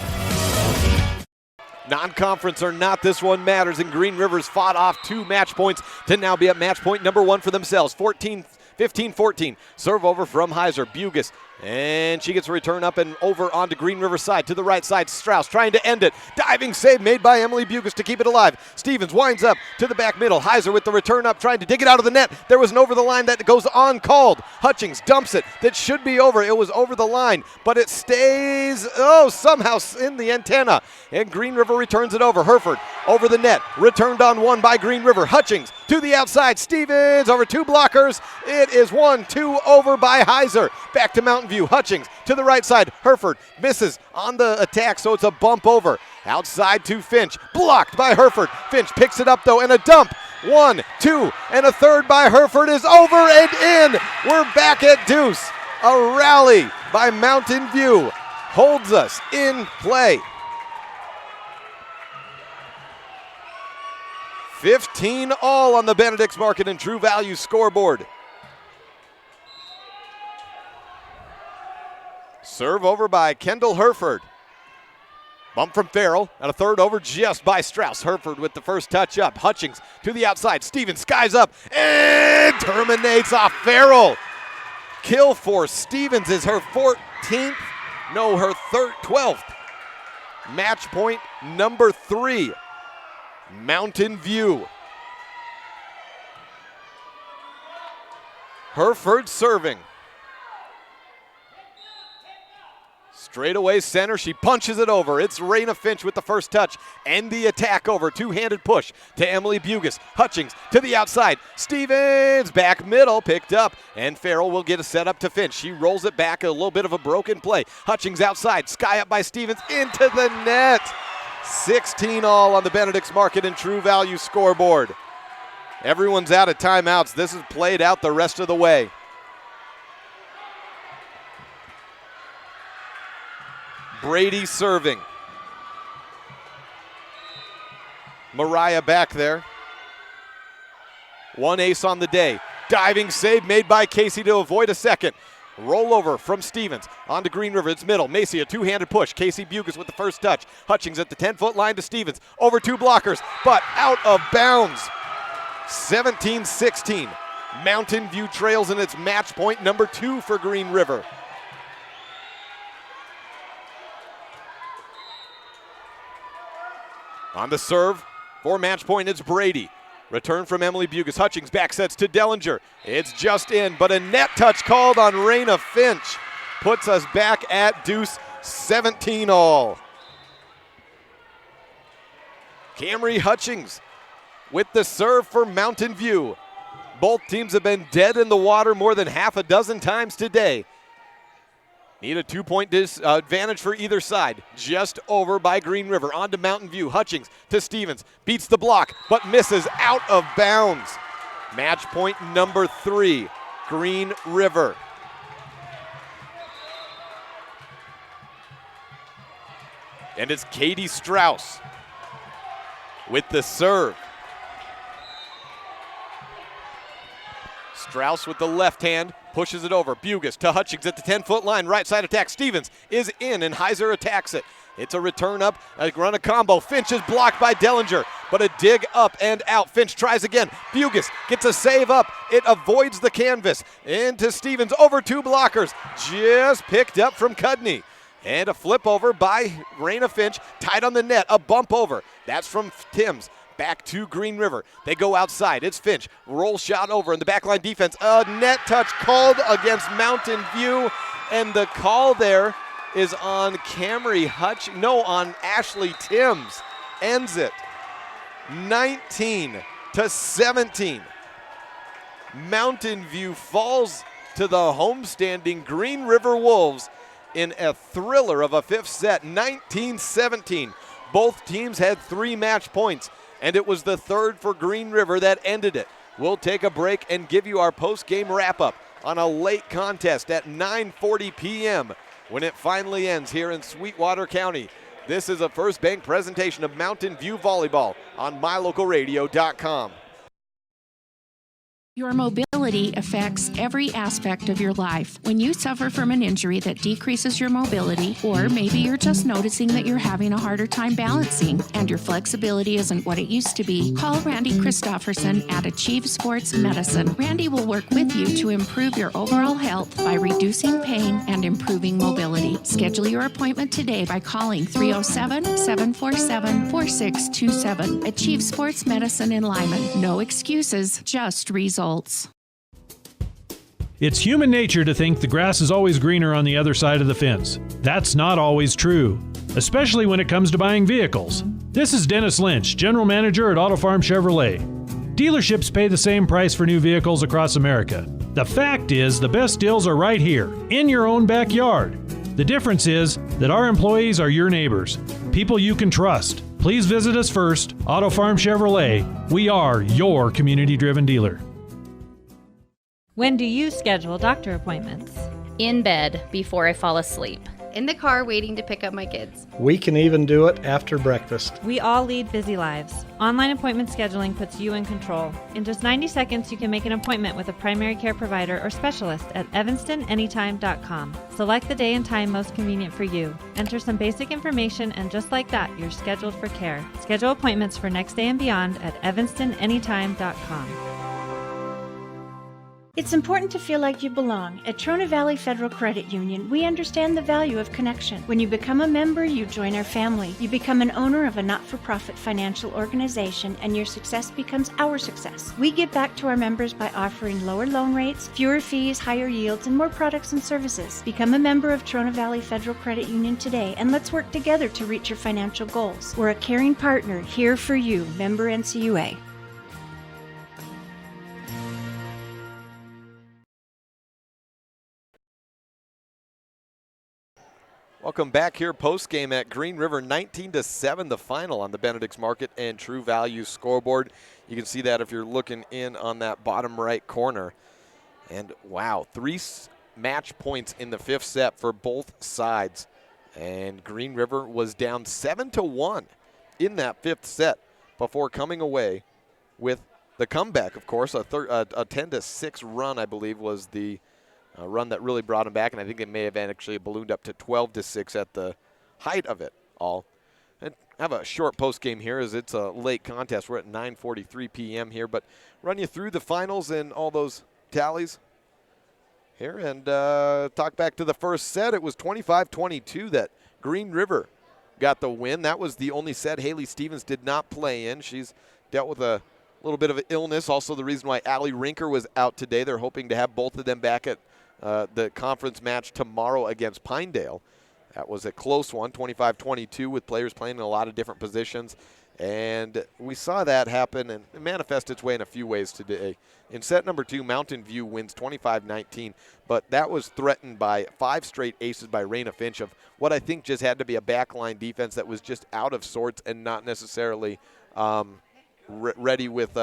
Non-conference or not, this one matters, and Green River's fought off 2 match points to now be at match point number 1 for themselves. 15-14. Serve over from Heiser. Bugus And she gets a return up and over onto Green River side. To the right side, Strauss trying to end it. Diving save made by Emily Bugas to keep it alive. Stevens winds up to the back middle. Heiser with the return up, trying to dig it out of the net. There was an over the line that goes uncalled. Hutchings dumps it. That should be over. It was over the line, but it stays, somehow in the antenna. And Green River returns it over. Hereford over the net. Returned on one by Green River. Hutchings to the outside. Stevens over 2 blockers. It is 1-2 over by Heiser. Back to Mountain View. Hutchings to the right side. Hereford misses on the attack, so it's a bump over. Outside to Finch. Blocked by Hereford. Finch picks it up, though, and a dump. 1, 2, and a third by Hereford is over and in. We're back at deuce. A rally by Mountain View holds us in play. 15 all on the Benedict's Market and True Value scoreboard. Serve over by Kendall Hereford. Bump from Farrell, and a third over just by Strauss. Hereford with the first touch up. Hutchings to the outside. Stevens skies up and terminates off Farrell. Kill for Stevens is her 14th, her 12th. Match point number 3. Mountain View. Hereford serving. Straightaway center, she punches it over. It's Raina Finch with the first touch and the attack over. Two-handed push to Emily Bugas. Hutchings to the outside. Stevens back middle, picked up, and Farrell will get a set up to Finch. She rolls it back, a little bit of a broken play. Hutchings outside, sky up by Stevens, into the net. 16 all on the Benedict's Market and True Value scoreboard. Everyone's out of timeouts. This is played out the rest of the way. Brady serving. Mariah back there. One ace on the day. Diving save made by Casey to avoid a second. Rollover from Stevens onto Green River. It's middle. Macy, a two-handed push. Casey Bugas with the first touch. Hutchings at the 10-foot line to Stevens. Over 2 blockers, but out of bounds. 17-16. Mountain View trails in its match point number 2 for Green River. On the serve for match point, it's Brady. Return from Emily Bugas. Hutchings back sets to Dellinger. It's just in, but a net touch called on Raina Finch. Puts us back at deuce, 17 all. Camry Hutchings with the serve for Mountain View. Both teams have been dead in the water more than half a dozen times today. Need a 2-point advantage for either side. Just over by Green River. On to Mountain View. Hutchings to Stevens. Beats the block, but misses out of bounds. Match point number 3, Green River. And it's Katie Strauss with the serve. Strauss with the left hand. Pushes it over. Bugas to Hutchings at the 10-foot line. Right side attack. Stevens is in, and Heiser attacks it. It's a return up, a run a combo. Finch is blocked by Dellinger, but a dig up and out. Finch tries again. Bugas gets a save up. It avoids the canvas. Into Stevens, over 2 blockers. Just picked up from Cudney. And a flip over by Raina Finch. Tied on the net, a bump over. That's from Timms. Back to Green River. They go outside. It's Finch. Roll shot over in the backline defense. A net touch called against Mountain View. And the call there is on Camry Hutch. No, on Ashley Timms. Ends it. 19-17. Mountain View falls to the homestanding Green River Wolves in a thriller of a 5th set. 19-17. Both teams had 3 match points, and it was the third for Green River that ended it. We'll take a break and give you our post-game wrap-up on a late contest at 9:40 p.m. when it finally ends here in Sweetwater County. This is a First Bank presentation of Mountain View Volleyball on MyLocalRadio.com. Your mobility affects every aspect of your life. When you suffer from an injury that decreases your mobility, or maybe you're just noticing that you're having a harder time balancing and your flexibility isn't what it used to be, call Randy Christofferson at Achieve Sports Medicine. Randy will work with you to improve your overall health by reducing pain and improving mobility. Schedule your appointment today by calling 307-747-4627. Achieve Sports Medicine in Lyman. No excuses, just results. It's human nature to think the grass is always greener on the other side of the fence. That's not always true, especially when it comes to buying vehicles. This is Dennis Lynch, General Manager at Auto Farm Chevrolet. Dealerships pay the same price for new vehicles across America. The fact is, the best deals are right here, in your own backyard. The difference is that our employees are your neighbors, people you can trust. Please visit us first, Auto Farm Chevrolet. We are your community-driven dealer. When do you schedule doctor appointments? In bed before I fall asleep. In the car waiting to pick up my kids. We can even do it after breakfast. We all lead busy lives. Online appointment scheduling puts you in control. In just 90 seconds, you can make an appointment with a primary care provider or specialist at evanstonanytime.com. Select the day and time most convenient for you. Enter some basic information, and just like that, you're scheduled for care. Schedule appointments for next day and beyond at evanstonanytime.com. It's important to feel like you belong. At Trona Valley Federal Credit Union, we understand the value of connection. When you become a member, you join our family. You become an owner of a not-for-profit financial organization, and your success becomes our success. We give back to our members by offering lower loan rates, fewer fees, higher yields, and more products and services. Become a member of Trona Valley Federal Credit Union today, and let's work together to reach your financial goals. We're a caring partner here for you. Member NCUA. Welcome back here post-game at Green River. 19-7 the final on the Benedict's Market and True Value scoreboard. You can see that if you're looking in on that bottom right corner. And wow, 3 match points in the 5th set for both sides. And Green River was down 7-1 in that 5th set before coming away with the comeback, of course. A 10-6 run, I believe, was the run that really brought them back, and I think it may have actually ballooned up to 12-6 at the height of it all. And have a short post game here as it's a late contest. We're at 9:43 p.m. here, but run you through the finals and all those tallies here and talk back to the first set. It was 25-22 that Green River got the win. That was the only set Haley Stevens did not play in. She's dealt with a little bit of an illness. Also the reason why Allie Rinker was out today. They're hoping to have both of them back at the conference match tomorrow against Pinedale. That was a close one, 25-22, with players playing in a lot of different positions. And we saw that happen and manifest its way in a few ways today. In set number 2, Mountain View wins 25-19, but that was threatened by 5 straight aces by Raina Finch of what I think just had to be a backline defense that was just out of sorts and not necessarily ready with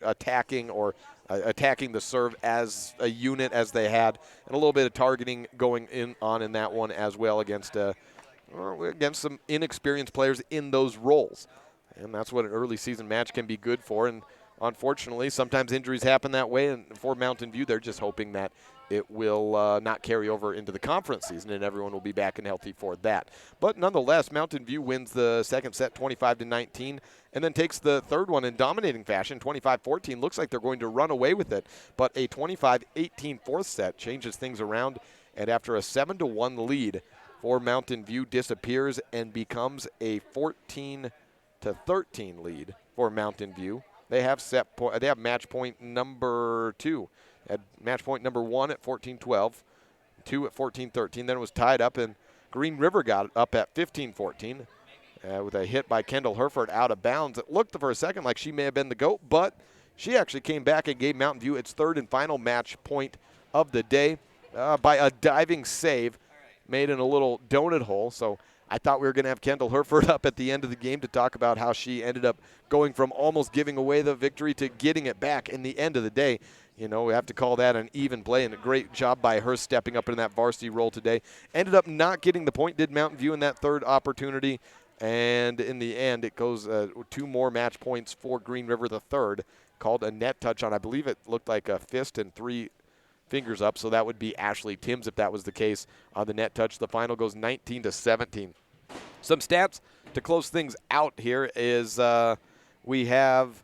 attacking or attacking the serve as a unit as they had, and a little bit of targeting going on in that one as well against some inexperienced players in those roles. And that's what an early season match can be good for. And unfortunately, sometimes injuries happen that way. And for Mountain View, they're just hoping that it will not carry over into the conference season and everyone will be back and healthy for that. But nonetheless, Mountain View wins the second set 25-19 and then takes the third one in dominating fashion, 25-14. Looks like they're going to run away with it. But a 25-18 fourth set changes things around. And after a 7-1 lead for Mountain View disappears and becomes a 14-13 lead for Mountain View. They have match point number 2. At match point number 1 at 14-12, 2 at 14-13. Then it was tied up, and Green River got up at 15-14 with a hit by Kendall Herford out of bounds. It looked for a second like she may have been the GOAT, but she actually came back and gave Mountain View its third and final match point of the day by a diving save made in a little donut hole. So I thought we were going to have Kendall Herford up at the end of the game to talk about how she ended up going from almost giving away the victory to getting it back in the end of the day. You know, we have to call that an even play, and a great job by her stepping up in that varsity role today. Ended up not getting the point, did Mountain View in that third opportunity, And in the end, it goes 2 more match points for Green River, the third, called a net touch on, I believe it looked like a fist and 3 fingers up, so that would be Ashley Timms if that was the case on the net touch. The final goes 19-17. Some stats to close things out here is we have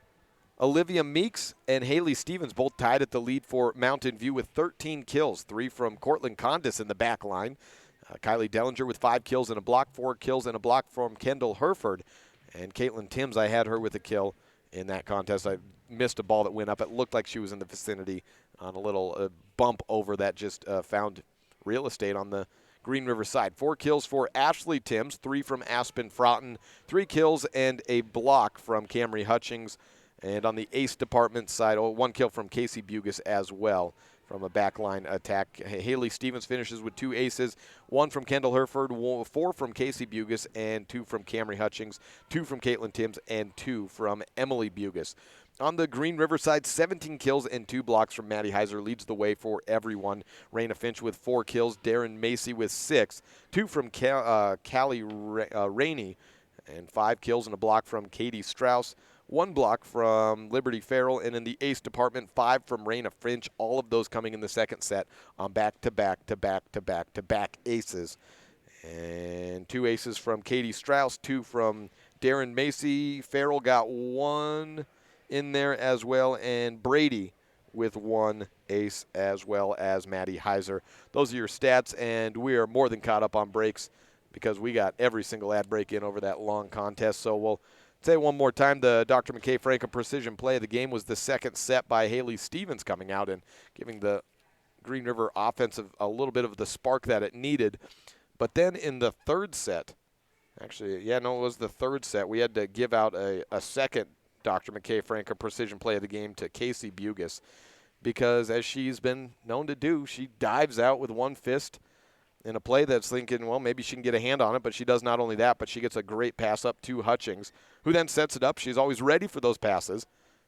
Olivia Meeks and Haley Stevens both tied at the lead for Mountain View with 13 kills, 3 from Cortland Condis in the back line. Kylie Dellinger with 5 kills and a block, 4 kills and a block from Kendall Herford. And Caitlin Timms, I had her with a kill in that contest. I missed a ball that went up. It looked like she was in the vicinity on a little bump over that just found real estate on the Green River side. 4 kills for Ashley Timms, 3 from Aspen Froughton, 3 kills and a block from Camry Hutchings. And on the ace department side, 1 kill from Casey Bugus as well from a backline attack. Haley Stevens finishes with 2 aces, 1 from Kendall Herford, 4 from Casey Bugus, and 2 from Camry Hutchings, 2 from Caitlin Timms, and 2 from Emily Bugus. On the Green River side, 17 kills and 2 blocks from Maddie Heiser leads the way for everyone. Raina Finch with 4 kills, Darren Macy with 6, 2 from Callie Rainey, and 5 kills and a block from Katie Strauss. 1 block from Liberty Farrell, and in the ace department, 5 from Raina Finch, all of those coming in the second set on back-to-back-to-back-to-back-to-back aces. And 2 aces from Katie Strauss, 2 from Darren Macy. Farrell got 1 in there as well, and Brady with 1 ace as well as Maddie Heiser. Those are your stats, and we are more than caught up on breaks because we got every single ad break in over that long contest, so we'll say one more time, the Dr. McKay Franklin precision play of the game was the second set by Haley Stevens coming out and giving the Green River offense a little bit of the spark that it needed. But then in the third set, actually, it was the third set, we had to give out a second Dr. McKay Franklin precision play of the game to Casey Bugus because, as she's been known to do, she dives out with 1 fist in a play that's thinking, well, maybe she can get a hand on it, but she does not only that, but she gets a great pass up to Hutchings, who then sets it up. She's always ready for those passes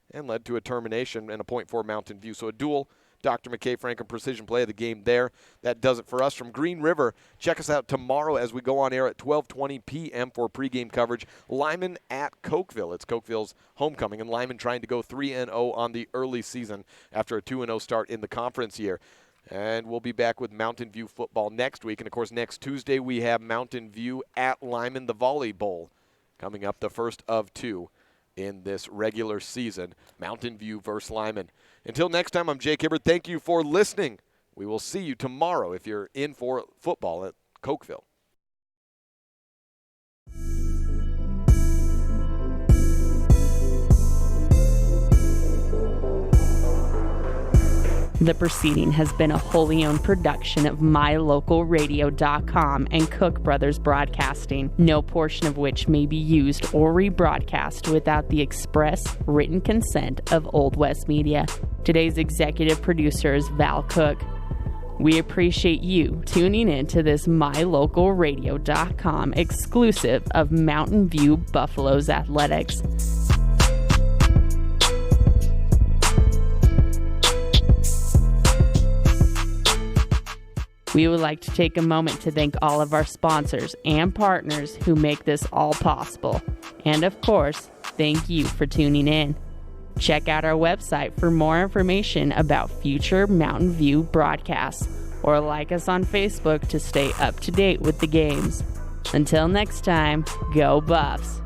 and led to a termination and a point for Mountain View. So a dual Dr. McKay Franklin precision play of the game there. That does it for us from Green River. Check us out tomorrow as we go on air at 12:20 p.m. for pregame coverage. Lyman at Cokeville. It's Cokeville's homecoming, and Lyman trying to go 3-0 on the early season after a 2-0 start in the conference year. And we'll be back with Mountain View football next week. And, of course, next Tuesday we have Mountain View at Lyman, the Volleyball, coming up, the first of 2 in this regular season. Mountain View versus Lyman. Until next time, I'm Jake Hibbard. Thank you for listening. We will see you tomorrow if you're in for football at Cokeville. The proceeding has been a wholly owned production of MyLocalRadio.com and Cook Brothers Broadcasting, no portion of which may be used or rebroadcast without the express written consent of Old West Media. Today's executive producer is Val Cook. We appreciate you tuning in to this MyLocalRadio.com exclusive of Mountain View Buffaloes Athletics. We would like to take a moment to thank all of our sponsors and partners who make this all possible. And of course, thank you for tuning in. Check out our website for more information about future Mountain View broadcasts, or like us on Facebook to stay up to date with the games. Until next time, go Buffs!